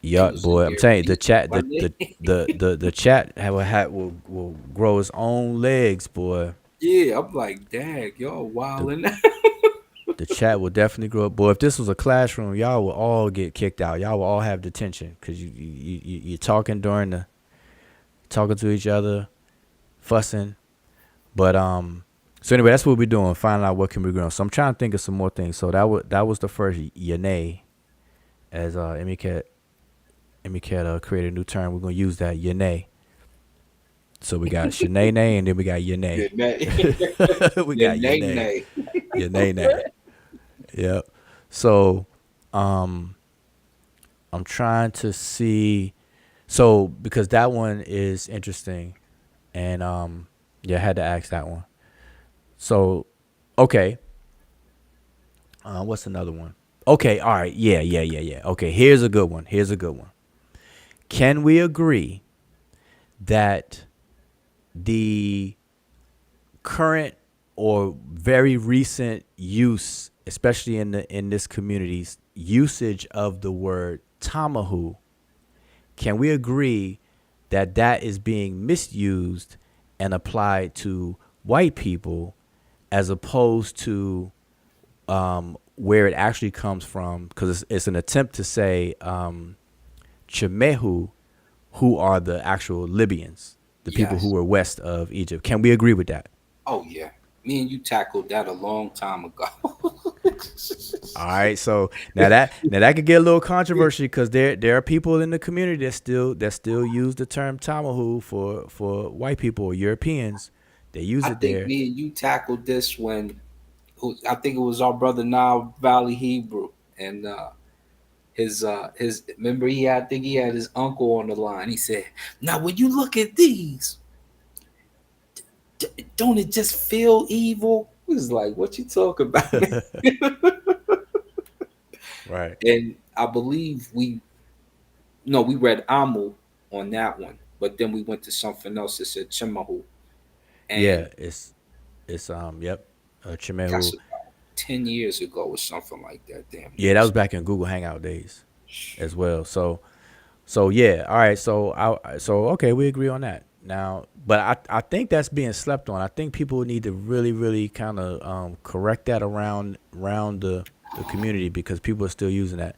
Yup, boy, I'm telling you, the chat, the chat will grow its own legs, boy. Yeah, I'm like, dang, y'all The wildin'. the chat will definitely grow up, boy. If this was a classroom, y'all will all get kicked out. Y'all will all have detention because you're talking talking to each other, fussing. But so anyway, that's what we're doing, finding out what can we grow. So I'm trying to think of some more things. So that was the first Yane, as MECAT created a new term. We're gonna use that Yane. So we got Shanae, and then we got Yane. We Yeah, got nay, Yane. nay. Yane. Yep. So I'm trying to see. So because that one is interesting, and yeah, I had to ask that one. So okay. What's another one? Okay, all right. Yeah. Okay, here's a good one. Can we agree that the current or very recent use, especially in this community's usage of the word tamahu, can we agree that that is being misused and applied to white people, as opposed to where it actually comes from? Because it's an attempt to say Chemehu, who are the actual Libyans, the people who Yes. were west of Egypt. Can we agree with that? Oh yeah. Me and you tackled that a long time ago. All right, so now that could get a little controversial, because there are people in the community that still use the term tamahu for white people or Europeans. They use I it think there. me and you tackled this when I think it was our brother Nile Valley Hebrew, and his remember I think he had his uncle on the line. He said, "Now when you look at these, don't it just feel evil?" It was like, "What you talking about?" Right. And I believe we read Amu on that one, but then we went to something else that said Chimahu, Yeah, and it's It's yep, That's Chimehu. about 10 years ago or something like that. Damn Yeah, that near. was back in Google Hangout days as well. So yeah, all right. So okay, we agree on that now. But I think that's being slept on. I think people need to really really kind of correct that around the community because people are still using that.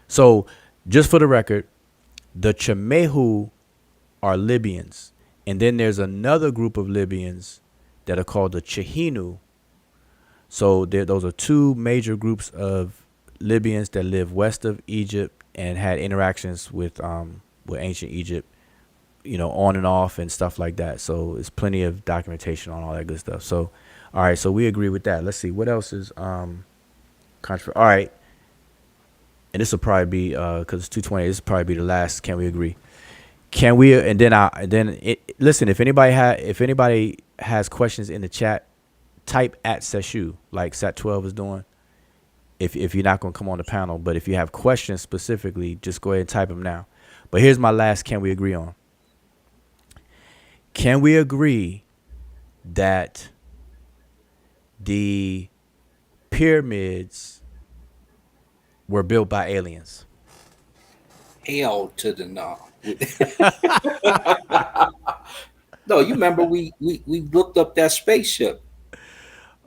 So just for the record, the Chamehu are Libyans, and then there's another group of Libyans that are called the Chihinu. So those are two major groups of Libyans that live west of Egypt and had interactions with ancient Egypt, on and off and stuff like that. So it's plenty of documentation on all that good stuff. So, all right, so we agree with that. Let's see what else is controversial. All right, and this will probably be because it's 2:20. This will probably be the last. Can we agree? Can we? And then listen. If anybody has questions in the chat, type at Seshu like Sat 12 is doing. If you're not gonna come on the panel, but if you have questions specifically, just go ahead and type them now. But here's my last. Can we agree on? Can we agree that the pyramids were built by aliens? Hell to the no. No, you remember we looked up that spaceship.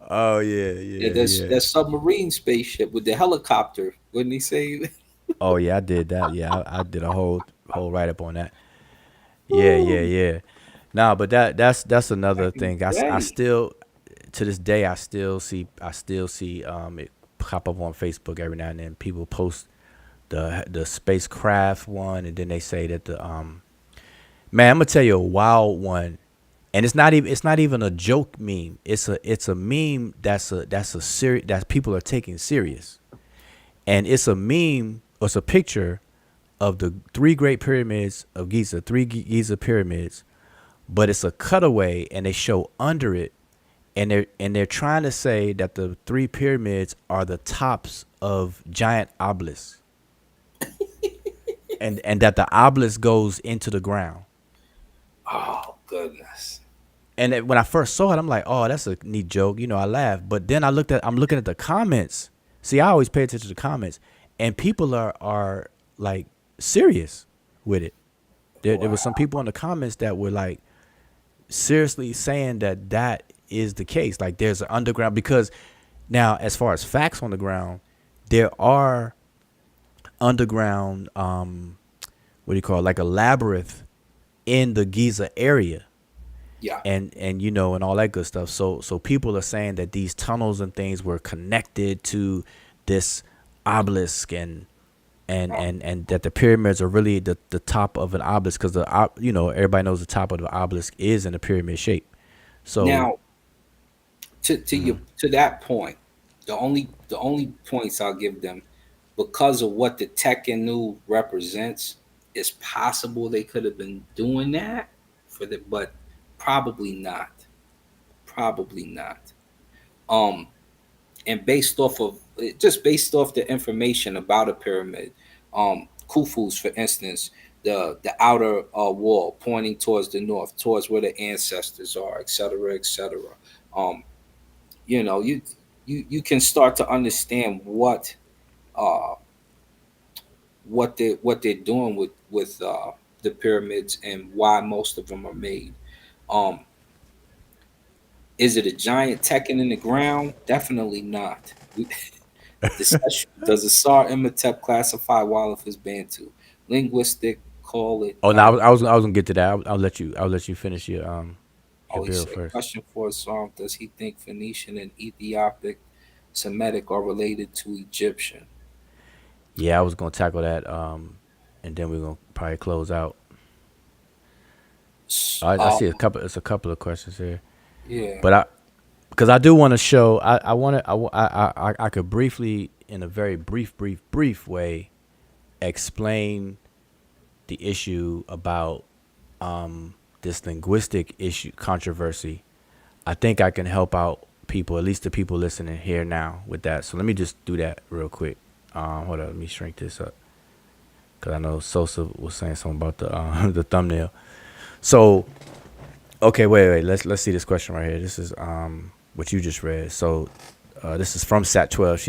Oh yeah, Yeah, yeah, that's yeah. that submarine spaceship with the helicopter. Wouldn't he say? Oh yeah, I did that. Yeah, I did a whole write up on that. Yeah, yeah, yeah. Nah, but that's another Back in thing. the I day. still to this day I still see it pop up on Facebook every now and then. People post the spacecraft one, and then they say that the man. I'm gonna tell you a wild one, and it's not even a joke meme. It's a meme that's a serious that people are taking serious, and it's a meme. It's a picture of the three great pyramids of Giza, Giza pyramids, but it's a cutaway, and they show under it, and they're trying to say that the three pyramids are the tops of giant obelisks, and that the obelisk goes into the ground. Oh goodness. And when I first saw it, I'm like, oh, that's a neat joke. I laughed. But then I'm looking at the comments. See, I always pay attention to the comments, and people are like serious with it. There was some people in the comments that were like seriously saying that is the case. Like there's an underground because now, as far as facts on the ground, there are underground what do you call it, like a labyrinth in the Giza area, Yeah. and all that good stuff. So people are saying that these tunnels and things were connected to this obelisk, and that the pyramids are really the top of an obelisk because everybody knows the top of the obelisk is in a pyramid shape. So Now, to that point, the only points I'll give them, because of what the Tekenu represents, it's possible they could have been doing that but probably not. Probably not. Um, and based off the information about a pyramid, Khufu's, for instance, the outer wall pointing towards the north, towards where the ancestors are, etc., etc. Um, you know, you can start to understand uh what they're doing with the pyramids and why most of them are made. Um, is it a giant Tekken in the ground? Definitely not. Does the SAR Imhotep classify wildlife as Bantu? Linguistic call it. oh no, I was gonna get to that. I'll let you finish your Oh, he bill said, first. question for a song: does he think Phoenician and Ethiopic Semitic are related to Egyptian? Yeah, I was gonna tackle that and then we're gonna probably close out. S- I Uh, see a couple of questions here, yeah. but because I do want to show I want to I could briefly in a very brief way explain the issue about this linguistic issue controversy. I think I can help out people, at least the people listening here now, with that. So let me just do that real quick. Hold on, let me shrink this up because I know Sosa was saying something about the the thumbnail. So okay, wait, let's see this question right here. This is what you just read. So this is from Sat 12.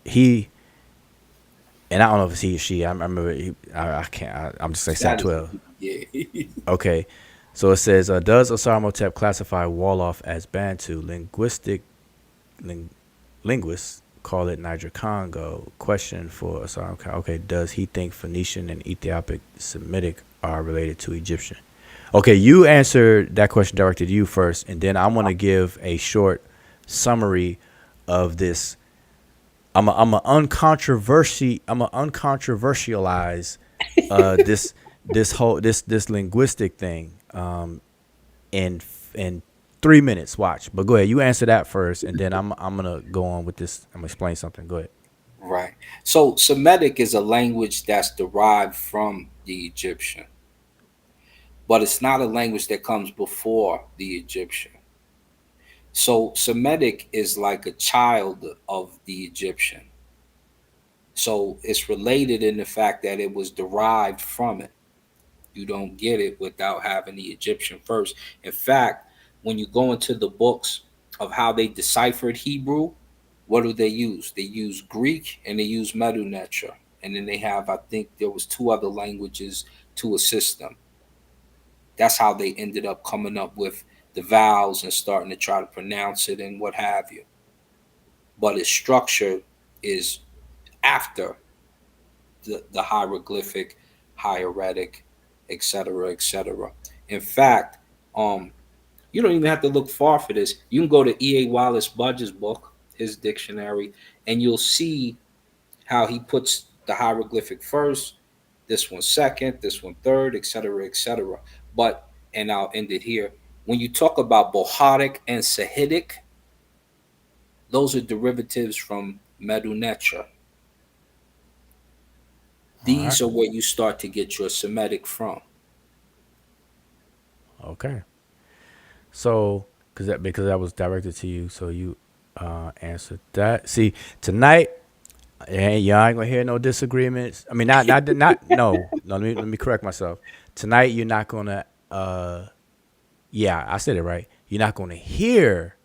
He, and I don't know if it's he or she. I remember. I can't. I'm just saying Sat That is 12. yeah. Okay. So it says, does Osar classify Wolof as Bantu? Ling, linguists call it Niger Congo. Question for Osar. Okay. Does he think Phoenician and Ethiopic Semitic are related to Egyptian? Okay, you answer that question directed to you first, and then I want to give a short summary of this. I'm a uncontroversialize this linguistic thing in 3 minutes. Watch, but go ahead. You answer that first, and then I'm gonna go on with this. I'm gonna explain something. Go ahead. Right. So Semitic is a language that's derived from the Egyptian, but it's not a language that comes before the Egyptian. So Semitic is like a child of the Egyptian. So it's related in the fact that it was derived from it. You don't get it without having the Egyptian first. In fact, when you go into the books of how they deciphered Hebrew, what do they use? They use Greek and they use Medew Netcher. And then they have, I think there was two other languages to assist them. That's how they ended up coming up with the vowels and starting to try to pronounce it and what have you. But its structure is after the hieroglyphic, hieratic, etc., etc. In fact, you don't even have to look far for this. You can go to E.A. Wallace Budge's book, his dictionary, and you'll see how he puts the hieroglyphic first, this one second, this one third, etc., etc. But, and I'll end it here. When you talk about Bohatic and Sahidic, those are derivatives from Medu Netra. All right. These are where you start to get your Semitic from. Okay. So, because that was directed to you, so you answered that. See, tonight, y'all ain't gonna hear no disagreements. I mean, not. No. Let me correct myself. Tonight, you're not gonna. Yeah, I said it right. You're not gonna hear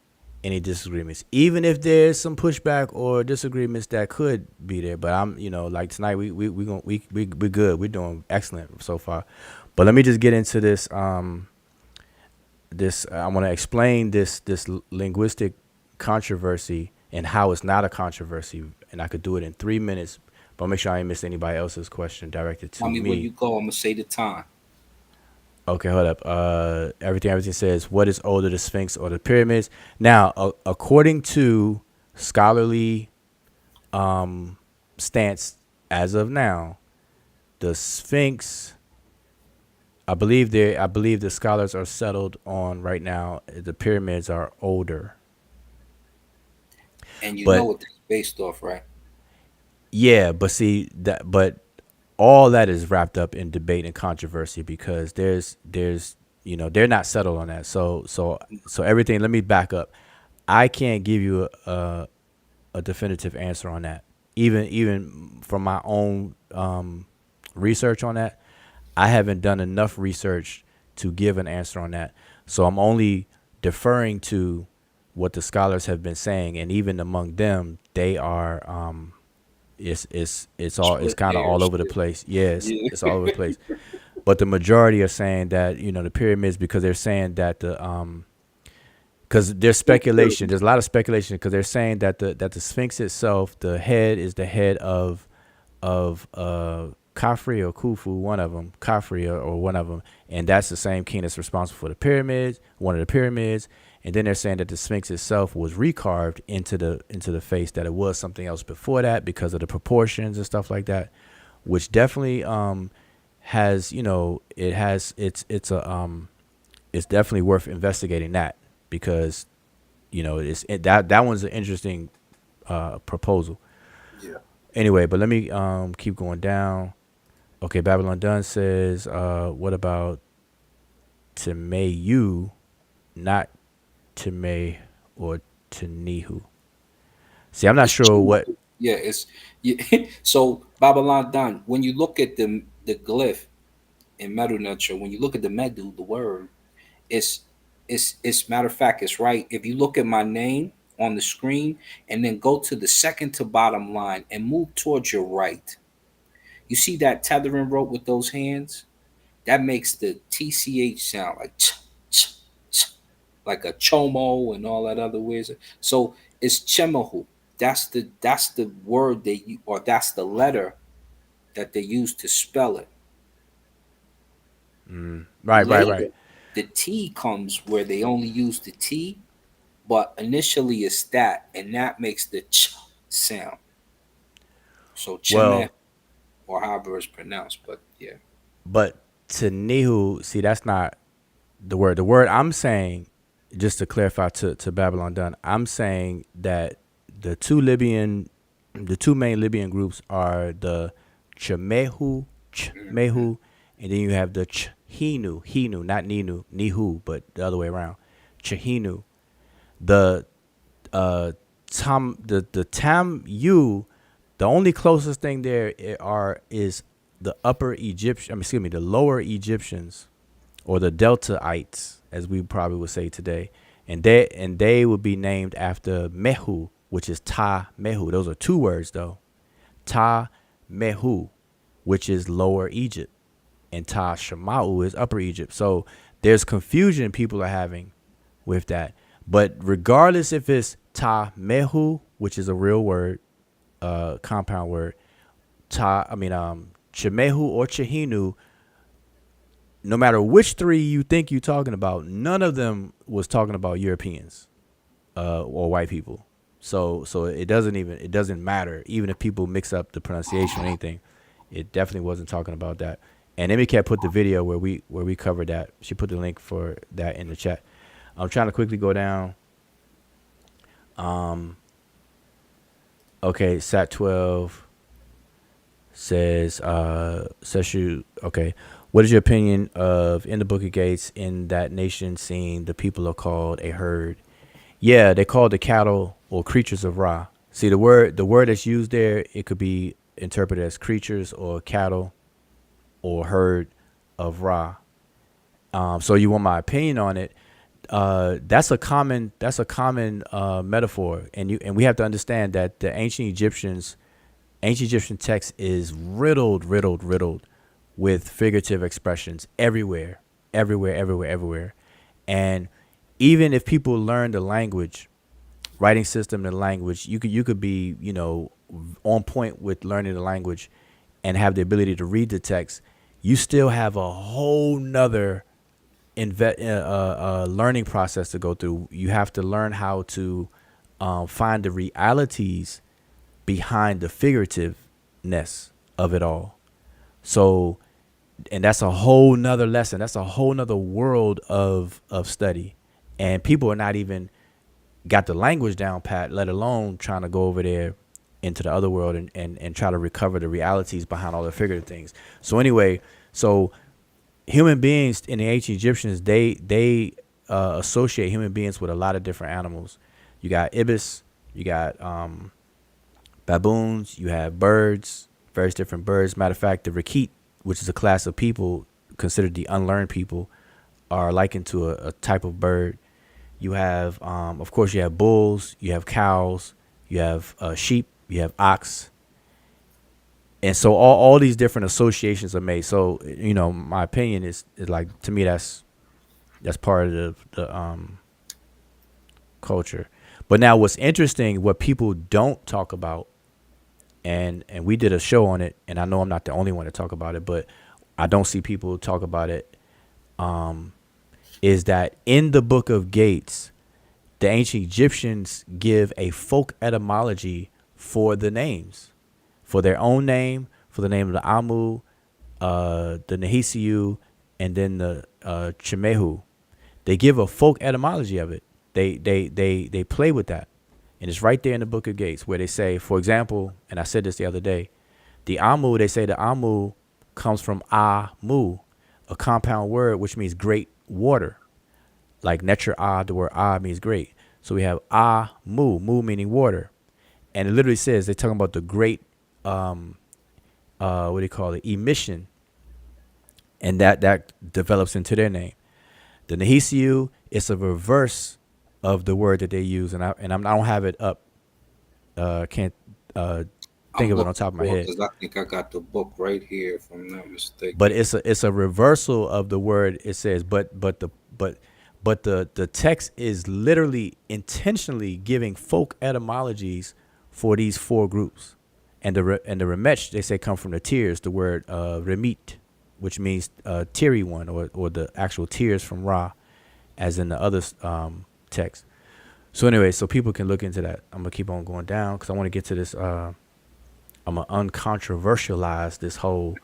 any disagreements, even if there's some pushback or disagreements that could be there. But like tonight, we good. We're doing excellent so far. But let me just get into this. I want to explain this linguistic controversy and how it's not a controversy, and I could do it in 3 minutes. But make sure I ain't miss anybody else's question directed to Tell me me. where you go. I'm gonna say the time. Okay, hold up. Everything says, what is older, the Sphinx or the pyramids? Now, according to scholarly stance as of now, the Sphinx. I believe the scholars are settled on right now. The pyramids are older, And you know but what that's based off, right? yeah, but see that, but all that is wrapped up in debate and controversy because there's they're not settled on that. So everything. Let me back up. I can't give you a definitive answer on that. Even from my own research on that, I haven't done enough research to give an answer on that. So I'm only deferring to what the scholars have been saying, and even among them, they are it's Split kind of all hairs over the still. place. Yes, Yeah. it's all over the place. But the majority are saying that the pyramids, because they're saying that because there's speculation. There's a lot of speculation because they're saying that the Sphinx itself, the head is the head of Khafre or Khufu, one of them, Khafre or one of them, and that's the same king that's responsible for the pyramids, one of the pyramids. And then they're saying that the Sphinx itself was recarved into the face, that it was something else before that because of the proportions and stuff like that, which definitely has it's definitely worth investigating that because that one's an interesting proposal. Yeah. Anyway, but let me keep going down. Okay, Babylon Dunn says, what about Temeyu, not Teme or Tenihu? See, I'm not It's sure two. what. Yeah, it's yeah. So Babylon Done. When you look at the glyph in Medu Nature, when you look at the Medu, the word, it's It's matter of fact, it's right. If you look at my name on the screen and then go to the second to bottom line and move towards your right, you see that tethering rope with those hands? That makes the TCH sound like ch, ch, ch, like a chomo and all that other words. So it's chemahu. That's the word they or that's the letter that they use to spell it. Right. Later, the T comes where they only use the T, but initially it's that, and that makes the ch sound. So cheme Well, or however it's pronounced, but yeah. but to Nihu, see, that's not the word. The word I'm saying, just to clarify to Babylon Done, I'm saying that the two main Libyan groups are the Chemehu, Chmehu, and then you have the Hinu, not Nihu, but the other way around, Chehinu. The the Tamu, the only closest thing there is the upper Egyptian, the lower Egyptians, or the Deltaites, as we probably would say today, and they would be named after Mehu, which is Ta Mehu. Those are two words though. Ta Mehu, which is Lower Egypt, and Ta Shemau is Upper Egypt. So there's confusion people are having with that. But regardless if it's Ta Mehu, which is a real word, compound word, Chemehu or Chehinu, no matter which three you think you're talking about, none of them was talking about Europeans or white people. So it doesn't matter. Even if people mix up the pronunciation or anything, it definitely wasn't talking about that. And Emicat put the video where we covered that. She put the link for that in the chat. I'm trying to quickly go down. Okay, Sat 12 says, Seshu, okay. What is your opinion of in the Book of Gates, in that nation seeing the people are called a herd? Yeah, they called the cattle or creatures of Ra. See, the word that's used there, it could be interpreted as creatures or cattle or herd of Ra. So you want my opinion on it? That's a common metaphor, and we have to understand that the ancient Egyptian text is riddled with figurative expressions everywhere. And even if people learn the language, writing system, the language, you could be, on point with learning the language and have the ability to read the text. You still have a whole nother learning process to go through. You have to learn how to find the realities behind the figurativeness of it all. So, and that's a whole nother lesson. That's a whole nother world of study. And people are not even got the language down pat, let alone trying to go over there into the other world and try to recover the realities behind all the figurative things. So anyway, human beings in the ancient Egyptians, they associate human beings with a lot of different animals. You got ibis, you got baboons, you have birds, various different birds. Matter of fact, the Rakit, which is a class of people considered the unlearned people, are likened to a type of bird. You have, of course, you have bulls, you have cows, you have sheep, you have ox. And so all these different associations are made. So, my opinion is like, to me, that's part of the culture. But now what's interesting, what people don't talk about, and we did a show on it, and I know I'm not the only one to talk about it, but I don't see people talk about it, is that in the Book of Gates, the ancient Egyptians give a folk etymology for the names. For their own name, for the name of the Amu, the Nehisiu, and then the Chemehu. They give a folk etymology of it. They play with that. And it's right there in the Book of Gates where they say, for example, and I said this the other day, the Amu, they say the Amu comes from Amu, a compound word which means great water. Like Netcher, the word means great. So we have Amu, mu meaning water. And it literally says, they're talking about the great what do you call it, emission, and that develops into their name. The Nehisiu it's a reverse of the word that they use, and I don't have it up. Can't think I'm of it on looking top of my for it head. because I think I got the book right here, if I'm not mistaken. But it's a reversal of the word. It says, but the text is literally intentionally giving folk etymologies for these four groups, and the remech, they say, come from the tears, the word remit, which means teary one, or the actual tears from Ra, as in the other text. So anyway, so people can look into that. I'm gonna keep on going down because I want to get to this. I'm gonna uncontroversialize this whole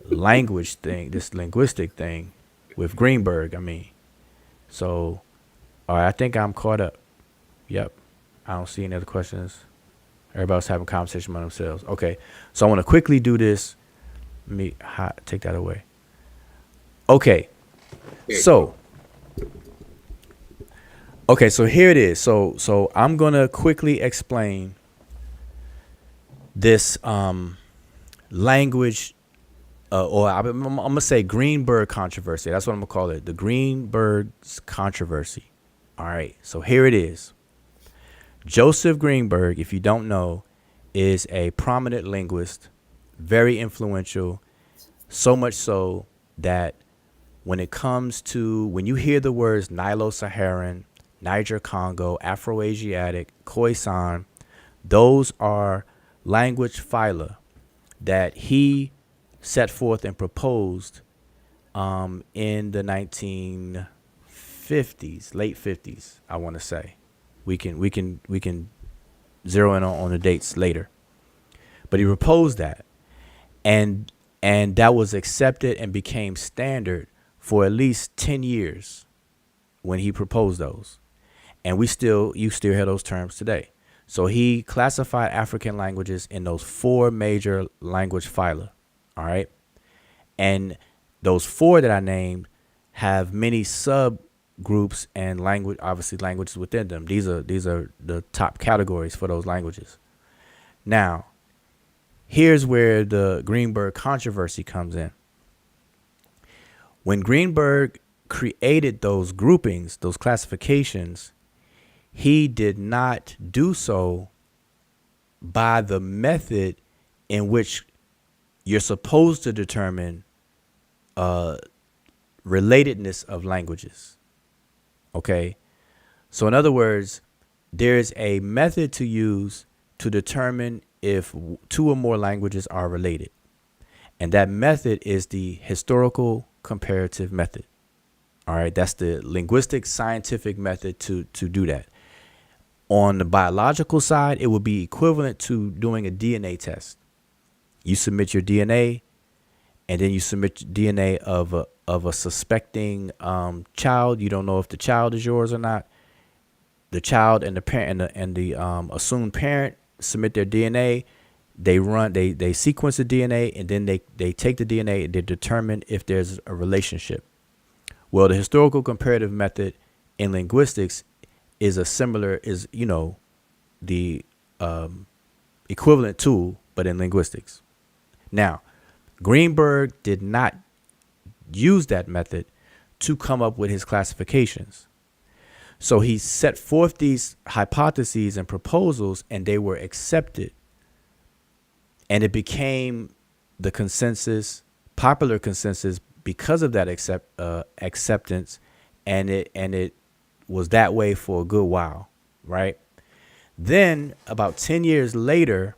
language thing, this linguistic thing with Greenberg. I mean, so all right, I think I'm caught up. Yep, I don't see any other questions. Everybody's having conversation among themselves. Okay, so I want to quickly do this. Let me take that away. Okay, so here it is. So I'm gonna quickly explain this language, or I'm gonna say Greenberg controversy. That's what I'm gonna call it, the Greenberg's controversy. All right, so here it is. Joseph Greenberg, if you don't know, is a prominent linguist, very influential, so much so that when it comes to, when you hear the words Nilo-Saharan, Niger-Congo, Afro-Asiatic, Khoisan, those are language phyla that he set forth and proposed in the 1950s, late 50s, I want to say. We can zero in on the dates later. But he proposed that, and that was accepted and became standard for at least 10 years when he proposed those. And you still hear those terms today. So he classified African languages in those four major language phyla. All right. And those four that I named have many subgroups and languages within them. These are the top categories for those languages. Now, here's where the Greenberg controversy comes in. When Greenberg created those groupings, those classifications, he did not do so by the method in which you're supposed to determine relatedness of languages. Okay? So in other words, there's a method to use to determine if two or more languages are related. And that method is the historical comparative method. All right, that's the linguistic scientific method to do that. On the biological side, it would be equivalent to doing a DNA test. You submit your DNA, and then you submit DNA of a suspecting child. You don't know if the child is yours or not. The child and the parent and the assumed parent submit their DNA. They sequence the DNA, and then they take the DNA and they determine if there's a relationship. Well, the historical comparative method in linguistics is the equivalent tool, but in linguistics. Now, Greenberg did not use that method to come up with his classifications. So he set forth these hypotheses and proposals, and they were accepted. And it became the consensus, popular consensus, because of that acceptance, and it was that way for a good while, right? Then about 10 years later,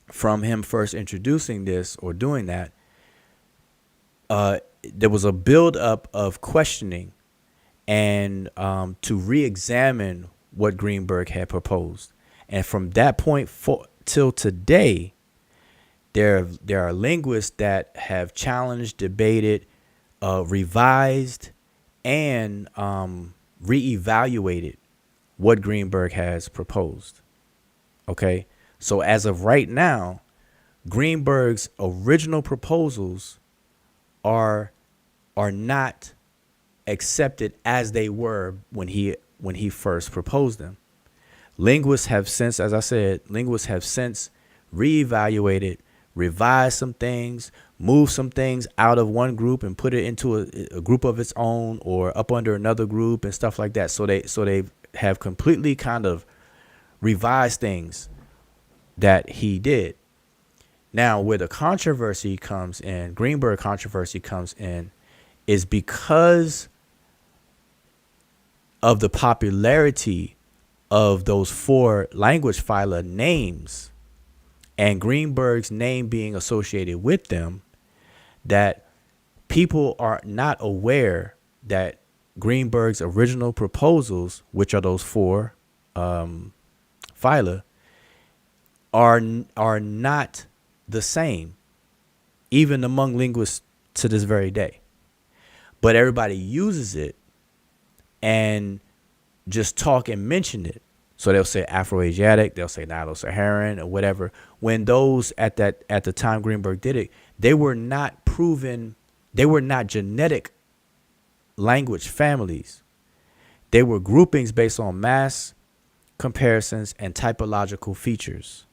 from him first introducing this or doing that, there was a buildup of questioning and to re-examine what Greenberg had proposed. And from that point till today, there are linguists that have challenged, debated, revised, and reevaluated what Greenberg has proposed. Okay, so as of right now, Greenberg's original proposals are not accepted as they were when he first proposed them. Linguists have since reevaluated, revise some things, move some things out of one group and put it into a group of its own or up under another group and stuff like that. So they have completely kind of revised things that he did. Now, where the controversy comes in, Greenberg controversy comes in, is because of the popularity of those 4 language phyla names and Greenberg's name being associated with them, that people are not aware that Greenberg's original proposals, which are those 4 phyla, are not the same, even among linguists to this very day. But everybody uses it and just talk and mention it. So they'll say Afroasiatic, they'll say Nilo-Saharan or whatever. When those at the time Greenberg did it, they were not proven, they were not genetic language families. They were groupings based on mass comparisons and typological features.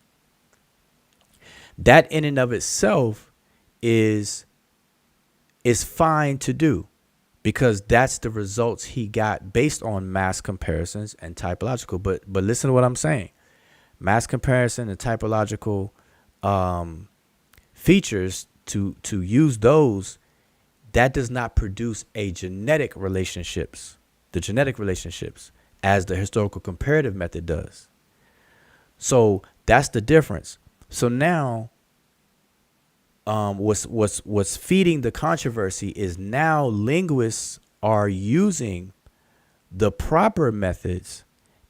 That in and of itself is fine to do, because that's the results he got based on mass comparisons and typological. But listen to what I'm saying. Mass comparison and typological features, to use those, that does not produce the genetic relationships as the historical comparative method does. So that's the difference. So now what's feeding the controversy is now linguists are using the proper methods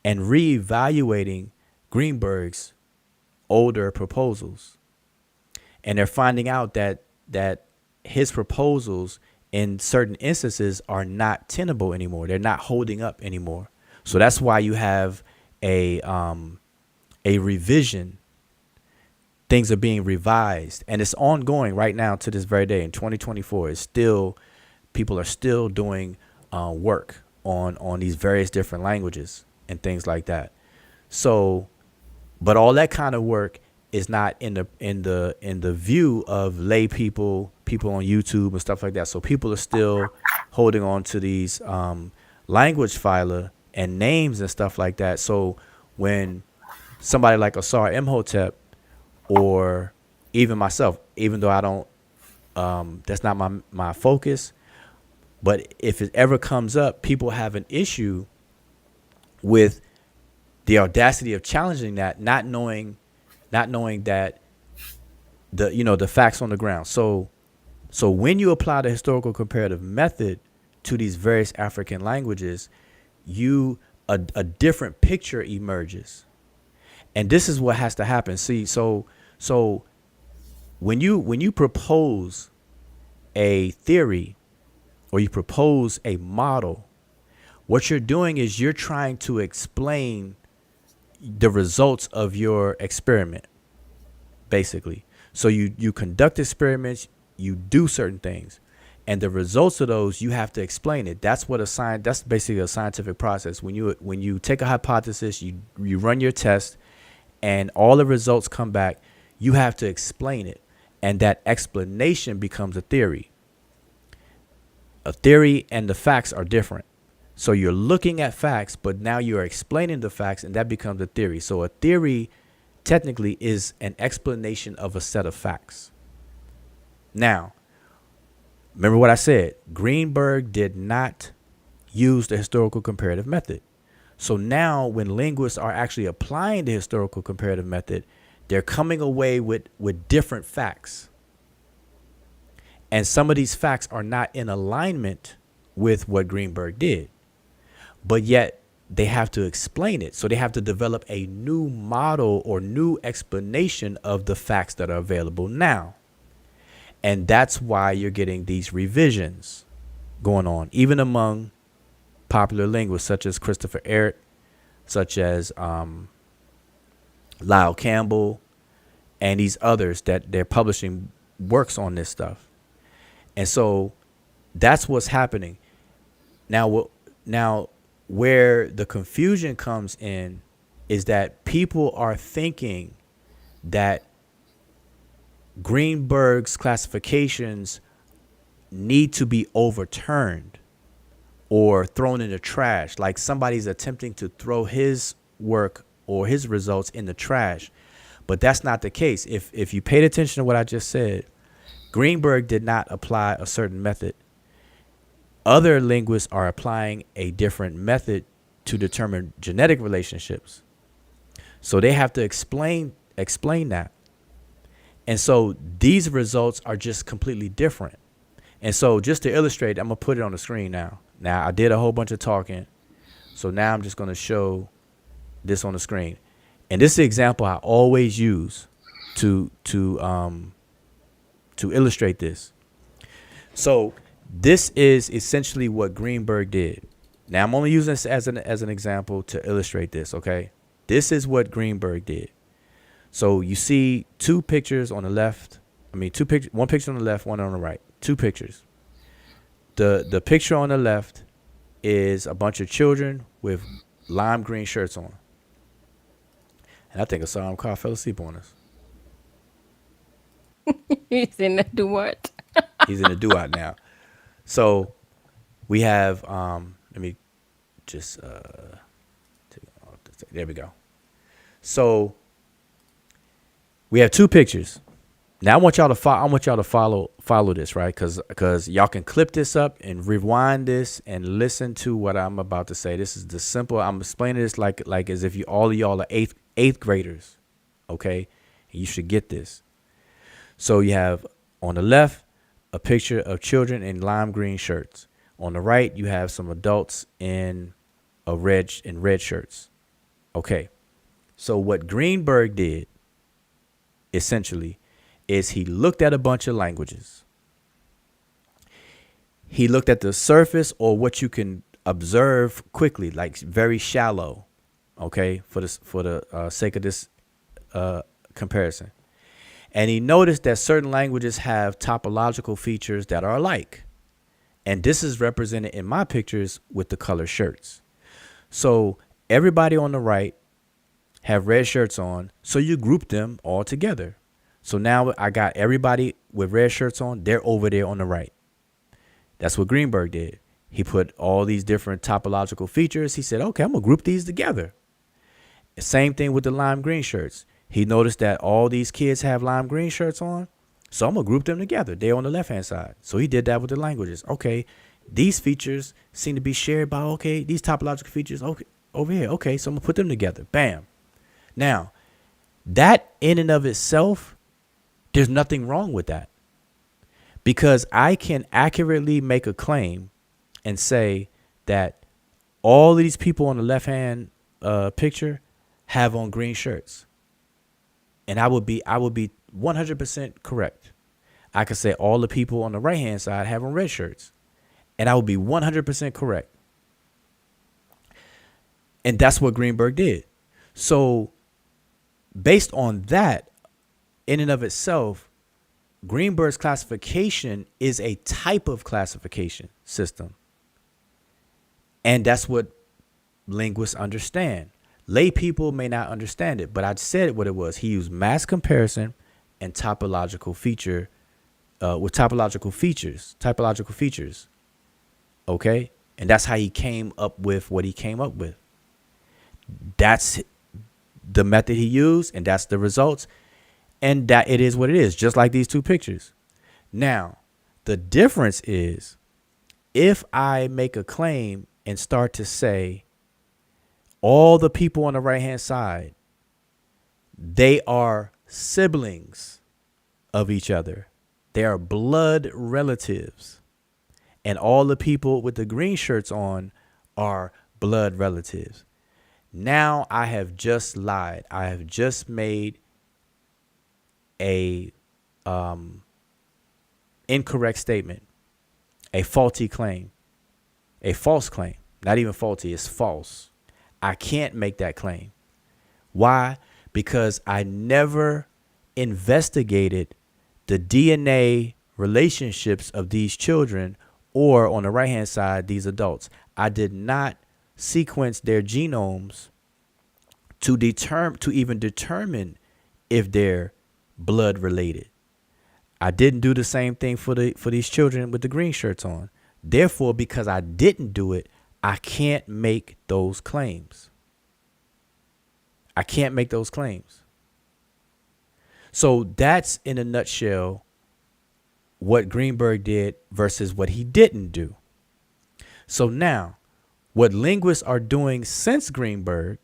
and reevaluating Greenberg's older proposals. And they're finding out that his proposals in certain instances are not tenable anymore. They're not holding up anymore. So that's why you have a revision. Things are being revised, and it's ongoing right now to this very day. In 2024, it's still, people are still doing work on these various different languages and things like that. So, but all that kind of work is not in the view of lay people on YouTube and stuff like that. So people are still holding on to these language phyla and names and stuff like that. So when somebody like Asar Imhotep, or even myself, even though I don't, that's not my focus, but if it ever comes up, people have an issue with the audacity of challenging that, not knowing that the facts on the ground. So when you apply the historical comparative method to these various African languages, a different picture emerges. And this is what has to happen. See, so when you propose a theory or you propose a model, what you're doing is you're trying to explain the results of your experiment, basically. So you conduct experiments, you do certain things, and the results of those, you have to explain it. That's basically a scientific process. When you take a hypothesis, you run your test, and all the results come back, you have to explain it. And that explanation becomes a theory. A theory and the facts are different. So you're looking at facts, but now you're explaining the facts, and that becomes a theory. So a theory technically is an explanation of a set of facts. Now, remember what I said. Greenberg did not use the historical comparative method. So now when linguists are actually applying the historical comparative method, they're coming away with different facts. And some of these facts are not in alignment with what Greenberg did. But yet they have to explain it. So they have to develop a new model or new explanation of the facts that are available now. And that's why you're getting these revisions going on, even among popular linguists such as Christopher Ehret, such as Lyle Campbell, and these others that they're publishing works on this stuff. And so that's what's happening. Now where the confusion comes in is that people are thinking that Greenberg's classifications need to be overturned or thrown in the trash. Like somebody's attempting to throw his work or his results in the trash. But that's not the case. If you paid attention to what I just said, Greenberg did not apply a certain method. Other linguists are applying a different method to determine genetic relationships. So they have to explain that. And so these results are just completely different. And so just to illustrate, I'm going to put it on the screen now. Now, I did a whole bunch of talking. So now I'm just going to show this on the screen. And this is the example I always use to illustrate this. So this is essentially what Greenberg did. Now, I'm only using this as an example to illustrate this, okay? This is what Greenberg did. So you see two pictures on the left. Two pictures, one picture on the left, one on the right. Two pictures. The picture on the left is a bunch of children with lime green shirts on. And I think Assam Khan fell asleep on us. He's in the duet. He's in the duat now. So we have, let me just, there we go. So we have two pictures. Now I want y'all to follow this, right? Because y'all can clip this up and rewind this and listen to what I'm about to say. This is the simple. I'm explaining this like as if all of y'all are eighth graders, okay? And you should get this. So you have on the left a picture of children in lime green shirts. On the right, you have some adults in red shirts. Okay. So what Greenberg did essentially is he looked at a bunch of languages. He looked at the surface or what you can observe quickly, like very shallow. Okay, for the sake of this comparison. And he noticed that certain languages have topological features that are alike. And this is represented in my pictures with the color shirts. So everybody on the right have red shirts on. So you group them all together. So now I got everybody with red shirts on. They're over there on the right. That's what Greenberg did. He put all these different topological features. He said, okay, I'm going to group these together. Same thing with the lime green shirts. He noticed that all these kids have lime green shirts on. So I'm going to group them together. They're on the left-hand side. So he did that with the languages. Okay, these features seem to be shared by, okay, these topological features, okay, over here. Okay, so I'm going to put them together. Bam. Now, that in and of itself, there's nothing wrong with that. Because I can accurately make a claim and say that all of these people on the left-hand picture have on green shirts. And I would be 100% correct. I could say all the people on the right-hand side have on red shirts. And I would be 100% correct. And that's what Greenberg did. So based on that, in and of itself, Greenberg's classification is a type of classification system. And that's what linguists understand. Lay people may not understand it, but I said what it was. He used mass comparison and topological feature with topological features. Okay. And that's how he came up with what he came up with. That's the method he used, and that's the results. And that it is what it is, just like these two pictures. Now, the difference is if I make a claim and start to say all the people on the right-hand side, they are siblings of each other. They are blood relatives. And all the people with the green shirts on are blood relatives. Now I have just lied. I have just made a incorrect statement, a faulty claim, a false claim. Not even faulty, it's false. I can't make that claim. Why? Because I never investigated the DNA relationships of these children, or on the right-hand side, these adults. I did not sequence their genomes to even determine if they're blood related. I didn't do the same thing for these children with the green shirts on. Therefore, because I didn't do it, I can't make those claims. I can't make those claims. So that's in a nutshell what Greenberg did versus what he didn't do. So now, what linguists are doing since Greenberg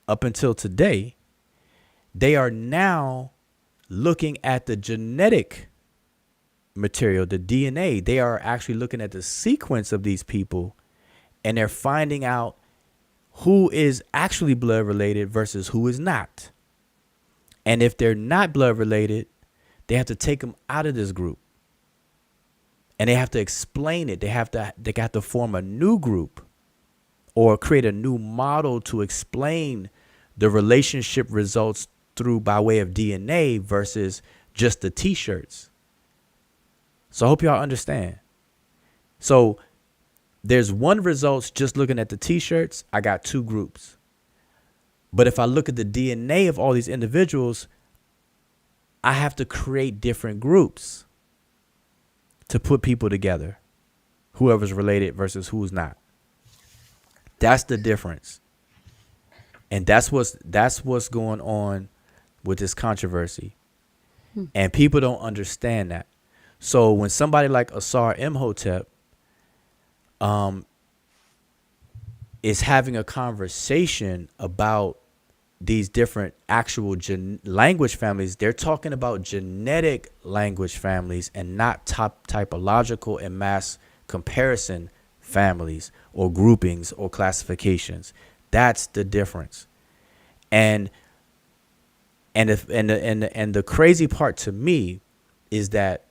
up until today, they are now looking at the genetic material, the DNA. They are actually looking at the sequence of these people, and they're finding out who is actually blood related versus who is not. And if they're not blood related, they have to take them out of this group. And they have to explain it. They got to form a new group or create a new model to explain the relationship results through by way of DNA versus just the t-shirts. So I hope y'all understand. So there's one results just looking at the t-shirts. I got two groups. But if I look at the DNA of all these individuals, I have to create different groups to put people together. Whoever's related versus who's not. That's the difference. And that's what's going on with this controversy. And people don't understand that. So when somebody like Asar Imhotep is having a conversation about these different actual language families, they're talking about genetic language families and not typological and mass comparison families or groupings or classifications. That's the difference. And the crazy part to me is that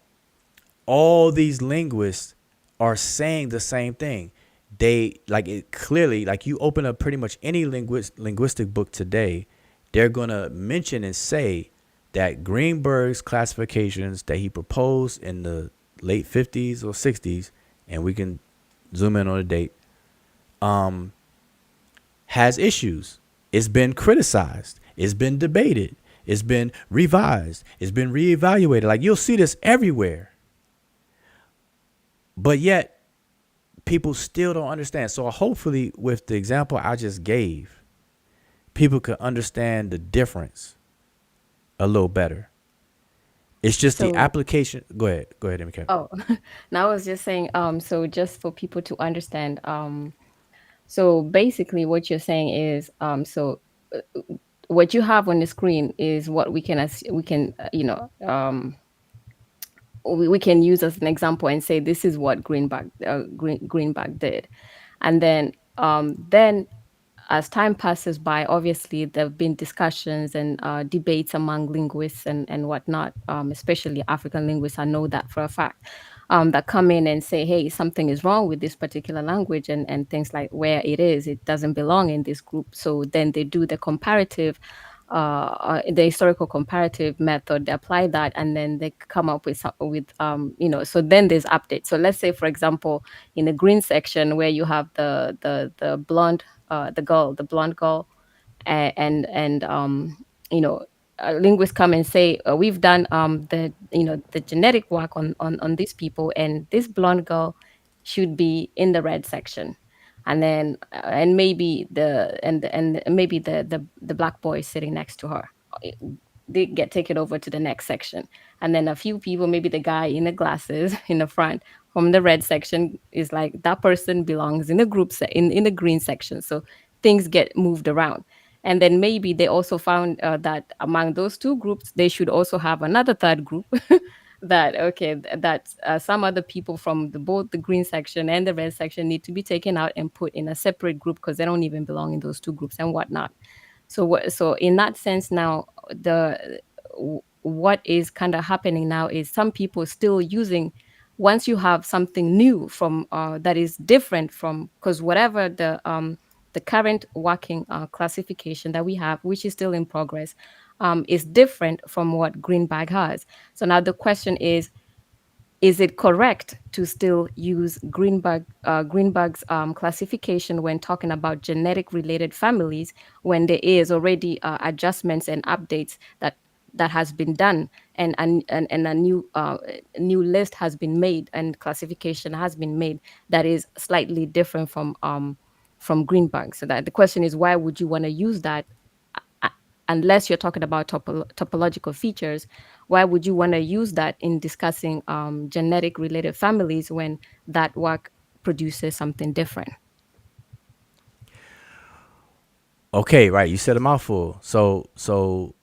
all these linguists are saying the same thing. They like it clearly, like you open up pretty much any linguistic book today, they're going to mention and say that Greenberg's classifications that he proposed in the late 50s or 60s, and we can zoom in on the date, has issues. It's been criticized. It's been debated. It's been revised. It's been reevaluated. Like you'll see this everywhere. But yet, people still don't understand. So hopefully with the example I just gave, people could understand the difference a little better. It's just the application. Go ahead, MK. Oh, now I was just saying, so just for people to understand, so basically what you're saying is, what you have on the screen is what we can, we can use as an example and say this is what Greenberg did, and then as time passes by, obviously there have been discussions and debates among linguists and whatnot, especially African linguists. I know that for a fact, that come in and say, hey, something is wrong with this particular language and things like where it doesn't belong in this group. So then they do the comparative, the historical comparative method, they apply that, and then they come up with so then there's updates. So let's say, for example, in the green section where you have the blonde, the blonde girl, and linguists come and say, we've done the genetic work on these people, and this blonde girl should be in the red section, and then and maybe the black boy sitting next to her, they get taken over to the next section, and then a few people, maybe the guy in the glasses in the front from the red section is like, that person belongs in the group in the green section. So things get moved around. And then maybe they also found that among those two groups, they should also have another third group that some other people from both the green section and the red section need to be taken out and put in a separate group because they don't even belong in those two groups and whatnot. So in that sense, now what is kind of happening now is some people still using, once you have something new from that is different from, because whatever the current working classification that we have, which is still in progress, is different from what Greenberg has. So now the question is it correct to still use Greenberg's classification when talking about genetic related families, when there is already adjustments and updates that that has been done, and a new list has been made, and classification has been made that is slightly different from Greenberg. So that the question is, why would you want to use that? uh, Unless you're talking about topological features, why would you want to use that in discussing genetic related families when that work produces something different? Okay, right. You said a mouthful. So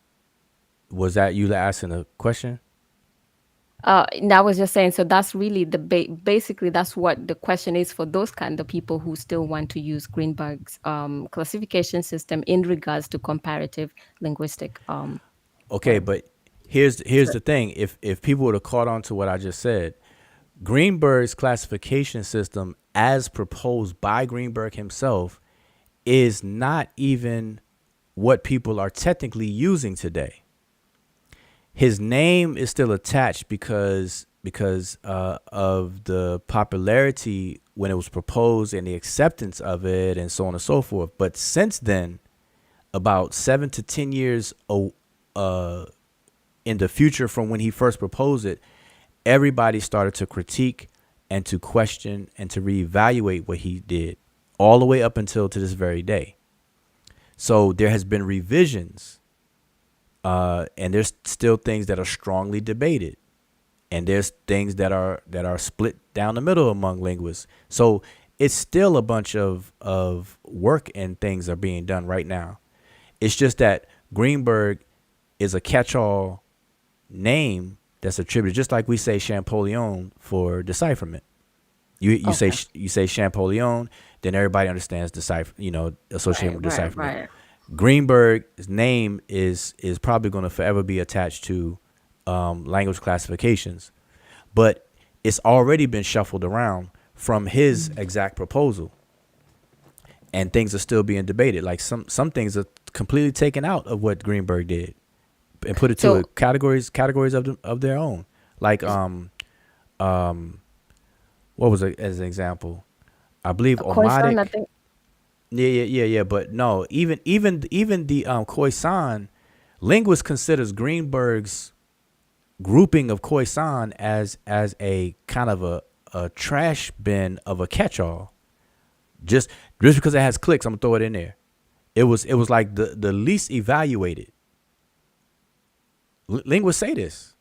was that you asking a question? And I was just saying, so that's really the basically that's what the question is for those kind of people who still want to use Greenberg's classification system in regards to comparative linguistic. Okay, Or, but here's the thing. If people would have caught on to what I just said, Greenberg's classification system, as proposed by Greenberg himself, is not even what people are technically using today. His name is still attached because of the popularity when it was proposed and the acceptance of it and so on and so forth. But since then, about 7 to 10 years in the future from when he first proposed it, everybody started to critique and to question and to reevaluate what he did, all the way up until to this very day. So there has been revisions, and there's still things that are strongly debated, and there's things that are split down the middle among linguists. So it's still a bunch of work and things are being done right now. It's just that Greenberg is a catch-all name that's attributed, just like we say Champollion for decipherment. You say Champollion, then everybody understands associated with decipherment. Right. Greenberg's name is probably going to forever be attached to language classifications, but it's already been shuffled around from his exact proposal, and things are still being debated. Like some things are completely taken out of what Greenberg did and put it to categories of their own. Like what was it as an example? I believe Omatic. I think. Yeah. But no, even the Khoisan, linguist considers Greenberg's grouping of Khoisan as a kind of a trash bin of a catch-all. Just because it has clicks, I'm gonna throw it in there. It was like the least evaluated. Linguists say this.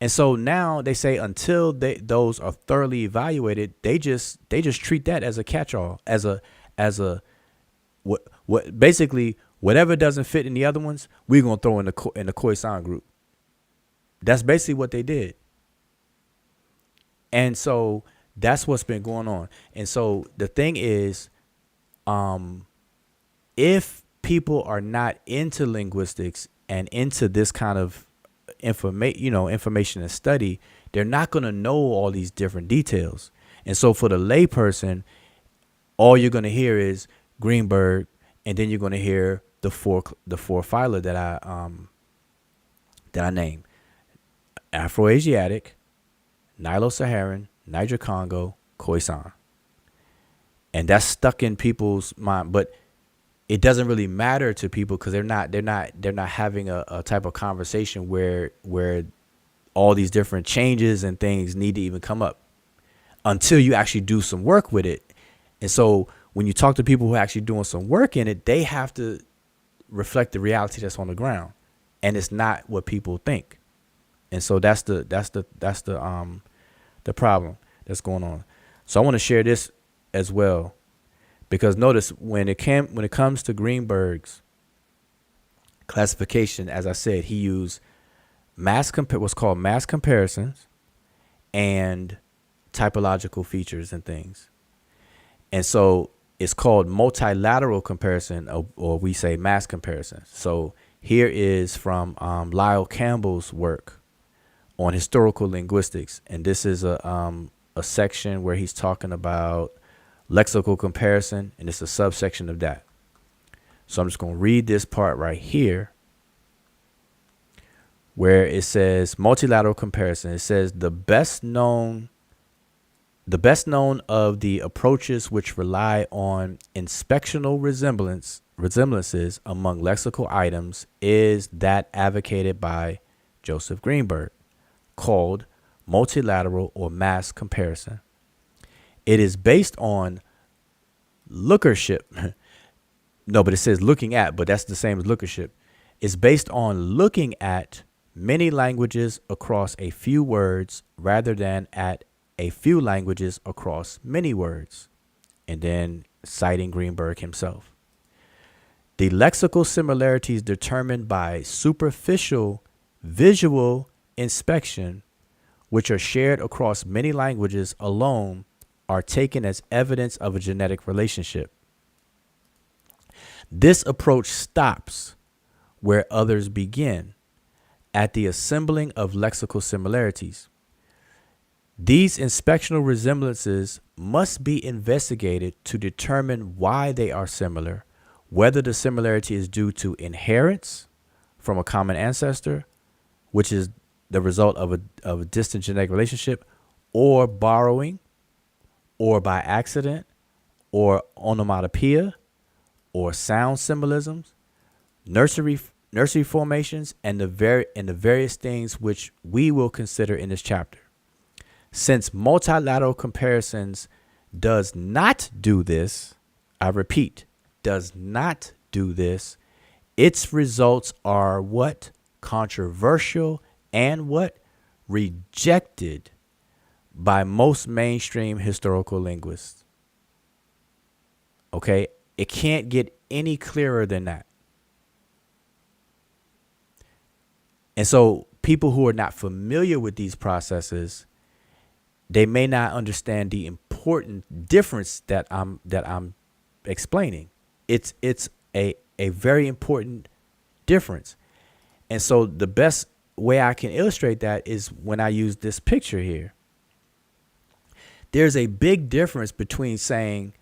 And so now they say until those are thoroughly evaluated, they just treat that as a catch-all, as a what basically whatever doesn't fit in the other ones, we're gonna throw in the Khoisan group. That's basically what they did. And so that's what's been going on. And so the thing is, if people are not into linguistics and into this kind of information and study, they're not going to know all these different details. And so for the layperson, all you're going to hear is Greenberg, and then you're going to hear the four phyla that I named: Afroasiatic, Nilo-Saharan, Niger-Congo, Khoisan. And that's stuck in people's mind, but it doesn't really matter to people because they're not having a type of conversation where all these different changes and things need to even come up until you actually do some work with it. And so when you talk to people who are actually doing some work in it, they have to reflect the reality that's on the ground, and it's not what people think. And so that's the problem that's going on. So I want to share this as well, because notice when it comes to Greenberg's classification, as I said, he used what's called mass comparisons and typological features and things. And so it's called multilateral comparison, or we say mass comparison. So here is from Lyle Campbell's work on historical linguistics, and this is a section where he's talking about lexical comparison, and it's a subsection of that. So I'm just going to read this part right here where it says multilateral comparison. It says the best known of the approaches which rely on inspectional resemblances among lexical items is that advocated by Joseph Greenberg, called multilateral or mass comparison. It is based on lookership. No, but it says looking at, but that's the same as lookership. It's based on looking at many languages across a few words rather than at a few languages across many words. And then citing Greenberg himself. The lexical similarities determined by superficial visual inspection, which are shared across many languages alone, are taken as evidence of a genetic relationship. This approach stops where others begin, at the assembling of lexical similarities. These inspectional resemblances must be investigated to determine why they are similar, whether the similarity is due to inheritance from a common ancestor, which is the result of a distant genetic relationship, or borrowing, or by accident, or onomatopoeia, or sound symbolisms, nursery formations, and the various things which we will consider in this chapter. Since multilateral comparisons does not do this, I repeat, does not do this, its results are what? Controversial and what? Rejected by most mainstream historical linguists. Okay? It can't get any clearer than that. And so people who are not familiar with these processes, they may not understand the important difference that I'm explaining. It's a very important difference. And so the best way I can illustrate that is when I use this picture here. There's a big difference between saying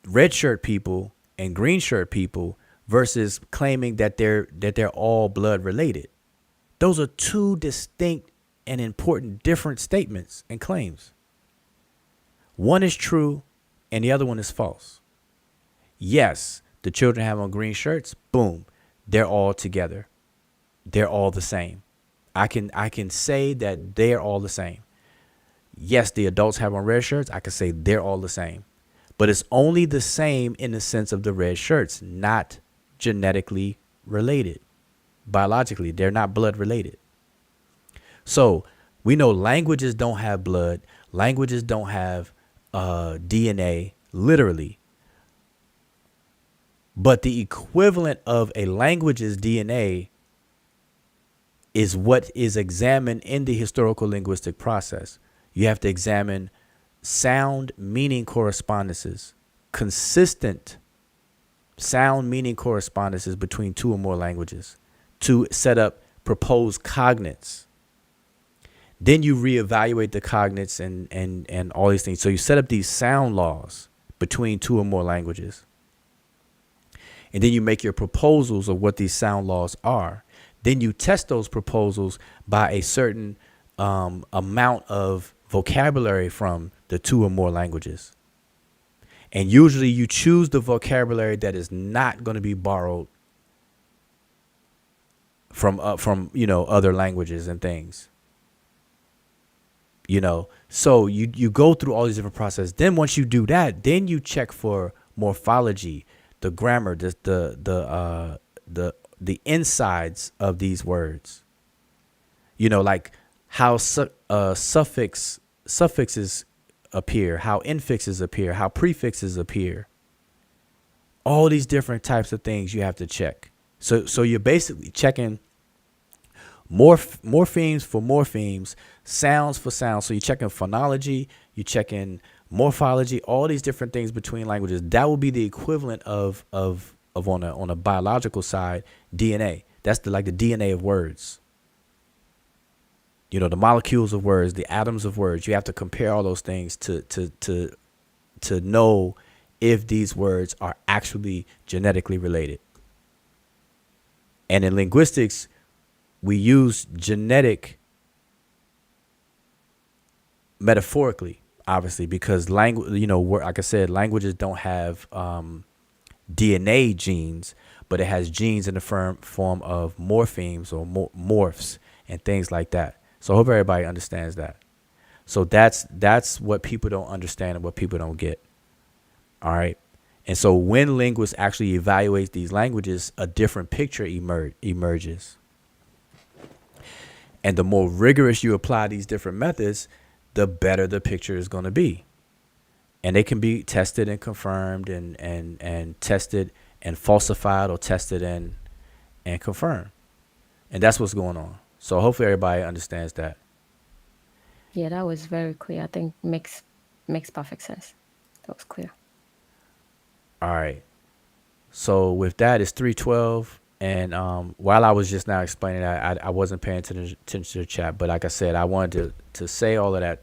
red shirt people and green shirt people versus claiming that they're all blood related. Those are two distinct and important different statements and claims. One is true and the other one is false. Yes, the children have on green shirts, boom, they're all together. They're all the same. I can say that they're all the same. Yes, the adults have on red shirts, I can say they're all the same. But it's only the same in the sense of the red shirts, not genetically related. Biologically, they're not blood related. So we know languages don't have blood. Languages don't have DNA, literally. But the equivalent of a language's DNA is what is examined in the historical linguistic process. You have to examine sound meaning correspondences, consistent sound meaning correspondences between two or more languages to set up proposed cognates. Then you reevaluate the cognates and all these things. So you set up these sound laws between two or more languages. And then you make your proposals of what these sound laws are. Then you test those proposals by a certain amount of vocabulary from the two or more languages. And usually you choose the vocabulary that is not going to be borrowed from other languages and things. So you go through all these different processes. Then once you do that, then you check for morphology, the grammar, the insides of these words. Like how suffixes appear, how infixes appear, how prefixes appear. All these different types of things you have to check. So you're basically checking morphemes for morphemes, sounds for sounds. So you're checking phonology, you're checking morphology, all these different things between languages. That will be the equivalent of on a biological side, DNA. That's the DNA of words. The molecules of words, the atoms of words. You have to compare all those things to know if these words are actually genetically related. And in linguistics, we use genetic metaphorically, obviously, because language, like I said, languages don't have DNA genes, but it has genes in the form of morphemes or morphs and things like that. So I hope everybody understands that. So that's what people don't understand and what people don't get. All right. And so when linguists actually evaluate these languages, a different picture emerges. And the more rigorous you apply these different methods, the better the picture is going to be. And they can be tested and confirmed and tested and falsified or tested and confirmed. And that's what's going on. So hopefully everybody understands that. Yeah, that was very clear. I think makes perfect sense. That was clear. All right. So with that, it's 3:12. And while I was just now explaining that, I wasn't paying attention to the chat. But like I said, I wanted to say all of that,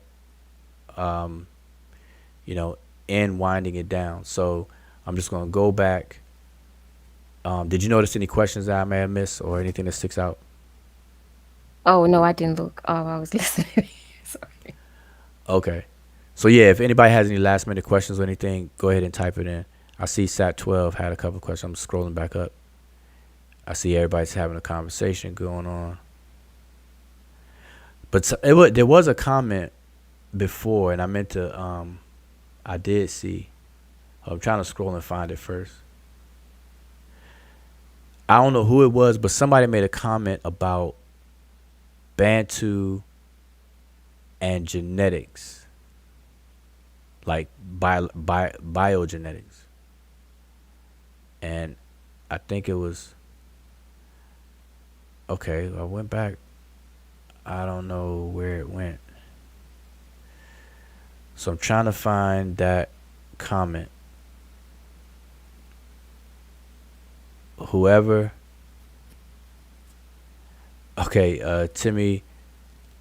in winding it down. So I'm just going to go back. Did you notice any questions that I may have missed or anything that sticks out? Oh, no, I didn't look. Oh, I was listening. Sorry. Okay. So yeah, if anybody has any last minute questions or anything, go ahead and type it in. I see Sat12 had a couple of questions. I'm scrolling back up. I see everybody's having a conversation going on. But there was a comment before, and I meant to, I did see. I'm trying to scroll and find it first. I don't know who it was, but somebody made a comment about Bantu and genetics, like biogenetics. And I think it was, okay, I went back. I don't know where it went. So I'm trying to find that comment. Whoever. Okay, Timmy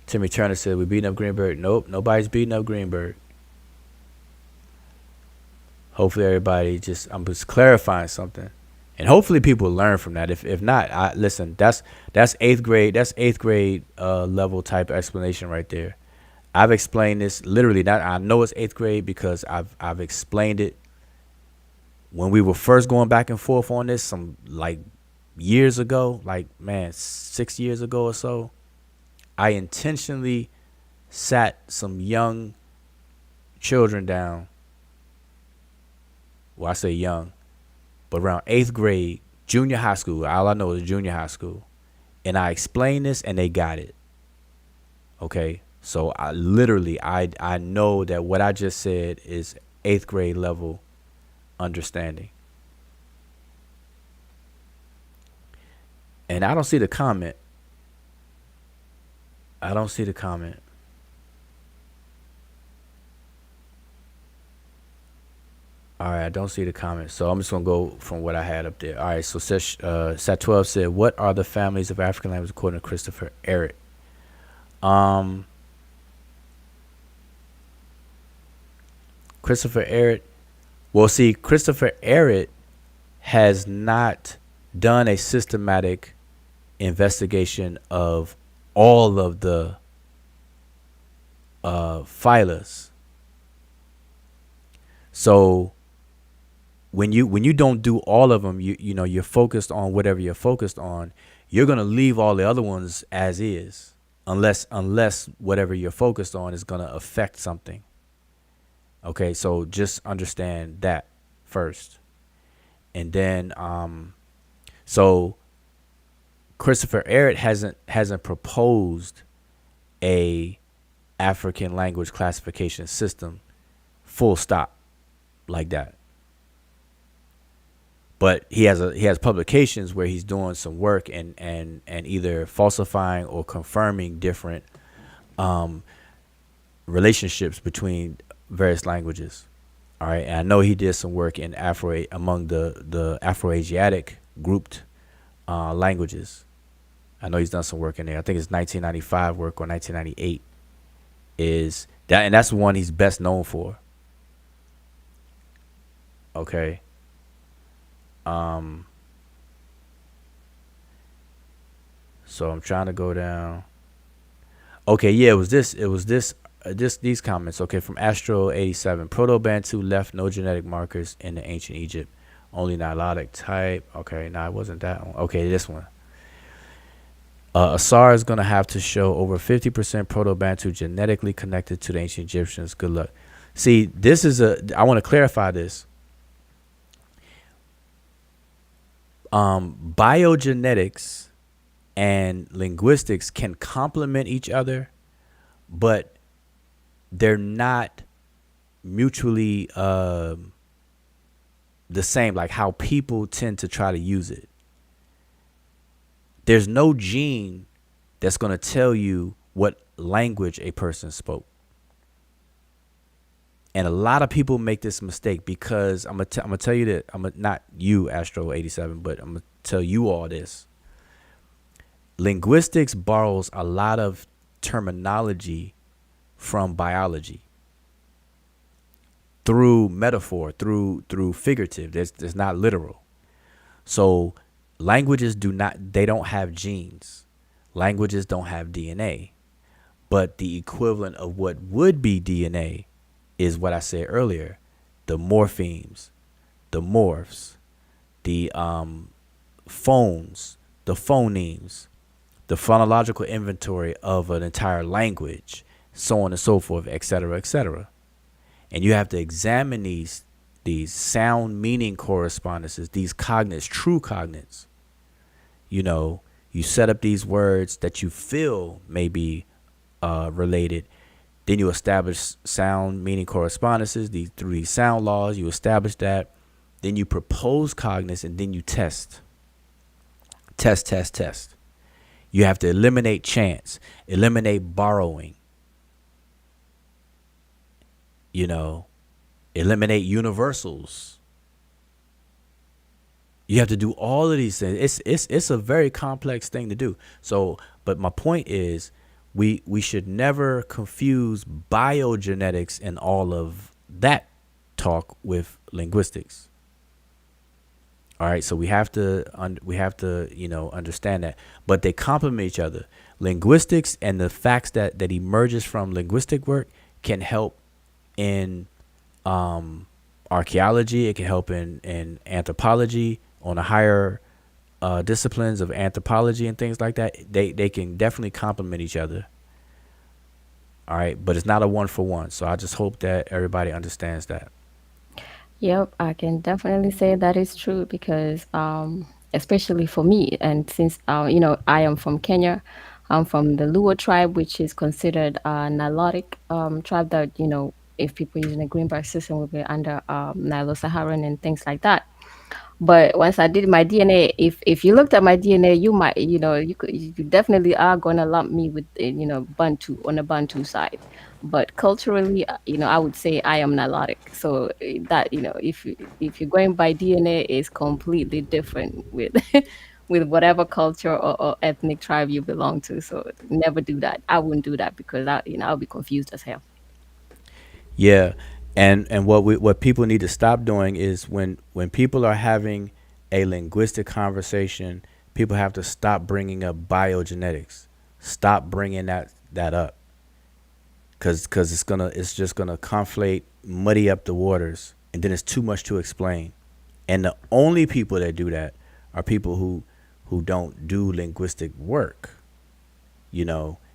Turner said, we beating up Greenberg. Nope, nobody's beating up Greenberg. Hopefully everybody I'm just clarifying something. And hopefully people learn from that. If not, listen, that's eighth grade. That's eighth grade level type explanation right there. I've explained this literally. I know it's eighth grade because I've explained it when we were first going back and forth on this some like years ago, 6 years ago or so. I intentionally sat some young children down. Well, I say young, but around eighth grade, junior high school. All I know is junior high school. And I explained this and they got it. Okay. So I know that what I just said is eighth grade level understanding. And I don't see the comment. All right, I don't see the comment. So I'm just going to go from what I had up there. All right, so Sat12 said, what are the families of African languages according to Christopher Ehret? Christopher Ehret. Well, see, Christopher Ehret has not done a systematic investigation of all of the phylas. So when you don't do all of them, you're focused on whatever you're focused on. You're gonna leave all the other ones as is, unless whatever you're focused on is gonna affect something. Okay, so just understand that first, and then so Christopher Ehret hasn't proposed a African language classification system, full stop, like that. But he has publications where he's doing some work and either falsifying or confirming different relationships between various languages. All right, and I know he did some work in among the Afroasiatic grouped languages. I know he's done some work in there. I think it's 1995 work or 1998 is that, and that's the one he's best known for. Okay. So I'm trying to go down. Okay, yeah, it was these comments. Okay, from Astro 87, Proto-Bantu left no genetic markers in the ancient Egypt. Only Nilotic type. Okay, no, it wasn't that one. Okay, this one. Asar is going to have to show over 50% Proto-Bantu genetically connected to the ancient Egyptians. Good luck. See, this is I want to clarify this. Biogenetics and linguistics can complement each other, but they're not mutually the same, like how people tend to try to use it. There's no gene that's going to tell you what language a person spoke. And a lot of people make this mistake because I'm gonna tell you that not you, Astro 87, but I'm gonna tell you all this. Linguistics borrows a lot of terminology from biology through metaphor, through figurative. There's not literal. So languages don't have genes. Languages don't have DNA. But the equivalent of what would be DNA is what I said earlier: the morphemes, the morphs, the phones, the phonemes, the phonological inventory of an entire language, so on and so forth, et cetera, et cetera. And you have to examine these sound meaning correspondences, these cognates, true cognates. You know, you set up these words that you feel may be related. Then you establish sound meaning correspondences through these sound laws. You establish that. Then you propose cognates, and then you test. Test. You have to eliminate chance, eliminate borrowing. You know, eliminate universals. You have to do all of these things. It's a very complex thing to do. So, but my point is, we should never confuse biogenetics and all of that talk with linguistics. All right, so we have to understand that, but they complement each other. Linguistics and the facts that emerges from linguistic work can help in archaeology. It can help in anthropology, on the higher disciplines of anthropology and things like that. They can definitely complement each other. All right, but it's not a one for one. So I just hope that everybody understands that. Yep, I can definitely say that is true because, especially for me, and since I am from Kenya, I'm from the Luo tribe, which is considered a Nilotic tribe that if people using the Greenberg system will be under Nilo-Saharan and things like that. But once I did my DNA, if you looked at my DNA, you might you definitely are gonna lump me with Bantu on the Bantu side. But culturally, I would say I am Nilotic. So that if you're going by DNA, is completely different with with whatever culture or ethnic tribe you belong to. So never do that. I wouldn't do that because I'll be confused as hell. Yeah, and what people need to stop doing is when people are having a linguistic conversation, people have to stop bringing up biogenetics. Stop bringing that up, because it's just gonna conflate, muddy up the waters, and then it's too much to explain. And the only people that do that are people who don't do linguistic work.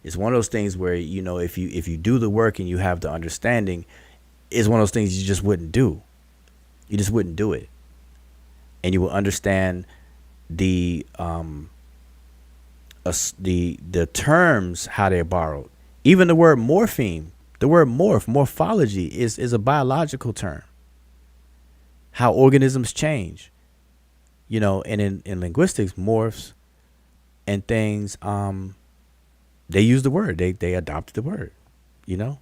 It's one of those things where if you do the work and you have the understanding, it's one of those things you just wouldn't do. You just wouldn't do it, and you will understand the terms, how they're borrowed. Even the word morpheme, the word morphology is a biological term. How organisms change, and in linguistics, morphs and things, they use the word. They adopted the word, And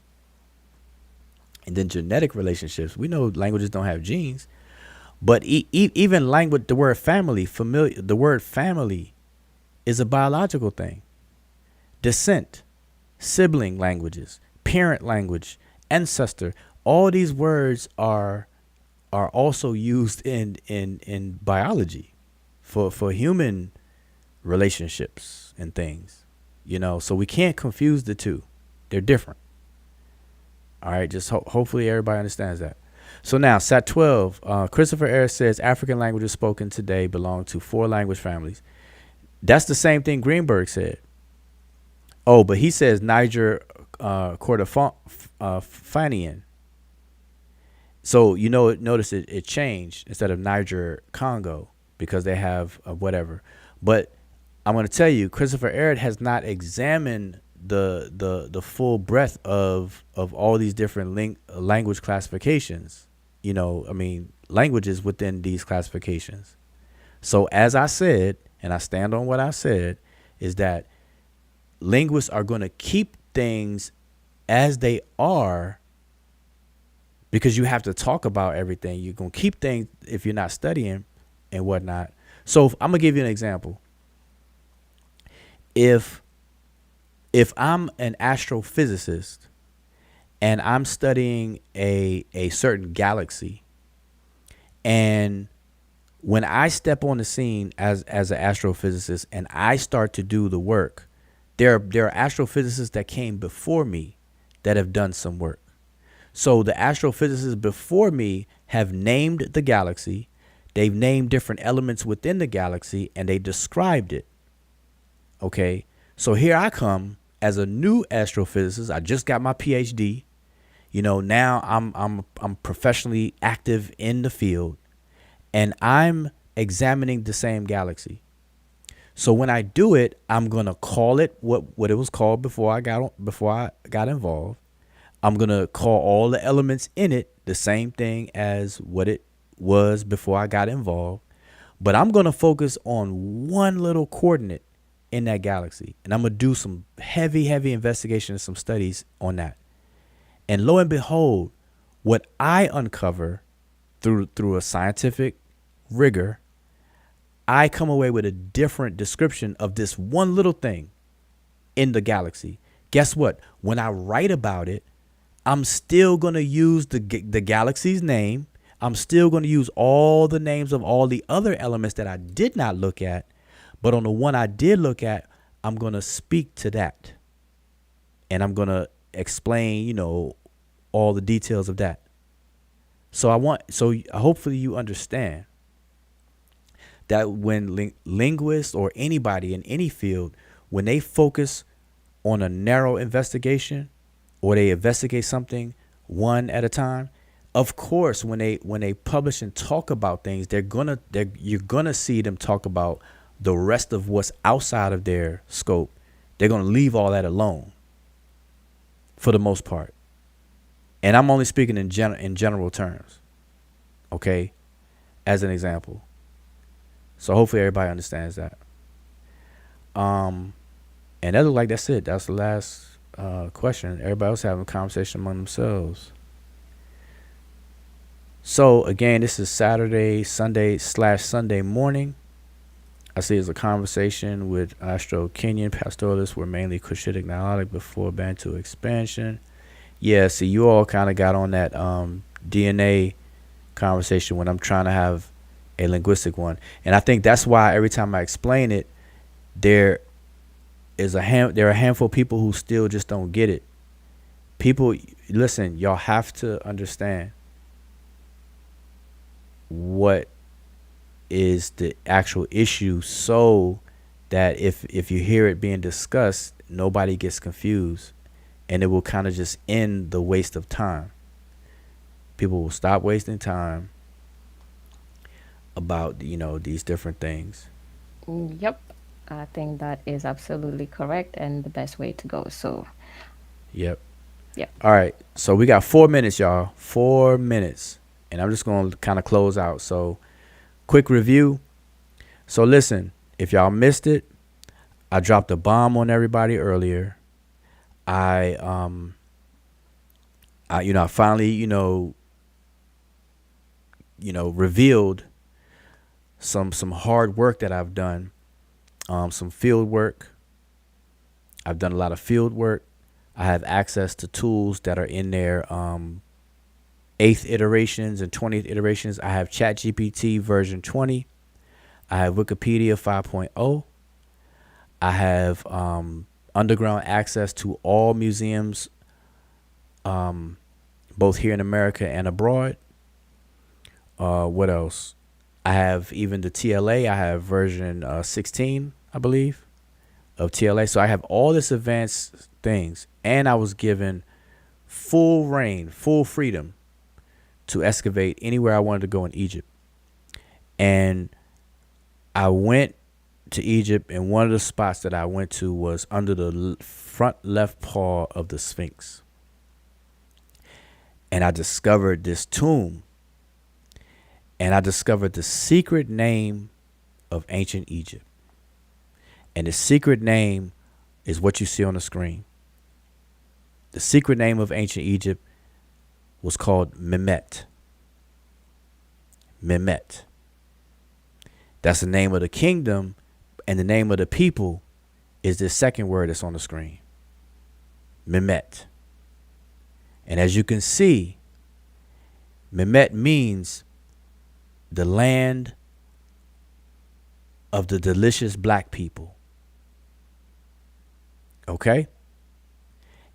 then genetic relationships. We know languages don't have genes, but even language, the word family, the word family is a biological thing. Descent, sibling languages, parent language, ancestor. All these words are also used in biology for human relationships and things. So we can't confuse the two. They're different. All right, just hopefully everybody understands that. So now, Sat 12, Christopher Ayres says African languages spoken today belong to 4 language families. That's the same thing Greenberg said. Oh, but he says Niger Kordofanian. So, notice it changed instead of Niger Congo because they have whatever. But I'm going to tell you, Christopher Ayres has not examined the full breadth of all these different language classifications. Languages within these classifications. So as I said, and I stand on what I said, is that linguists are going to keep things as they are because you have to talk about everything. You're going to keep things if you're not studying and whatnot. So I'm going to give you an example. If I'm an astrophysicist and I'm studying a certain galaxy, and when I step on the scene as an astrophysicist and I start to do the work, there are astrophysicists that came before me that have done some work. So the astrophysicists before me have named the galaxy, they've named different elements within the galaxy, and they described it. Okay, so here I come as a new astrophysicist. I just got my PhD. Now I'm professionally active in the field, and I'm examining the same galaxy. So when I do it, I'm gonna call it what it was called before I got involved. I'm gonna call all the elements in it the same thing as what it was before I got involved, but I'm gonna focus on one little coordinate in that galaxy, and I'm gonna do some heavy investigation and some studies on that. And lo and behold, what I uncover through a scientific rigor, I come away with a different description of this one little thing in the galaxy. Guess what? When I write about it, I'm still going to use the galaxy's name. I'm still going to use all the names of all the other elements that I did not look at. But on the one I did look at, I'm going to speak to that. And I'm going to explain, all the details of that. So hopefully you understand that when linguists or anybody in any field, when they focus on a narrow investigation or they investigate something one at a time, of course, when they publish and talk about things, you're gonna see them talk about the rest of what's outside of their scope. They're gonna leave all that alone for the most part. And I'm only speaking in general terms, okay, as an example. So hopefully everybody understands that. And that look like that's it. That's the last question. Everybody else having a conversation among themselves. So again, this is Sunday morning. I see it's a conversation with Astro Kenyan pastoralists were mainly Cushitic Nilotic before Bantu expansion. Yeah, see, you all kind of got on that DNA conversation when I'm trying to have a linguistic one. And I think that's why every time I explain it, there are a handful of people who still just don't get it. People, listen, y'all have to understand what is the actual issue so that if you hear it being discussed, nobody gets confused. And it will kind of just end the waste of time. People will stop wasting time about, these different things. Yep. I think that is absolutely correct and the best way to go. So, Yep. Yep. All right. So we got 4 minutes, y'all. 4 minutes. And I'm just going to kind of close out. So quick review. So listen, if y'all missed it, I dropped a bomb on everybody earlier. I finally, revealed some hard work that I've done, some field work. I've done a lot of field work. I have access to tools that are in their 8th iterations and 20th iterations. I have ChatGPT version 20. I have Wikipedia 5.0. I have underground access to all museums, both here in America and abroad. What else? I have even the TLA. I have version 16, I believe, of TLA. So I have all this advanced things, and I was given full reign, full freedom to excavate anywhere I wanted to go in Egypt. And I went to Egypt, and one of the spots that I went to was under the front left paw of the Sphinx. And I discovered this tomb, and I discovered the secret name of ancient Egypt. And the secret name is what you see on the screen. The secret name of ancient Egypt was called MEMET. MEMET. That's the name of the kingdom, and the name of the people is the second word that's on the screen. MEMET. And as you can see, MEMET means the land of the delicious black people. Okay?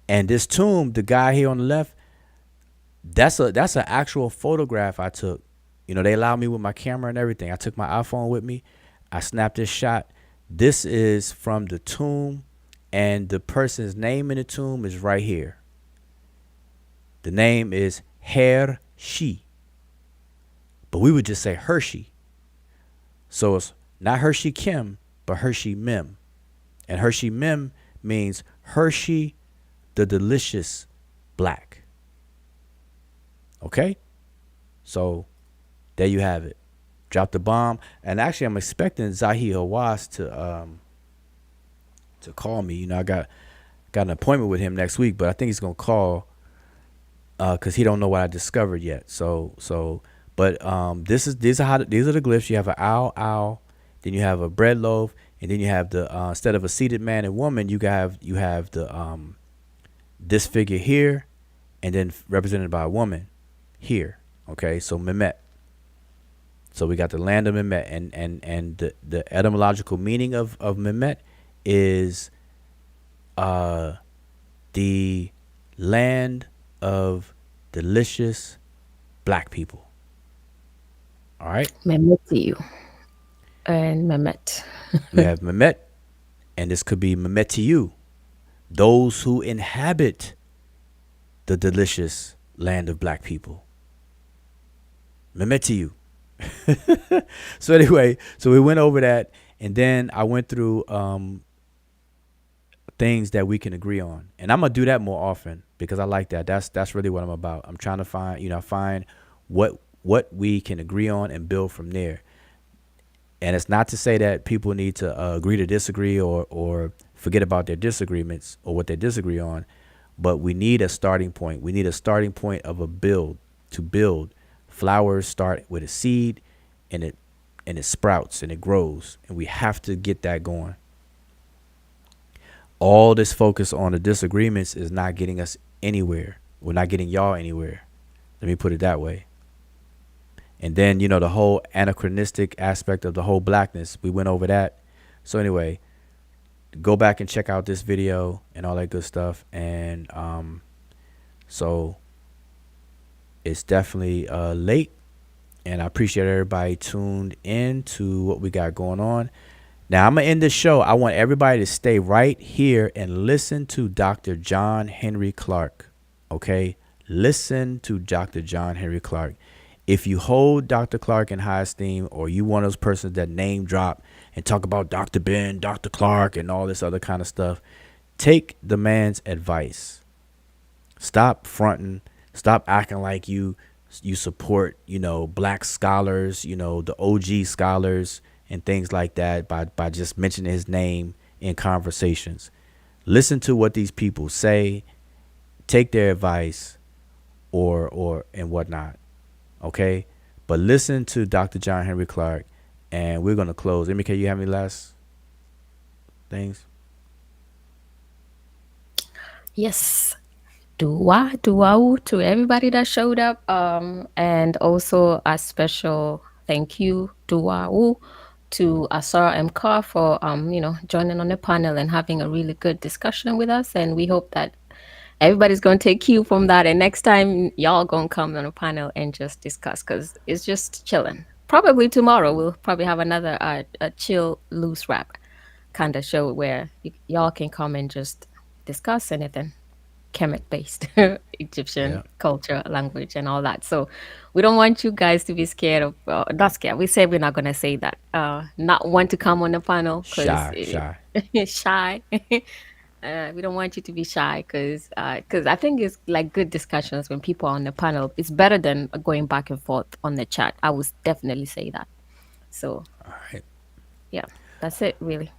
And this tomb, the guy here on the left, that's an actual photograph I took. You know, they allowed me with my camera and everything. I took my iPhone with me. I snapped this shot. This is from the tomb, and the person's name in the tomb is right here. The name is Hershey, but we would just say Hershey. So it's not Hershey Kim, but Hershey Mem. And Hershey Mem means Hershey the delicious black. Okay? So there you have it. Drop the bomb. And actually I'm expecting Zahi Hawass to call me. You know, I got an appointment with him next week, but I think he's gonna call because he don't know what I discovered yet. But these are the glyphs. You have an owl, then you have a bread loaf, and then you have the instead of a seated man and woman, you have the this figure here, and then represented by a woman here. Okay, so Memet. So we got the land of Memet, and the etymological meaning of Memet is the land of delicious black people. All right. Medew and Memet. We have Memet, and this could be Memet to you, those who inhabit the delicious land of black people. Memet to you. So anyway, so we went over that, and then I went through things that we can agree on, and I'm gonna do that more often because I like that. That's really what I'm about. I'm trying to find what we can agree on and build from there. And it's not to say that people need to agree to disagree or forget about their disagreements or what they disagree on, but we need a starting point. We need a starting point of a build to build. Flowers start with a seed, and it sprouts and it grows, and we have to get that going. All this focus on the disagreements is not getting us anywhere. We're not getting y'all anywhere. Let me put it that way. And then, you know, the whole anachronistic aspect of the whole blackness, we went over that. So anyway, go back and check out this video and all that good stuff. And so it's definitely late, and I appreciate everybody tuned in to what we got going on. Now, I'm going to end this show. I want everybody to stay right here and listen to Dr. John Henry Clark, okay? Listen to Dr. John Henry Clark. If you hold Dr. Clark in high esteem, or you one of those persons that name drop and talk about Dr. Ben, Dr. Clark, and all this other kind of stuff, take the man's advice. Stop fronting. Stop acting like you support, you know, black scholars, you know, the OG scholars and things like that by just mentioning his name in conversations. Listen to what these people say, take their advice or and whatnot. Okay? But listen to Dr. John Henry Clark, and we're going to close. MK, you have any last things? Yes. Dua to everybody that showed up. And also a special thank you, Dua to Asara M. Carr for joining on the panel and having a really good discussion with us. And we hope that everybody's going to take cue from that. And next time, y'all going to come on a panel and just discuss because it's just chilling. Probably tomorrow, we'll probably have another a chill, loose rap kind of show where y'all can come and just discuss anything Kemet based Egyptian Yeah. culture, language, and all that. So we don't want you guys to be scared of, not scared. We said we're not going to say that. Not want to come on the panel because Shy, shy. shy. We don't want you to be shy because I think it's like good discussions when people are on the panel. It's better than going back and forth on the chat. I would definitely say that. So All right. yeah, that's it really.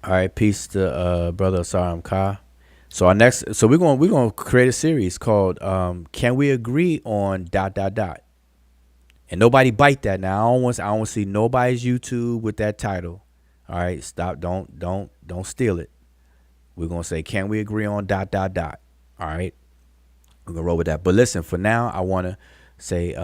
All right. Peace to brother Saram Ka. So our next, so we're gonna create a series called "Can We Agree on dot dot dot?" And nobody bite that now. I don't want to see nobody's YouTube with that title. All right, stop. Don't steal it. We're gonna say, "Can we agree on dot dot dot?" All right, we're gonna roll with that. But listen, for now, I want to say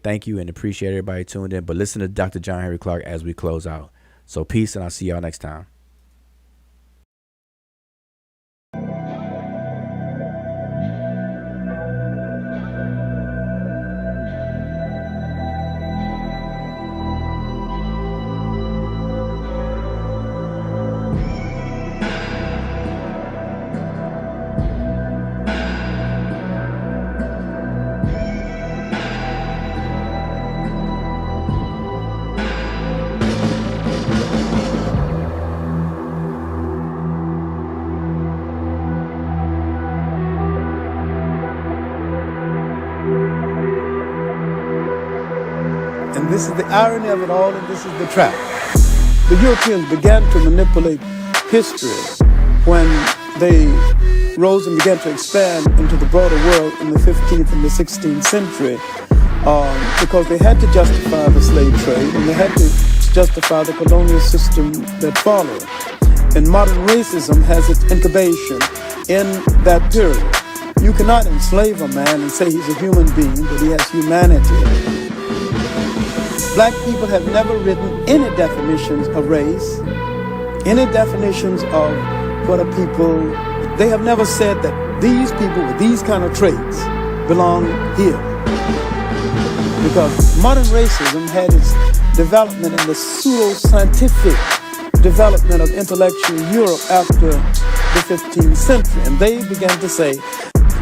thank you, and appreciate everybody tuned in. But listen to Dr. John Henry Clark as we close out. So peace, and I'll see y'all next time. And this is the irony of it all, and this is the trap. The Europeans began to manipulate history when they rose and began to expand into the broader world in the 15th and the 16th century because they had to justify the slave trade and they had to justify the colonial system that followed. And modern racism has its incubation in that period. You cannot enslave a man and say he's a human being, but he has humanity. Black people have never written any definitions of race, any definitions of what a people. They have never said that these people with these kind of traits belong here. Because modern racism had its development in the pseudo-scientific development of intellectual Europe after the 15th century. And they began to say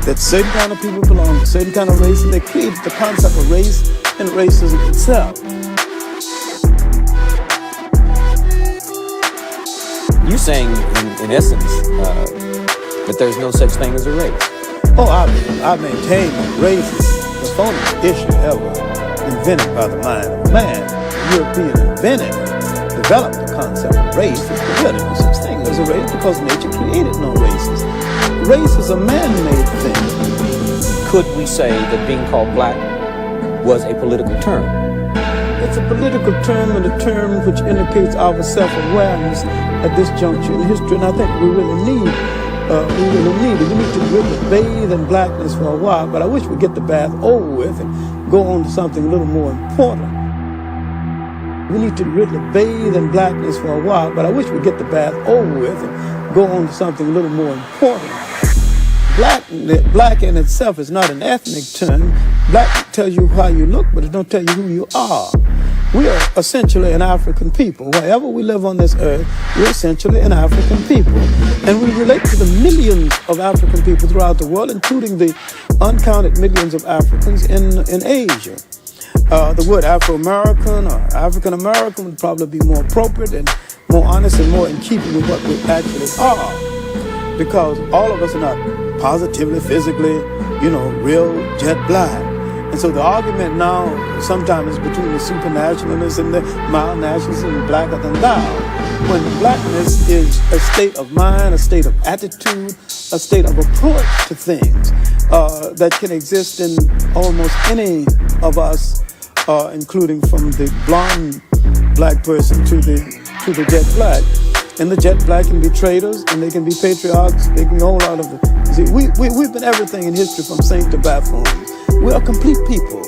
that certain kind of people belong to certain kind of race, and they created the concept of race and racism itself. You're saying, in essence, that there's no such thing as a race. Oh, I maintain that race is the phoniest issue ever invented by the mind of man. European invented, developed the concept of race. There's really no such thing as a race because nature created no races. Race is a man-made thing. Could we say that being called black was a political term? It's a political term and a term which indicates our self-awareness at this juncture in history, and I think we really need it. We need to really bathe in blackness for a while, but I wish we'd get the bath over with and go on to something a little more important. We need to really bathe in blackness for a while, but I wish we'd get the bath over with and go on to something a little more important. Black in itself is not an ethnic term. Black tells you how you look, but it don't tell you who you are. We are essentially an African people. Wherever we live on this earth, we're essentially an African people. And we relate to the millions of African people throughout the world, including the uncounted millions of Africans in Asia. The word Afro-American or African-American would probably be more appropriate and more honest and more in keeping with what we actually are. Because all of us are not positively, physically, real jet black. And so the argument now sometimes is between the supernationalists and the mild nationalists and blacker than thou. When blackness is a state of mind, a state of attitude, a state of approach to things that can exist in almost any of us, including from the blonde black person to the jet black. And the jet black can be traitors, and they can be patriarchs. They can be a whole lot of it. See, we've been everything in history from saint to buffoon. We are complete people,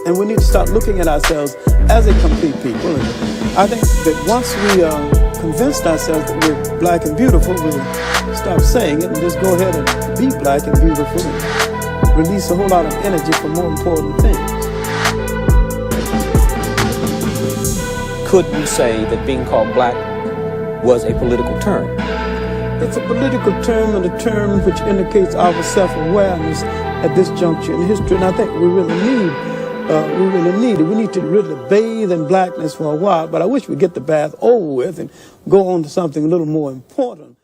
and we need to start looking at ourselves as a complete people. And I think that once we convinced ourselves that we're black and beautiful, we'll stop saying it and just go ahead and be black and beautiful and release a whole lot of energy for more important things. Could we say that being called black was a political term? It's a political term and a term which indicates our self-awareness at this juncture in history, and I think we really need it. We need to really bathe in blackness for a while, but I wish we'd get the bath over with and go on to something a little more important.